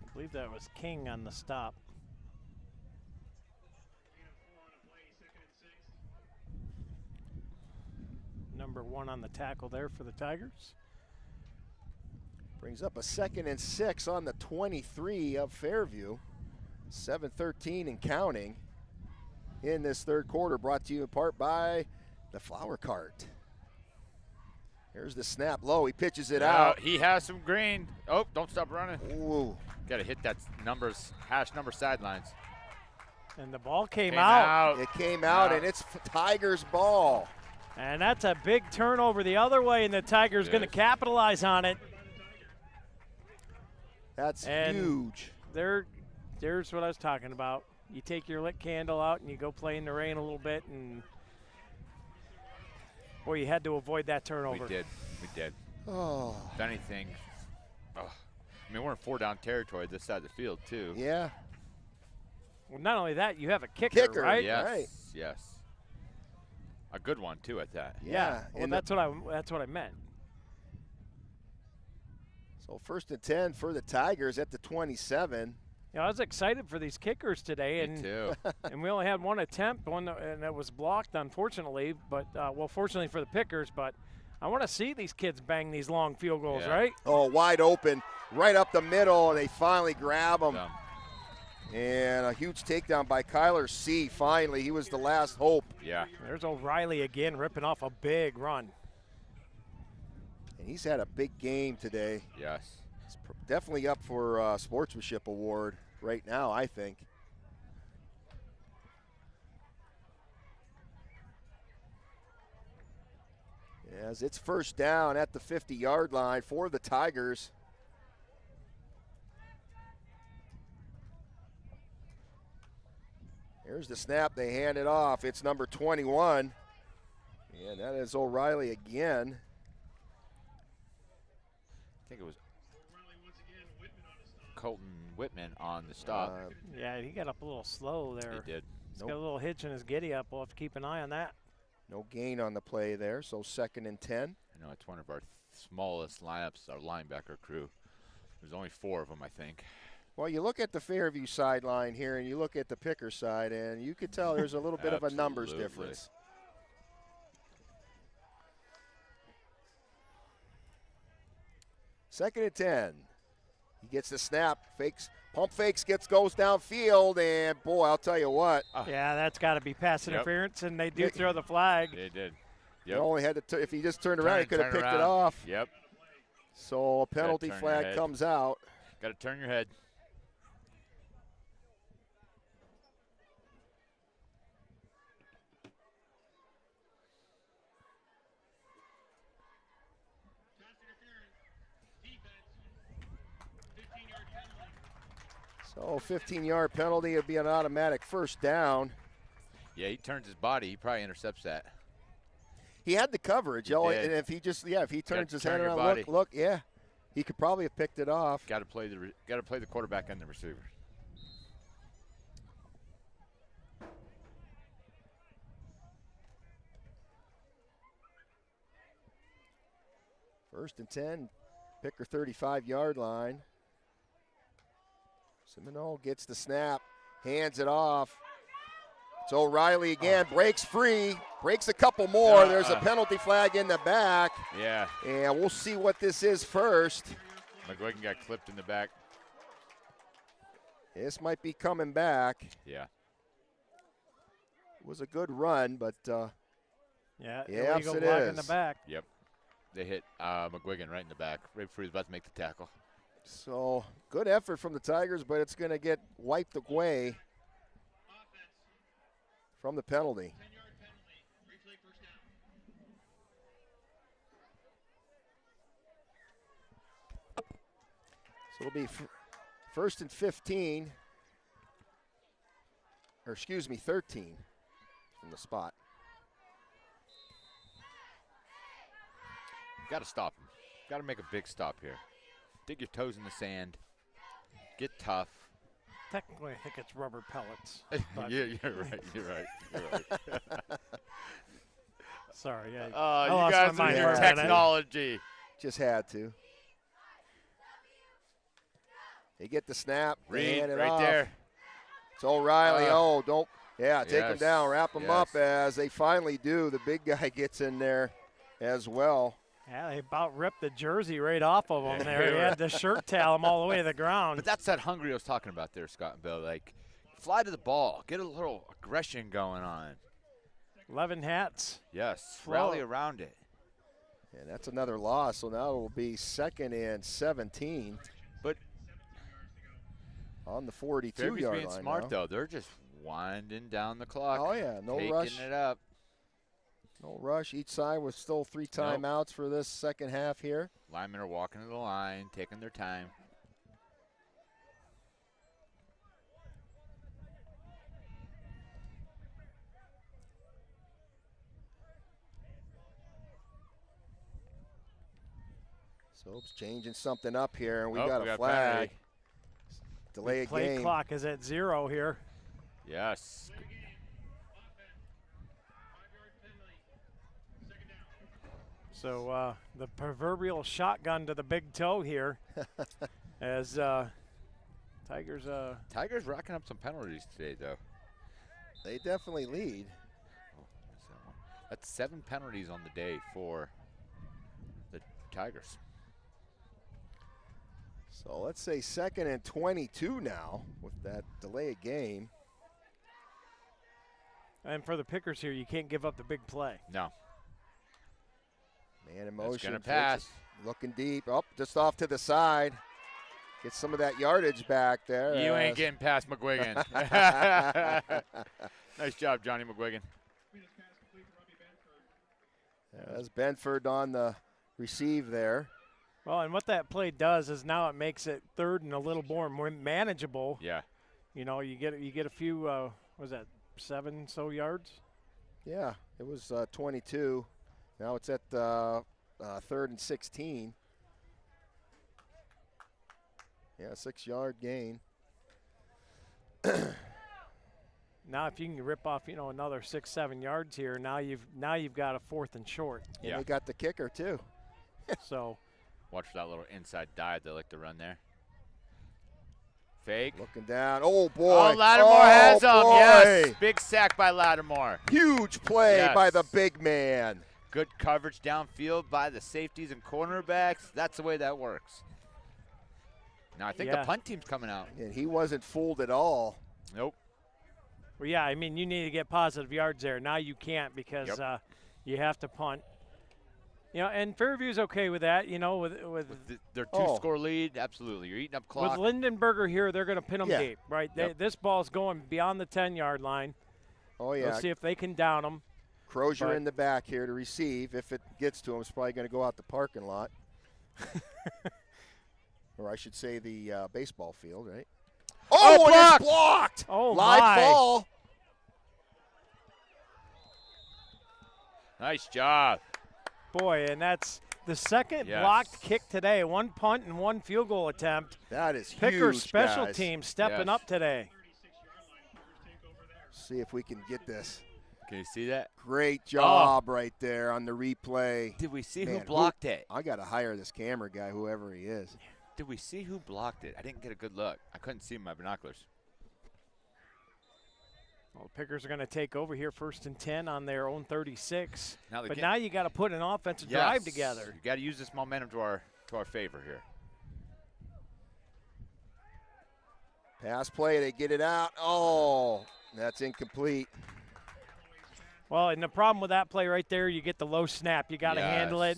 I believe that was King on the stop. Number one on the tackle there for the Tigers. Brings up a 2nd and 6 on the 23 of Fairview. 7:13 and counting in this third quarter, brought to you in part by the Flower Cart. Here's the snap low. He pitches it out. He has some green. Oh, don't stop running. Ooh. Got to hit that hash number sidelines. And the ball came out. It came out, and it's Tigers' ball. And that's a big turnover the other way, and the Tigers going to capitalize on it. That's and huge. There's what I was talking about. You take your lit candle out and you go play in the rain a little bit, and boy, you had to avoid that turnover. We did. Oh. If anything, I mean, we're in 4-down territory this side of the field too. Yeah. Well, not only that, you have a kicker, right? Yes. Right. Yes. A good one too at that. Yeah. Well, that's what I meant. So 1st and 10 for the Tigers at the 27. You know, I was excited for these kickers today, and Me too. and we only had one attempt, and it was blocked, unfortunately. But well, fortunately for the Pickers. But I want to see these kids bang these long field goals, right? Oh, wide open, right up the middle, and they finally grab them. And a huge takedown by Kyler C. Finally, he was the last hope. Yeah. There's O'Reilly again, ripping off a big run. And he's had a big game today. Yes. It's definitely up for a sportsmanship award right now, I think. As it's first down at the 50-yard line for the Tigers. Here's the snap. They hand it off. It's number 21. And that is O'Reilly again. I think it was Colton Whitman on the stop. Yeah, he got up a little slow there. He did. He's got a little hitch in his giddy up. We'll have to keep an eye on that. No gain on the play there, so 2nd and 10. I know it's one of our smallest lineups, our linebacker crew. There's only 4 of them, I think. Well, you look at the Fairview sideline here, and you look at the Picker side, and you could tell there's a little bit of a numbers difference. 2nd and 10. He gets the snap, pump fakes, goes downfield, and boy, I'll tell you what. Yeah, that's got to be pass interference, and they do throw the flag. They did. He only had to, if he just turned around, he could have picked it off. Yep. So a penalty flag comes out. Got to turn your head. So 15-yard penalty would be an automatic first down. Yeah, he turns his body. He probably intercepts that. He had the coverage. And if he just, if he turns his head around, look, he could probably have picked it off. Got to play the quarterback and the receiver. First and 10, Picker 35-yard line. Seminole gets the snap, hands it off. It's O'Reilly again, breaks free, breaks a couple more. There's a penalty flag in the back. Yeah. And we'll see what this is first. McGuigan got clipped in the back. This might be coming back. Yeah. It was a good run, but yes, it block is. in the back. Yep. They hit McGuigan right in the back, right before he was about to make the tackle. So good effort from the Tigers, but it's going to get wiped away from the penalty. 10-yard penalty. Replay first down. So it'll be first and 15, or excuse me, 13 from the spot. Got to stop him. Got to make a big stop here. Dig your toes in the sand. Get tough. Technically, I think it's rubber pellets. Yeah, you're right. You're right. Sorry. You lost guys my and mind your for a minute. technology. Just had to. They get the snap. They hand it right off. there. It's O'Reilly. Take him down. Wrap him up Yes. as they finally do. The big guy gets in there. as well. Yeah, they about ripped the jersey right off of him there. He had the shirt tail him all the way to the ground. But that's that hungry I was talking about there, Scott and Bill. Like, fly to the ball. Get a little aggression going on. 11 hats. Yes, Flow. rally around it. And that's another loss, so now it will be 2nd and 17. But on the Fairview's 42-yard being line smart, now. though. They're just winding down the clock. Oh, yeah, no rush. Taking it up. No rush. Each side with still 3 timeouts for this second half here. Linemen are walking to the line, taking their time. Soap's changing something up here, and we Oh, got we a got flag. penalty. Delay a Play game. clock is at 0 here. Yes. So the proverbial shotgun to the big toe here as Tigers. Tigers racking up some penalties today, though. They definitely lead. Oh, missed that one. That's 7 penalties on the day for the Tigers. So let's say 2nd and 22 now with that delay of game. And for the Pickers here, you can't give up the big play. No. Man in That's motion. gonna pass. Fitz looking deep. Oh, just off to the side. Get some of that yardage back there. You ain't getting past McGuigan. Nice job, Johnny McGuigan. As Benford on the receive there. Well, and what that play does is now it makes it 3rd and a little more manageable. Yeah. You know, you get a few. What was that 7 so yards? Yeah, it was 22. Now it's at 3rd and 16. Yeah, 6-yard gain. Now, if you can rip off, another 6-7 yards here, now you've got a 4th and short. And Yeah. they got the kicker too. So. Watch that little inside dive they like to run there. Fake. Looking down. Oh, boy. Oh, Lattimore has him. boy. Yes. Big sack by Lattimore. Huge play Yes. by the big man. Good coverage downfield by the safeties and cornerbacks. That's the way that works. Now, I think the punt team's coming out. And he wasn't fooled at all. Nope. Well, yeah, I mean, you need to get positive yards there. Now you can't because you have to punt. And Fairview's okay with that, with their 2-score lead. Absolutely. You're eating up clock. With Lindenberger here, they're going to pin them deep, right? Yep. This ball's going beyond the 10-yard line. Oh, yeah. Let's see if they can down them. Crozier in the back here to receive. If it gets to him, it's probably going to go out the parking lot. Or I should say the baseball field, right? Oh, blocked! It's blocked! Oh, Live my. ball. Nice job. Boy, and that's the second Yes. blocked kick today. 1 punt and 1 field goal attempt. That is Pickers huge, special guys. team stepping Yes. up today. See if we can get this. Can you see that? Great job right there on the replay. Did we see Man, who blocked it? I got to hire this camera guy, whoever he is. Did we see who blocked it? I didn't get a good look. I couldn't see my binoculars. Well, the Pickers are going to take over here 1st and 10 on their own 36. Now But now you got to put an offensive drive together. You got to use this momentum to our favor here. Pass play, they get it out. Oh, that's incomplete. Well, and the problem with that play right there, you get the low snap. You got to handle it.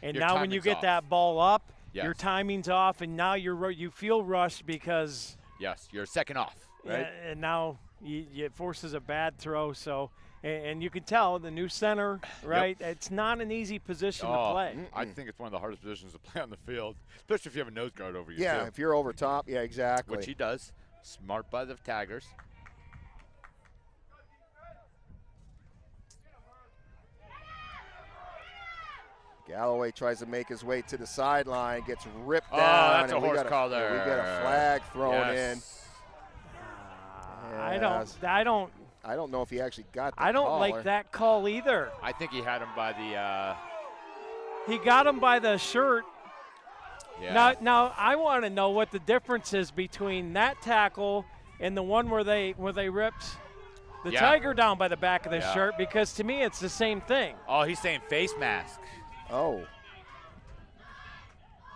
And Your now when you timing's get off. that ball up, Yes. your timing's off, and now you feel rushed because Yes, you're second off, right? and now it forces a bad throw. So, and you can tell the new center, right? It's not an easy position to play. I think it's one of the hardest positions to play on the field, especially if you have a nose guard over you. Yeah, too. if you're over top, yeah, exactly. Which he does. Smart by the Tigers. Galloway tries to make his way to the sideline, gets ripped Oh, down. that's a and we horse got call there. We got a flag thrown in. I Yes. I don't know if he actually got the I don't call like or- that call either. I think he had him by the He got him by the shirt. yeah. Now I want to know what the difference is between that tackle and the one where they ripped the Yeah. Tiger down by the back of the Yeah. shirt, because to me it's the same thing. Oh, he's saying face mask. Oh.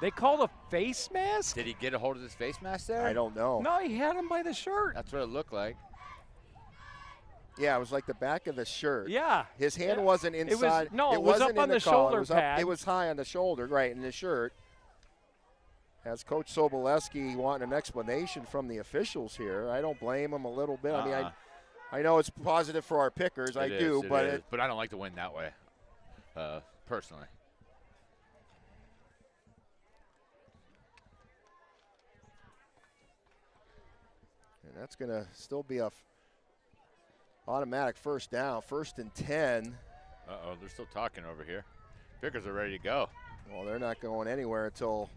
They called a face mask? Did he get a hold of his face mask there? I don't know. No, he had him by the shirt. That's what it looked like. Yeah, it was like the back of the shirt. Yeah. His hand Yeah. wasn't inside. It was wasn't up on in the collar. shoulder it was pad. It was high on the shoulder, right, in the shirt. As Coach Sobolewski wanting an explanation from the officials here. I don't blame him a little bit. I mean, I know it's positive for our pickers. I do, but but I don't like to win that way, personally. And that's going to still be a automatic first down, 1st and 10. Uh-oh, they're still talking over here. Pickers are ready to go. Well, they're not going anywhere until.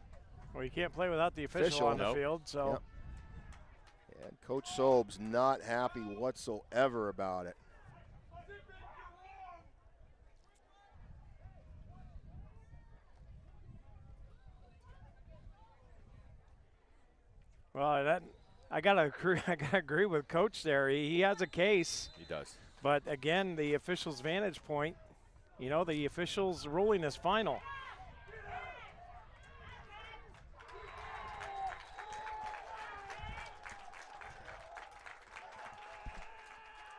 Well, you can't play without the official on the field, so. Yep. And Coach Sobes not happy whatsoever about it. Well, I gotta agree with Coach there. He has a case. He does. But again, the official's vantage point, the official's ruling is final.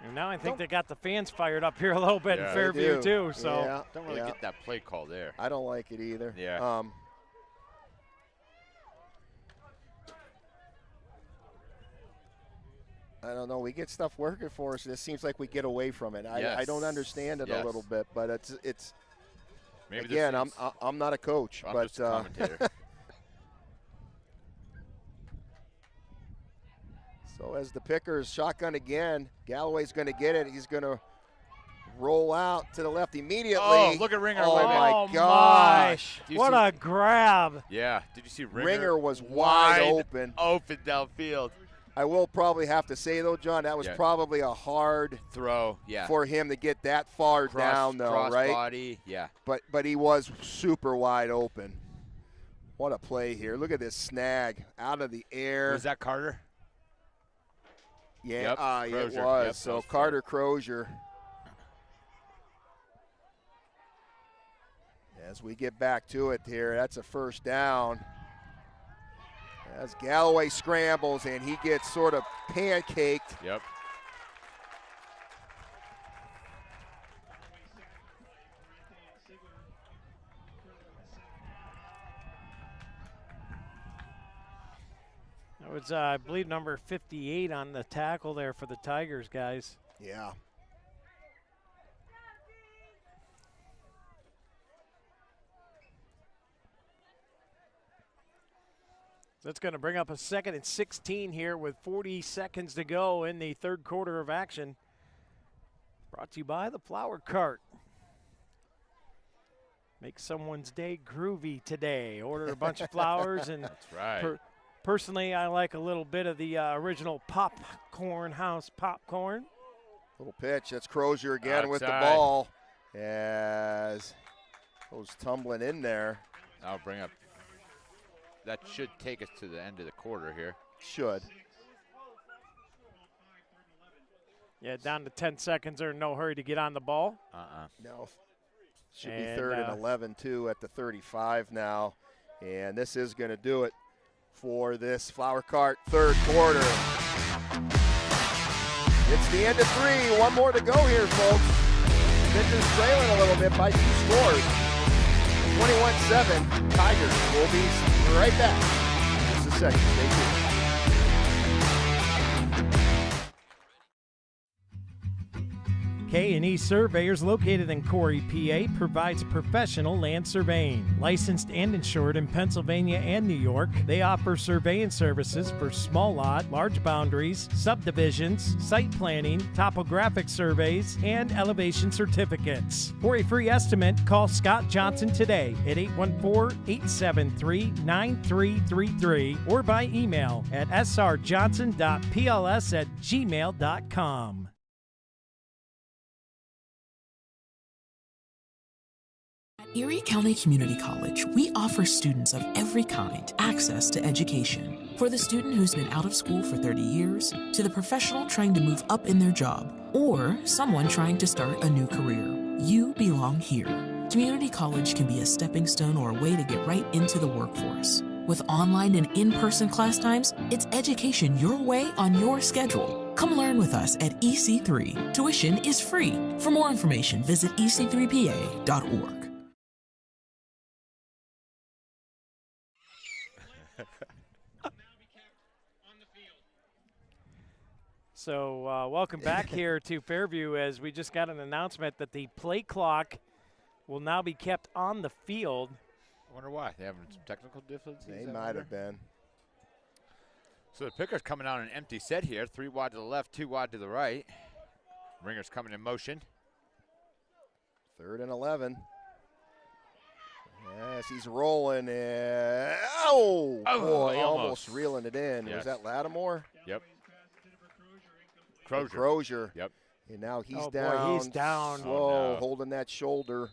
And now I think they got the fans fired up here a little bit in Fairview too. So don't really get that play call there. I don't like it either. Yeah. I don't know. We get stuff working for us, and it seems like we get away from it. I don't understand it a little bit, but it's. Maybe again, I'm not a coach, I'm but just a commentator. So as the Pickers shotgun again, Galloway's going to get it. He's going to roll out to the left immediately. Oh, look at Ringer. Oh, my my gosh. What a grab. Yeah. Did you see Ringer? Ringer was wide open. Open downfield. I will probably have to say, though, John, that was probably a hard throw for him to get that far down, though, cross right? Body, yeah. But he was super wide open. What a play here. Look at this snag out of the air. Was that Carter? Yeah, Yep. it Crozier. was. Yep, So that was Carter Crozier. As we get back to it here, that's a first down. As Galloway scrambles and he gets sort of pancaked. Yep. That was, I believe, number 58 on the tackle there for the Tigers, guys. Yeah. That's going to bring up a 2nd and 16 here with 40 seconds to go in the third quarter of action. Brought to you by the Flower Cart. Make someone's day groovy today. Order a bunch of flowers. And that's right. Personally, I like a little bit of the original Popcorn House popcorn. Little pitch. That's Crozier again Outside. with the ball. As goes tumbling in there. I'll bring up. That should take us to the end of the quarter here. Should. Yeah, down to 10 seconds. They're in no hurry to get on the ball. No. Should be 3rd and 11, too, at the 35 now. And this is going to do it for this Flower Cart third quarter. It's the end of 3. One more to go here, folks. Pitchers trailing a little bit by 2 scores. 21-7. Tigers will be right back. Just a second. Stay tuned. K&E Surveyors, located in Corey, PA, provides professional land surveying. Licensed and insured in Pennsylvania and New York, they offer surveying services for small lot, large boundaries, subdivisions, site planning, topographic surveys, and elevation certificates. For a free estimate, call Scott Johnson today at 814-873-9333 or by email at srjohnson.pls@gmail.com. Erie County Community College, we offer students of every kind access to education. For the student who's been out of school for 30 years, to the professional trying to move up in their job, or someone trying to start a new career, you belong here. Community college can be a stepping stone or a way to get right into the workforce. With online and in-person class times, it's education your way on your schedule. Come learn with us at EC3. Tuition is free. For more information, visit ec3pa.org. So welcome back here to Fairview, as we just got an announcement that the play clock will now be kept on the field. I wonder why. They having some technical difficulties? They might have been. So the picker's coming on an empty set here. 3 wide to the left, 2 wide to the right. Ringer's coming in motion. 3rd and 11. Yes, he's rolling. Oh, boy, almost reeling it in. Yes. Was that Lattimore? Yep. Crozier. Yep. And now he's Oh, down. boy, he's down. Slow, Oh, no. holding that shoulder.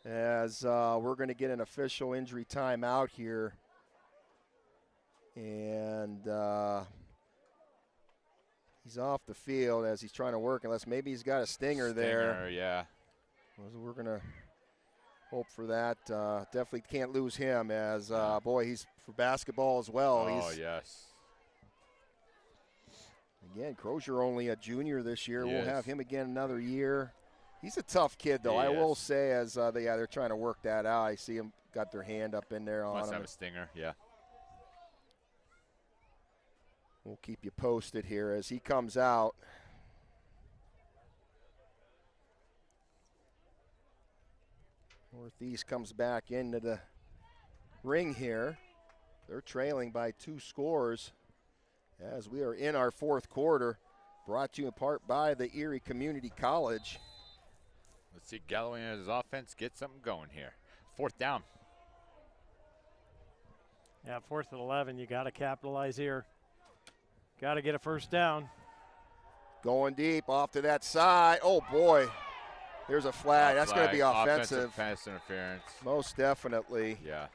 As we're going to get an official injury timeout here. And he's off the field as he's trying to work, unless maybe he's got a stinger there. Yeah. We're going to hope for that. Definitely can't lose him, as, boy, he's for basketball as well. Oh, yes. Again, Crozier only a junior this year. He We'll is. have him again another year. He's a tough kid, though. He I will is. say, as they're trying to work that out. I see him got their hand up in there on Must him. have a stinger, yeah. We'll keep you posted here as he comes out. Northeast comes back into the ring here. They're trailing by 2 scores as we are in our 4th quarter, brought to you in part by the Erie Community College. Let's see Galloway and his offense get something going here. 4th down. Yeah, 4th and 11. You got to capitalize here. Got to get a first down. Going deep off to that side. Oh, boy. There's a flag. That's going to be offensive. Pass interference. Most definitely. Yeah.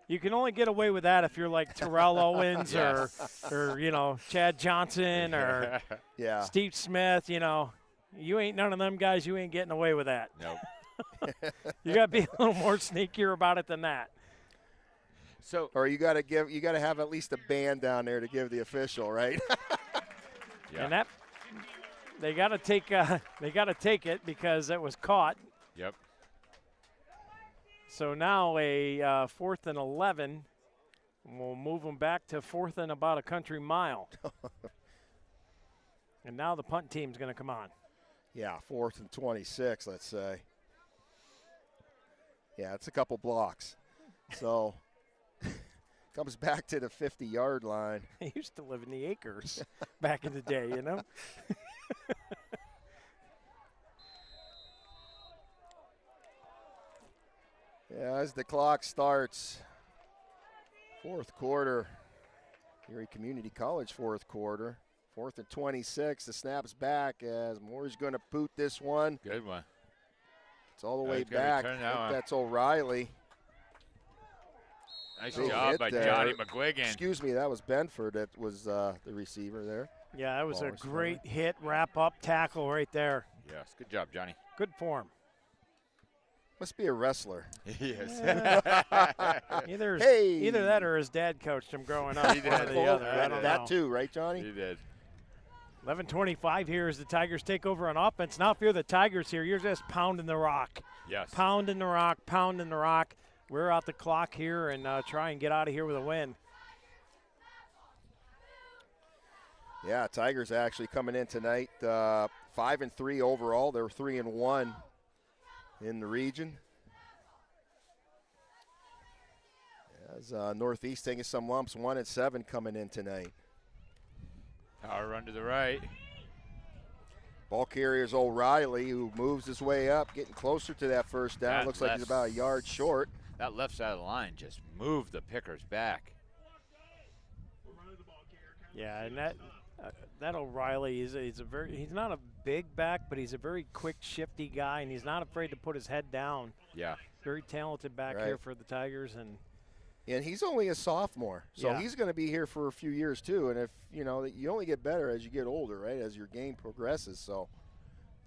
You can only get away with that if you're like Terrell Owens Yes. or Chad Johnson or Yeah. Steve Smith. You ain't none of them guys. You ain't getting away with that. Nope. You got to be a little more sneakier about it than that. So, Or you got to have at least a band down there to give the official, right? yeah. And that they got to take it because it was caught. Yep. So now a 4th and 11. We'll move them back to 4th and about a country mile. And now the punt team's going to come on. Yeah, 4th and 26, let's say. Yeah, it's a couple blocks. So comes back to the 50-yard line. I used to live in the acres back in the day, Yeah, as the clock starts, 4th quarter, Erie Community College 4th quarter. 4th and 26, the snap's back as Moore's going to boot this one. Good one. It's all the Oh, way he's gonna back. I return that think one. that's O'Reilly. Nice Big job hit by there. Johnny McGuigan. Excuse me, that was Benford that was the receiver there. Yeah, that was a Ball was great hit, wrap-up tackle right there. Yes, good job, Johnny. Good form. Must be a wrestler. Yes. Either Hey! that or his dad coached him growing up. He One or did. the other. I don't that know. too, right, Johnny? He did. 11:25 here as the Tigers take over on offense. Now if you're the Tigers here, you're just pounding the rock. Yes. Pounding the rock, pounding the rock. We're out the clock here and try and get out of here with a win. Yeah, Tigers actually coming in tonight 5-3 overall. They're 3-1 in the region. As Northeast taking some lumps, 1-7 coming in tonight. Power run to the right. Ball carrier's O'Reilly, who moves his way up, getting closer to that first down. That Looks like he's left- about a yard short. That left side of the line just moved the pickers back. Yeah, and that O'Reilly he's not a big back, but he's a very quick, shifty guy, and he's not afraid to put his head down. Yeah. Very talented back Right. here for the Tigers, and He's only a sophomore, so Yeah. he's going to be here for a few years too. And if you only get better as you get older, right? As your game progresses. So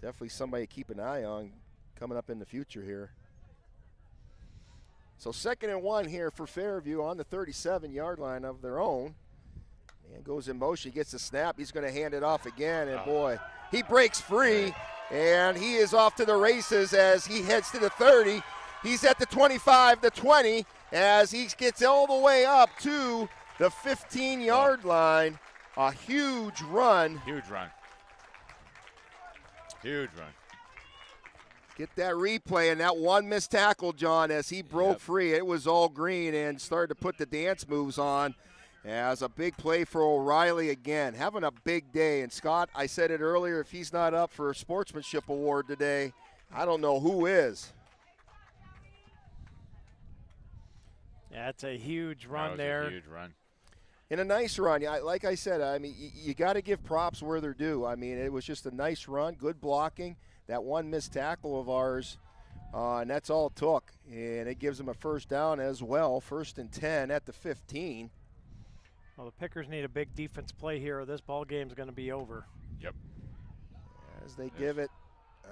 Definitely somebody to keep an eye on coming up in the future here. So 2nd and 1 here for Fairview on the 37-yard line of their own. Man goes in motion, gets the snap. He's going to hand it off again, and boy, he breaks free, and he is off to the races as he heads to the 30. He's at the 25, the 20, as he gets all the way up to the 15-yard line. A huge run. Huge run. Huge run. Get that replay, and that one missed tackle, John, as he broke free. It was all green and started to put the dance moves on. As a big play for O'Reilly again, having a big day. And Scott, I said it earlier, if he's not up for a sportsmanship award today, I don't know who is. That's a huge run there. A huge run. And a nice run. Like I said, I mean, you got to give props where they're due. I mean, it was just a nice run, good blocking. That one missed tackle of ours, and that's all it took. And it gives them a first down as well, 1st and 10 at the 15. Well, the Pickers need a big defense play here, or this ball game is going to be over. Yep. As they give it,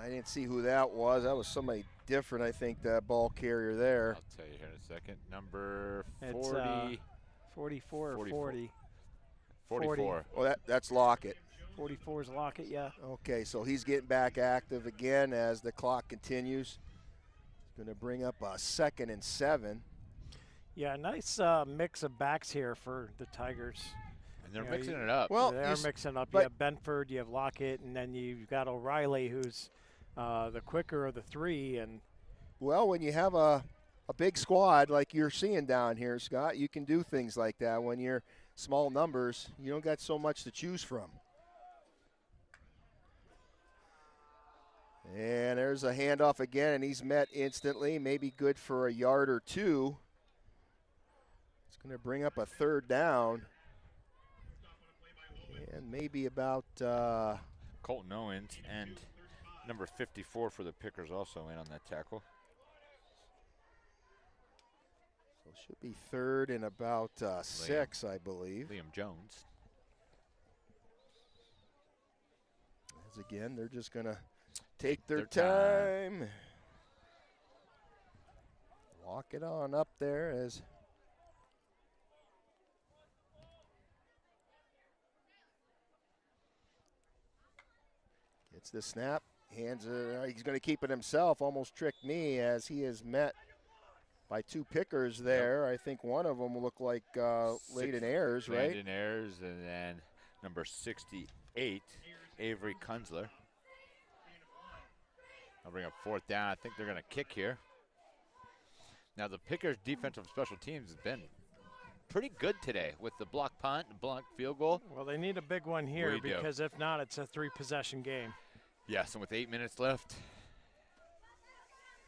I didn't see who that was. That was somebody different, I think, that ball carrier there. I'll tell you here in a second. Number 40. It's 44 or 40. 44. Well, that's Lockett. 44 is Lockett, yeah. Okay, so he's getting back active again as the clock continues. He's going to bring up a 2nd and 7. Yeah, nice mix of backs here for the Tigers. And they're mixing it up. Well, they are mixing up. You have Benford, you have Lockett, and then you've got O'Reilly, who's the quicker of the three. And well, when you have a big squad like you're seeing down here, Scott, you can do things like that. When you're small numbers, you don't got so much to choose from. And there's a handoff again, and he's met instantly. Maybe good for a yard or two. It's going to bring up a 3rd down. And maybe about Colton Owens and number 54 for the Pickers also in on that tackle. So it should be 3rd and about 6, I believe. Liam Jones. As again, they're just going to take their time. Walk it on up there as gets the snap, hands it. He's going to keep it himself. Almost tricked me as he is met by 2 Pickers there. I think one of them will look like Layden Ayers, right? Layden Ayers, and then number 68, Avery Kunzler. I'll bring up 4th down. I think they're going to kick here. Now, the Pickers' defensive special teams has been pretty good today with the block punt, the block field goal. Well, they need a big one here because if not, it's a 3-possession game. Yes, and with 8 minutes left,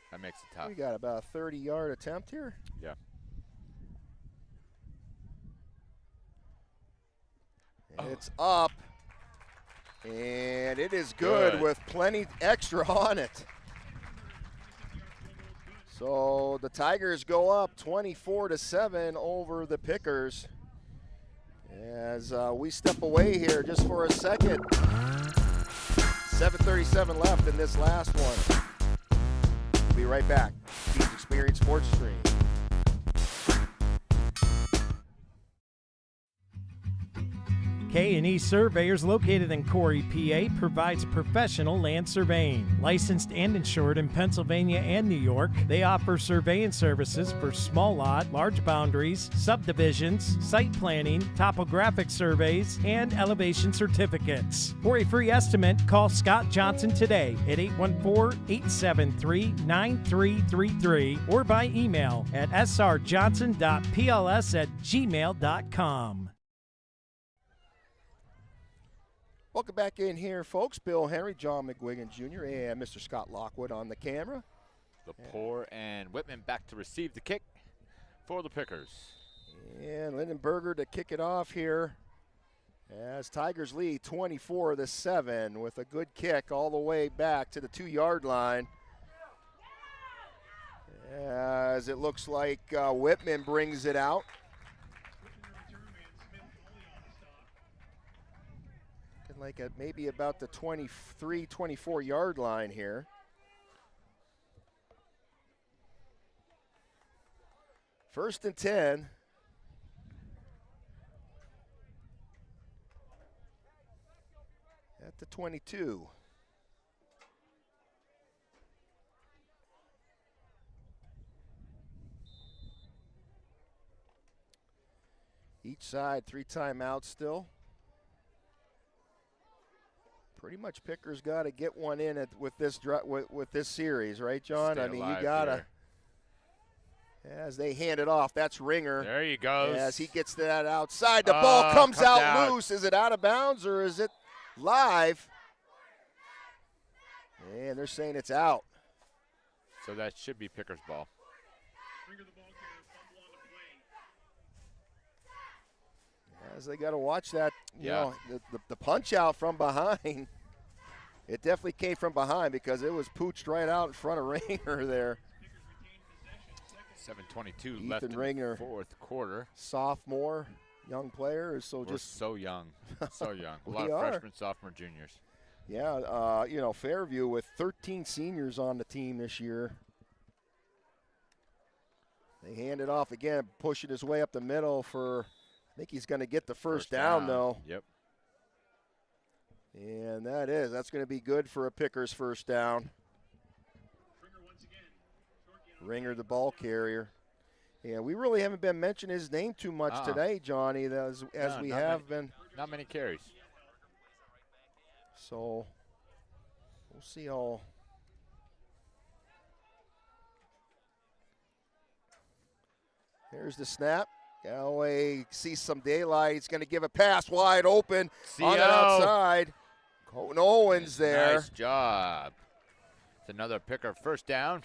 that makes it tough. We got about a 30-yard attempt here. Yeah. It's up. And it is good with plenty extra on it. So the Tigers go up 24-7 over the Pickers. As we step away here just for a second. 7:37 left in this last one. We'll be right back. Teams Experience Sports Stream. K&E Surveyors, located in Corey, PA, provides professional land surveying. Licensed and insured in Pennsylvania and New York, they offer surveying services for small lot, large boundaries, subdivisions, site planning, topographic surveys, and elevation certificates. For a free estimate, call Scott Johnson today at 814-873-9333 or by email at srjohnson.pls@gmail.com. Welcome back in here, folks. Bill Henry, John McGuigan Jr., and Mr. Scott Lockwood on the camera. Lepore and Whitman back to receive the kick for the Pickers. And Lindenberger to kick it off here as Tigers lead 24-7 with a good kick all the way back to the 2-yard line. As it looks like Whitman brings it out. like at maybe about the 23, 24-yard line here. First and 10. At the 22. Each side, 3 timeouts still. Pretty much Picker's got to get one in with this series, right, John? Stay I mean, you alive got to. here. As they hand it off, that's Ringer. There he goes. As he gets that outside, the ball comes out out loose. Is it out of bounds or is it live? And they're saying it's out. So that should be Picker's ball. Ringer the ball carrier, fumble on the play. As they got to watch that, you Yeah. know, the punch out from behind. It definitely came from behind because it was pooched right out in front of Ringer there. 7:22 left in Ringer, the fourth quarter. sophomore, young player, so We're just so young, so young. A We lot of are. freshmen, sophomore, juniors. yeah, you know, Fairview with 13 seniors on the team this year. They hand it off again, pushing his way up the middle for. I think he's going to get the first down though. Yep. And that's going to be good for a Picker's first down. Ringer once again. Short gain on Ringer, the ball carrier. Yeah, we really haven't been mentioning his name too much today, Johnny, as No, we not have many. been. Not many carries. So we'll see how. Here's the snap. Galloway sees some daylight. He's going to give a pass wide open on the outside. Colton Owens there. Nice job. It's another Picker first down.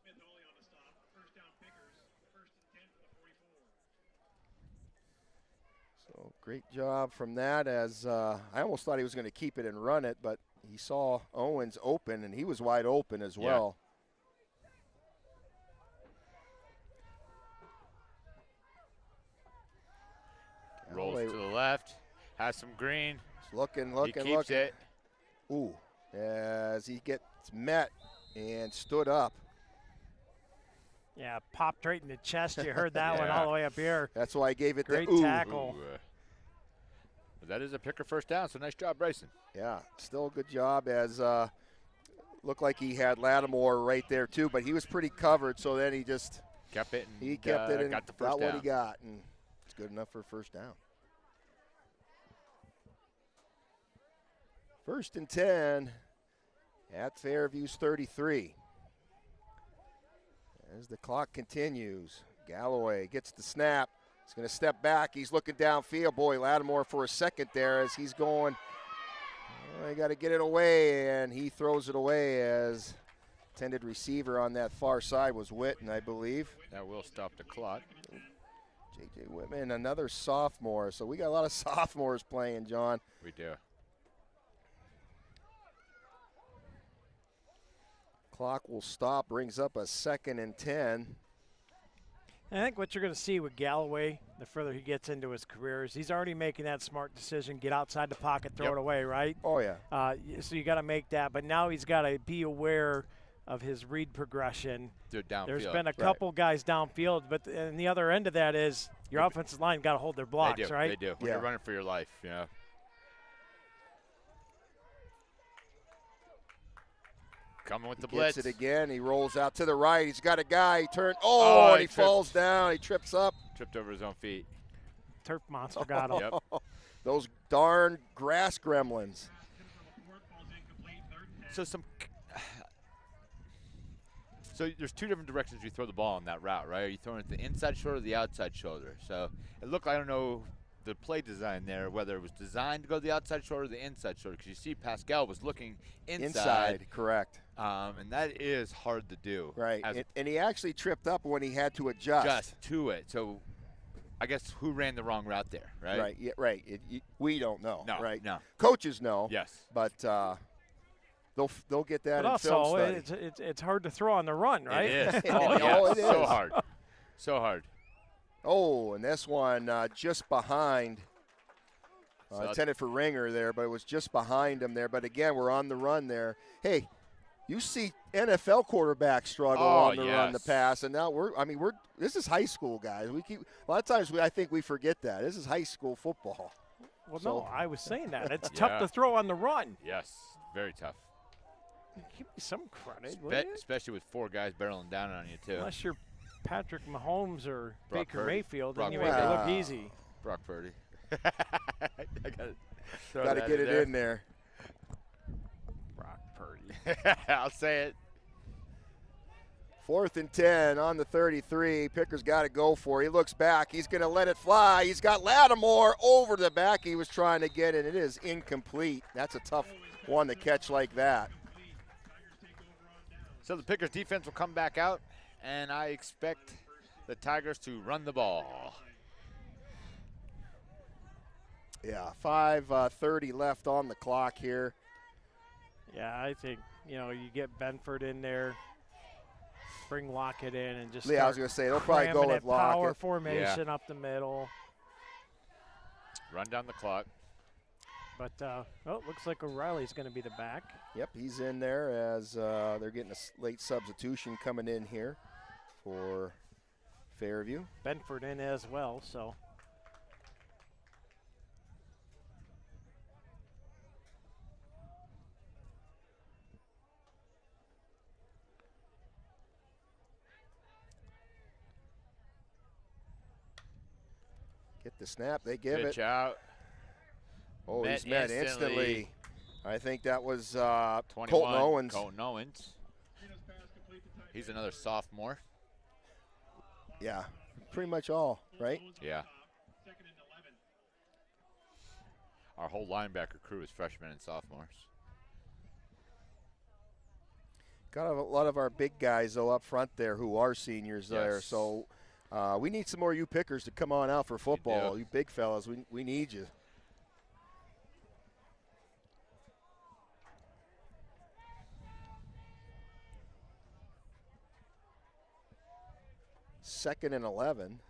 Smith Ollie on the stop. First down Pickers. First and 10 from the 44. So great job from that as I almost thought he was going to keep it and run it, but he saw Owens open, and he was wide open as well. Rolls Galloway to the left. Has some green. looking. He keeps it. Ooh, as he gets met and stood up. Yeah, popped right in the chest. You heard that one Yeah. all the way up here. That's why I gave it Great the ooh. tackle. Ooh, but that is a Picker first down, so nice job, Bryson. Yeah, still a good job as looked like he had Lattimore right there too, but he was pretty covered, so then he just Kept it and kept it and got the first got down. what he got, and it's good enough for a first down. First and 10 at Fairview's 33. As the clock continues, Galloway gets the snap. He's going to step back. He's looking downfield. Boy, Lattimore for a second there as he's going. I got to get it away, and he throws it away as intended receiver on that far side was Witten, I believe. That will stop the clock. J.J. Whitman, another sophomore. So we got a lot of sophomores playing, John. We do. Clock will stop, brings up a 2nd and 10. I think what you're going to see with Galloway, the further he gets into his career, is he's already making that smart decision, get outside the pocket, throw Yep. it away, right? Oh, yeah. So you got to make that, but now he's got to be aware of his read progression. Do it downfield. There's been a couple guys downfield, but and the other end of that is your offensive line got to hold their blocks, They do. right? They do. When Yeah. you're running for your life, you know. Coming with the blitz. Gets it again. He rolls out to the right. He's got a guy. He turns. Oh, and he falls down. He trips up. Tripped over his own feet. Turf monster got him. Yep. Those darn grass gremlins. So So there's two different directions you throw the ball on that route, right? Are you throwing it the inside shoulder or the outside shoulder? So it looked, I don't know the play design there, whether it was designed to go the outside shoulder or the inside shoulder, because you see Pascal was looking inside. Correct. And that is hard to do. Right. As And he actually tripped up when he had to adjust. just to it. So I guess who ran the wrong route there, right? Right. Yeah, right. We don't know. No. Right. No. Coaches know. Yes. But they'll get that But in film also, study. it's hard to throw on the run, right? It is. Oh, yeah, it so is. hard. So hard. Oh, and this one just behind. So Intended for Ringer there, but it was just behind him there. But again, we're on the run there. Hey, you see NFL quarterbacks struggle on the run, the pass, and now this is high school, guys. A lot of times I think we forget that this is high school football. Well, So- no, I was saying that it's tough to throw on the run. Yes, very tough. Give me some credit, will you? Especially with 4 guys barreling down on you, too. Unless you're Patrick Mahomes or Brock Baker Purdy. Mayfield, Brock then you make it look Purdy. easy. Brock Purdy. I Got to get it in there. Brock Purdy. I'll say it. 4th and 10 on the 33. Picker's got to go for it. He looks back. He's going to let it fly. He's got Lattimore over the back. He was trying to get it. It is incomplete. That's a tough one to catch like that. So the Pickers defense will come back out, and I expect the Tigers to run the ball. Yeah, 5:30 left on the clock here. Yeah, I think, you get Benford in there, bring Lockett in, and just Yeah, I was going to say, they'll probably go with Lockett. Power formation up the middle. Run down the clock. But, it looks like O'Reilly's going to be the back. Yep, he's in there as they're getting a late substitution coming in here for Fairview. Benford in as well, so. Get the snap, they give Pitch it. out. Oh, he's met instantly. I think that was 21. Colton Owens. Colton Owens. He's another sophomore. Yeah, pretty much all, right? Yeah. Our whole linebacker crew is freshmen and sophomores. Got a lot of our big guys, though, up front there who are seniors there. Yes. So we need some more you pickers to come on out for football. You big fellas, we need you. Second and 11.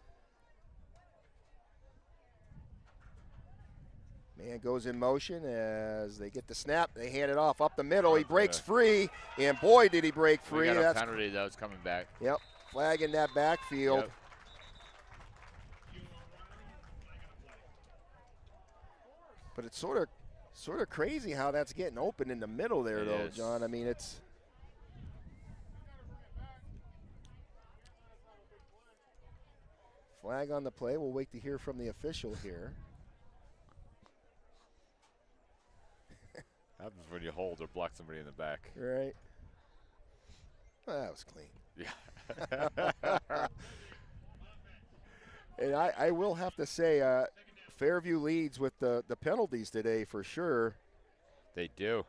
Man goes in motion as they get the snap. They hand it off up the middle. He breaks free, and boy, did he break free. We got a penalty that was coming back. Yep, flag in that backfield. Yep. But it's sort of crazy how that's getting open in the middle there, though, John. I mean, it's flag on the play. We'll wait to hear from the official here. Happens when you hold or block somebody in the back. Right. Well, that was clean. Yeah. And I will have to say, Fairview leads with the penalties today for sure. They do.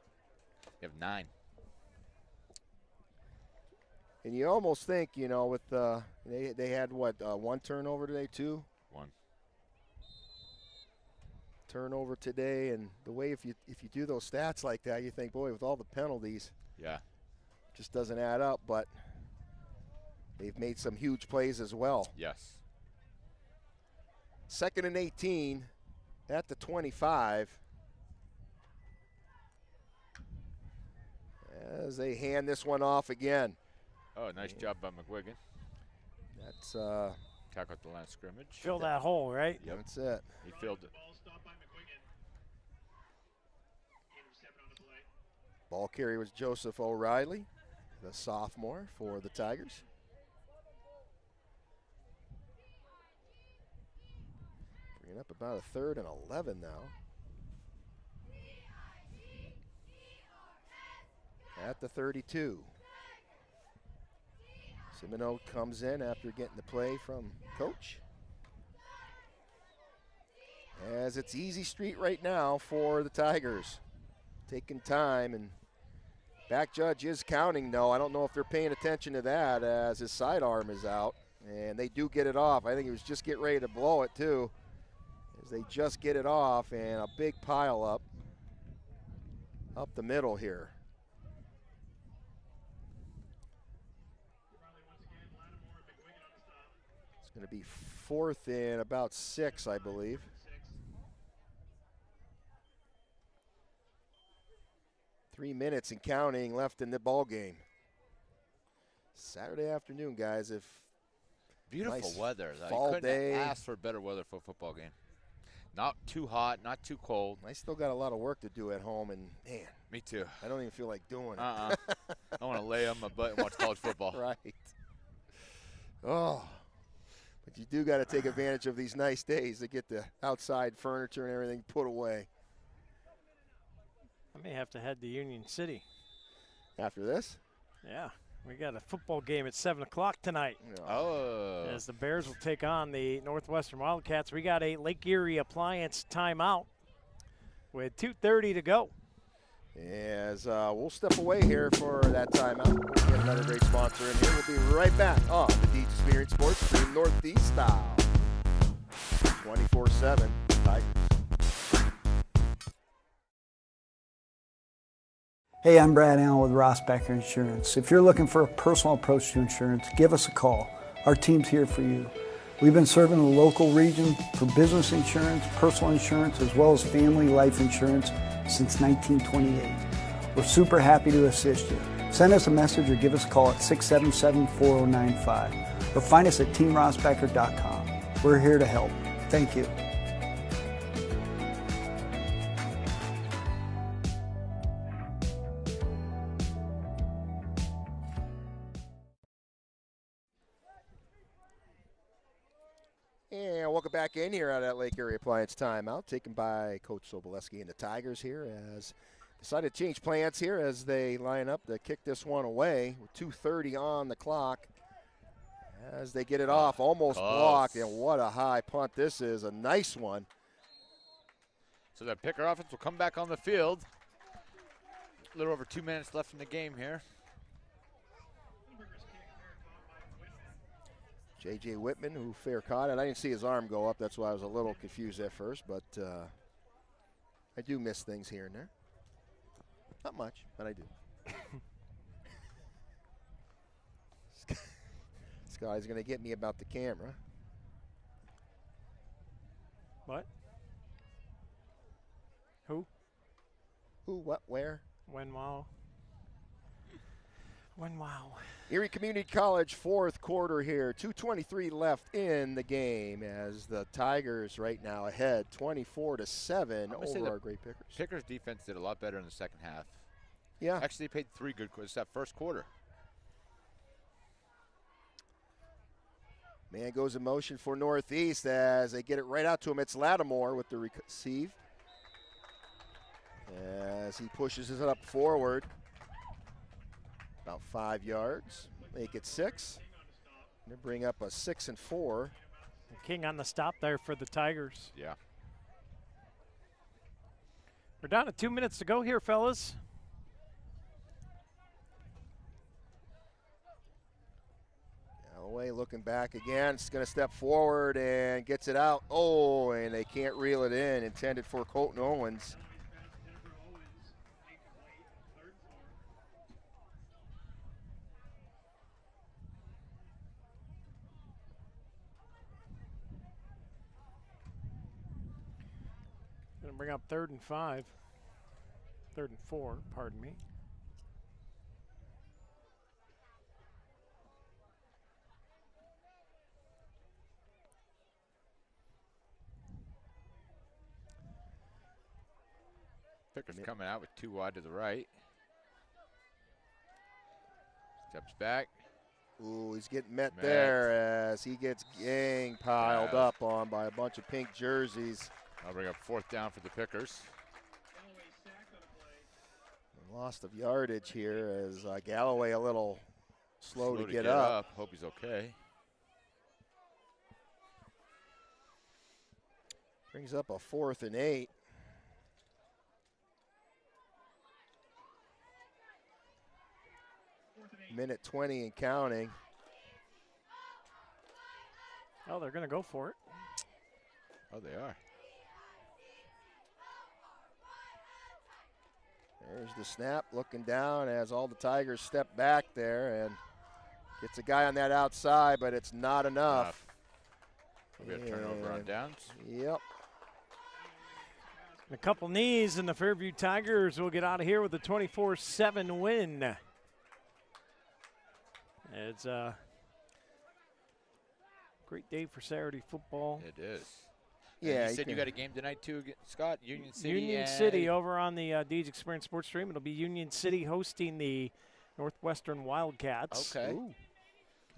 They have 9. And you almost think, with they had what, 1 turnover today, 2? 1 turnover today, and the way if you do those stats like that, you think, boy, with all the penalties, just doesn't add up. But they've made some huge plays as well. Yes. 2nd and 18 at the 25. As they hand this one off again. Oh, nice job by McGuigan. That's tackle at the line of scrimmage. Fill that hole, right? Yep. That's it. He filled it. Ball carrier was Joseph O'Reilly, the sophomore for the Tigers. Bringing up about a 3rd and 11 now. At the 32. Simino comes in after getting the play from coach. As it's easy street right now for the Tigers. Taking time, and back judge is counting, though. I don't know if they're paying attention to that as his sidearm is out. And they do get it off. I think he was just getting ready to blow it, too. As they just get it off, and a big pile up the middle here. It's going to be 4th and about 6, I believe. Three minutes and counting left in the ball game. Saturday afternoon, guys. If beautiful nice weather. Fall you couldn't day. ask for better weather for a football game. Not too hot, not too cold. I still got a lot of work to do at home, and man, me too. I don't even feel like doing it. I want to lay on my butt and watch college football. Right. Oh, but you do got to take advantage of these nice days to get the outside furniture and everything put away. I may have to head to Union City. After this? Yeah. We got a football game at 7 o'clock tonight. Oh. As the Bears will take on the Northwestern Wildcats. We got a Lake Erie Appliance timeout with 2:30 to go. As we'll step away here for that timeout. We'll get another great sponsor in here. We'll be right back on the D Experience Sports Stream Northeast style. 24/7 Tigers. Hey, I'm Brad Allen with Ross Becker Insurance. If you're looking for a personal approach to insurance, give us a call. Our team's here for you. We've been serving the local region for business insurance, personal insurance, as well as family life insurance since 1928. We're super happy to assist you. Send us a message or give us a call at 677-4095 or find us at teamrossbecker.com. We're here to help. Thank you. And welcome back in here out at Lake Erie Appliance timeout, taken by Coach Sobolewski and the Tigers here as decided to change plans here as they line up to kick this one away with 2:30 on the clock as they get it off, almost blocked, and what a high punt this is, a nice one. So that Picker offense will come back on the field. A little over 2 minutes left in the game here. J.J. Whitman, who fair caught it. I didn't see his arm go up. That's why I was a little confused at first. But I do miss things here and there. Not much, but I do. This guy's going to get me about the camera. What? Who? Who, what, where? When, wow. When, wow. Erie Community College, fourth quarter here. 2:23 left in the game as the Tigers right now ahead 24-7 over our Grape Pickers. Pickers defense did a lot better in the second half. Yeah. Actually, they played 3 good quarters that first quarter. Man goes in motion for Northeast as they get it right out to him. It's Lattimore with the receive. As he pushes it up forward. About 5 yards. Make it 6. They bring up a 6 and 4. King on the stop there for the Tigers. Yeah. We're down to 2 minutes to go here, fellas. Galloway looking back again. It's going to step forward and gets it out. Oh, and they can't reel it in. Intended for Colton Owens. Going to bring up 3rd and 5. 3rd and 4, pardon me. Picker's coming out with 2 wide to the right. Steps back. Ooh, he's getting met there as he gets gang piled up on by a bunch of pink jerseys. I'll bring up 4th down for the Pickers. Lost of yardage here as Galloway a little slow to get up. Hope he's okay. Brings up a 4th and 8. Minute 20 and counting. Oh, they're going to go for it. Oh, they are. There's the snap, looking down as all the Tigers step back there and gets a guy on that outside, but it's not enough. We got a turnover on downs. Yep. A couple knees, and the Fairview Tigers will get out of here with a 24-7 win. It's a great day for Saturday football. It is. Yeah. You said you got a game tonight too, Scott? Union City. Union City over on the Deeds Experience Sports Stream. It'll be Union City hosting the Northwestern Wildcats. Okay. Ooh.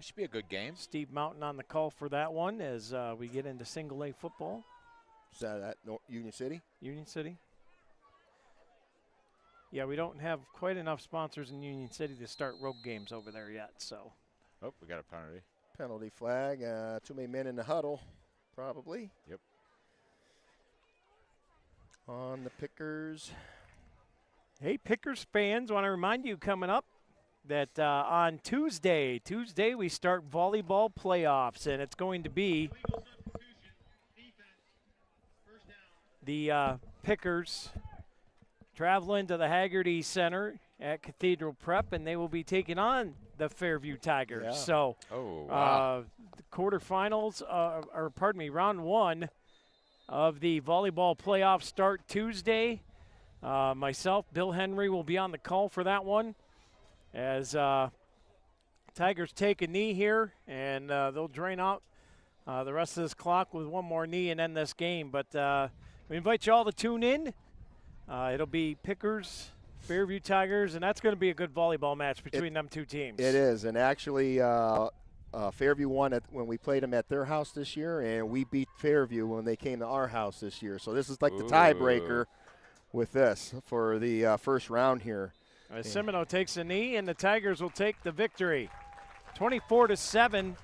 It should be a good game. Steve Mountain on the call for that one as we get into single A football. Is that at Union City? Union City. Yeah, we don't have quite enough sponsors in Union City to start road games over there yet. So. Oh, we got a penalty. Penalty flag. Too many men in the huddle, probably. Yep. On the Pickers. Hey, Pickers fans, want to remind you coming up that on Tuesday we start volleyball playoffs, and it's going to be the Pickers traveling to the Haggerty Center at Cathedral Prep, and they will be taking on the Fairview Tigers. Yeah. So the quarterfinals, round one of the volleyball playoff start Tuesday. Myself, Bill Henry, will be on the call for that one as Tigers take a knee here, and they'll drain out the rest of this clock with one more knee and end this game. But we invite you all to tune in. It'll be Pickers, Fairview Tigers, and that's going to be a good volleyball match between them two teams. It is, and actually Fairview won when we played them at their house this year, and we beat Fairview when they came to our house this year. So this is like the tiebreaker with this for the first round here. Semino takes a knee, and the Tigers will take the victory. 24-7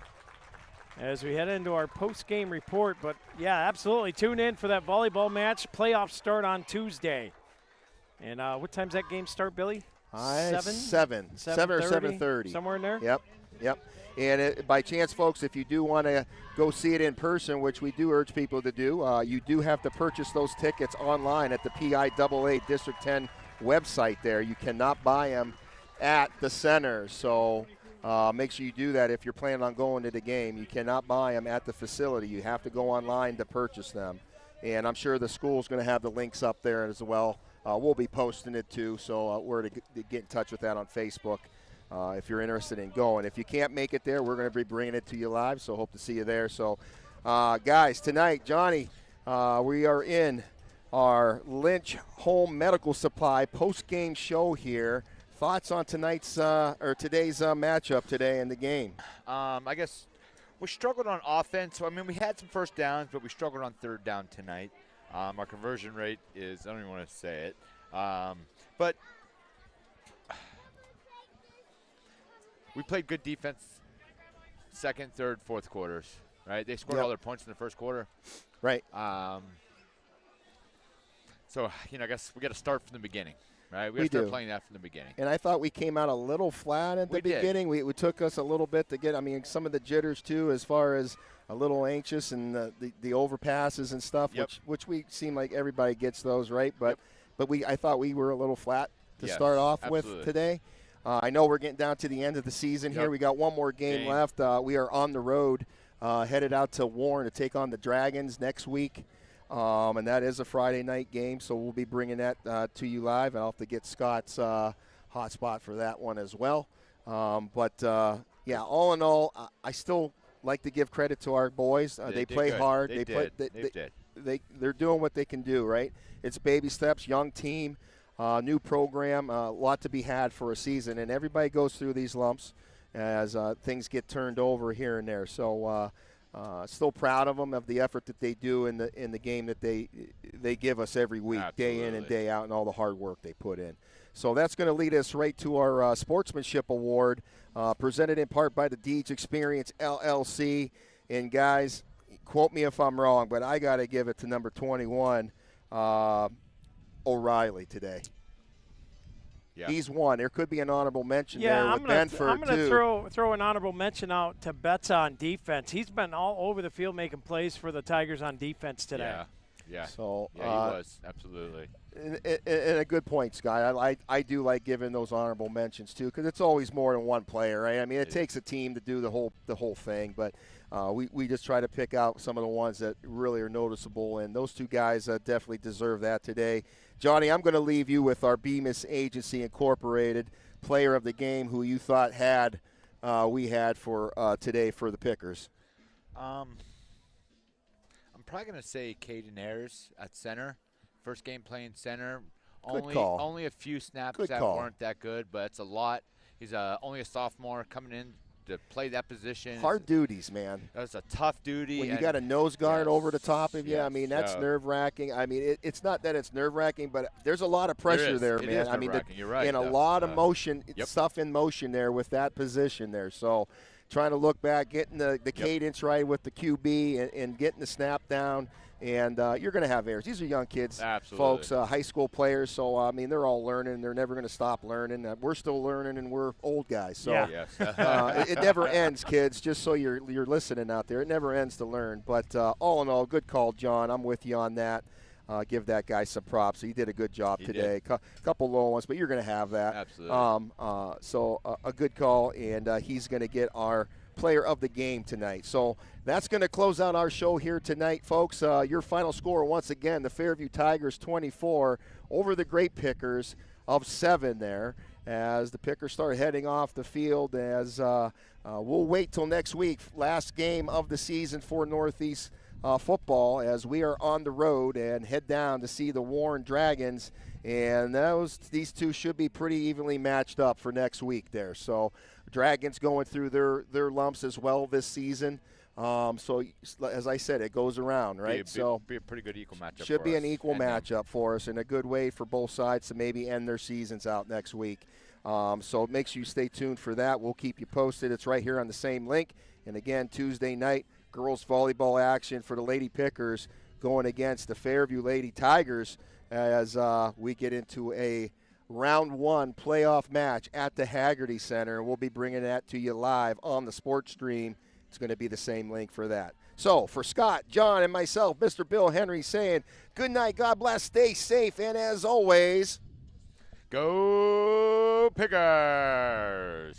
as we head into our post-game report. But, yeah, absolutely. Tune in for that volleyball match. Playoffs start on Tuesday. And what time's that game start, Billy? 7 or 7:30. Somewhere in there? Yep. And by chance, folks, if you do want to go see it in person, which we do urge people to do, you do have to purchase those tickets online at the PIAA District 10 website there. You cannot buy them at the center. So make sure you do that if you're planning on going to the game. You cannot buy them at the facility. You have to go online to purchase them. And I'm sure the school's going to have the links up there as well. We'll be posting it too, so we're to get in touch with that on Facebook. If you're interested in going. If you can't make it there, we're going to be bringing it to you live, so hope to see you there. So, guys, tonight, Johnny, we are in our Lynch Home Medical Supply post-game show here. Thoughts on today's matchup today in the game? I guess we struggled on offense. So, I mean, we had some first downs, but we struggled on third down tonight. Our conversion rate is, I don't even want to say it. But we played good defense second, third, fourth quarters, right? They scored all their points in the first quarter. Right. So, I guess we got to start from the beginning, right? We got to start playing that from the beginning. And I thought we came out a little flat at the beginning. We took us a little bit to get, some of the jitters too, as far as a little anxious and the overpasses and stuff, which we seem like everybody gets those, right? But I thought we were a little flat to start off with today. I know we're getting down to the end of the season here. We got one more game left. We are on the road, headed out to Warren to take on the Dragons next week. And that is a Friday night game, so we'll be bringing that to you live. And I'll have to get Scott's hot spot for that one as well. But all in all, I still like to give credit to our boys. They play hard. They're doing what they can do, right? It's baby steps, young team. New program, a lot to be had for a season, and everybody goes through these lumps as things get turned over here and there. So still proud of them, of the effort that they do in the game that they give us every week, day in and day out, and all the hard work they put in. So that's going to lead us right to our Sportsmanship Award, presented in part by the Deeds Experience LLC. And guys, quote me if I'm wrong, but I got to give it to number 21. O'Reilly today. Yeah. He's won. There could be an honorable mention there with Benford, I'm going to throw an honorable mention out to Betts on defense. He's been all over the field making plays for the Tigers on defense today. Yeah. So he was, absolutely. And a good point, Scott. I do like giving those honorable mentions too, because it's always more than one player, right? I mean, it takes a team to do the whole thing, but we just try to pick out some of the ones that really are noticeable, and those two guys definitely deserve that today. Johnny, I'm going to leave you with our Bemis Agency Incorporated player of the game, who you thought we had for today for the Pickers. I'm probably going to say Caden Ayers at center. First game playing center. Only a few snaps weren't that good, but it's a lot. He's only a sophomore coming in to play that position. Hard duties, man. That's a tough duty. When you got a nose guard over the top of you, yes, I mean, that's nerve-wracking. I mean, it's not that it's nerve-wracking, but there's a lot of pressure there, man. Is I mean, you're right. And a lot of motion, stuff in motion there with that position there. So trying to look back, getting the cadence right with the QB and getting the snap down. And you're going to have errors. These are young kids, folks, high school players. So, I mean, they're all learning. They're never going to stop learning. We're still learning, and we're old guys. So it never ends, kids, just so you're listening out there. It never ends to learn. But all in all, good call, John. I'm with you on that. Give that guy some props. He did a good job today. Couple low ones, but you're going to have that. Absolutely. So a good call, and he's going to get our player of the game tonight. So that's going to close out our show here tonight, folks. Your final score, once again, the Fairview Tigers 24 over the Grape Pickers of 7 there, as the Pickers start heading off the field. As we'll wait till next week, last game of the season for Northeast football, as we are on the road and head down to see the Warren Dragons. And these two should be pretty evenly matched up for next week there. So Dragons going through their lumps as well this season. So as I said, it goes around, right? Be a pretty good equal matchup. Should be an equal matchup for us, and a good way for both sides to maybe end their seasons out next week. So make sure you stay tuned for that. We'll keep you posted. It's right here on the same link. And again, Tuesday night, girls volleyball action for the Lady Pickers going against the Fairview Lady Tigers, as we get into a round 1 playoff match at the Haggerty Center. We'll be bringing that to you live on the sports stream. It's going to be the same link for that. So for Scott, John, and myself, Mr. Bill Henry saying good night, God bless, stay safe, and as always, go Pickers!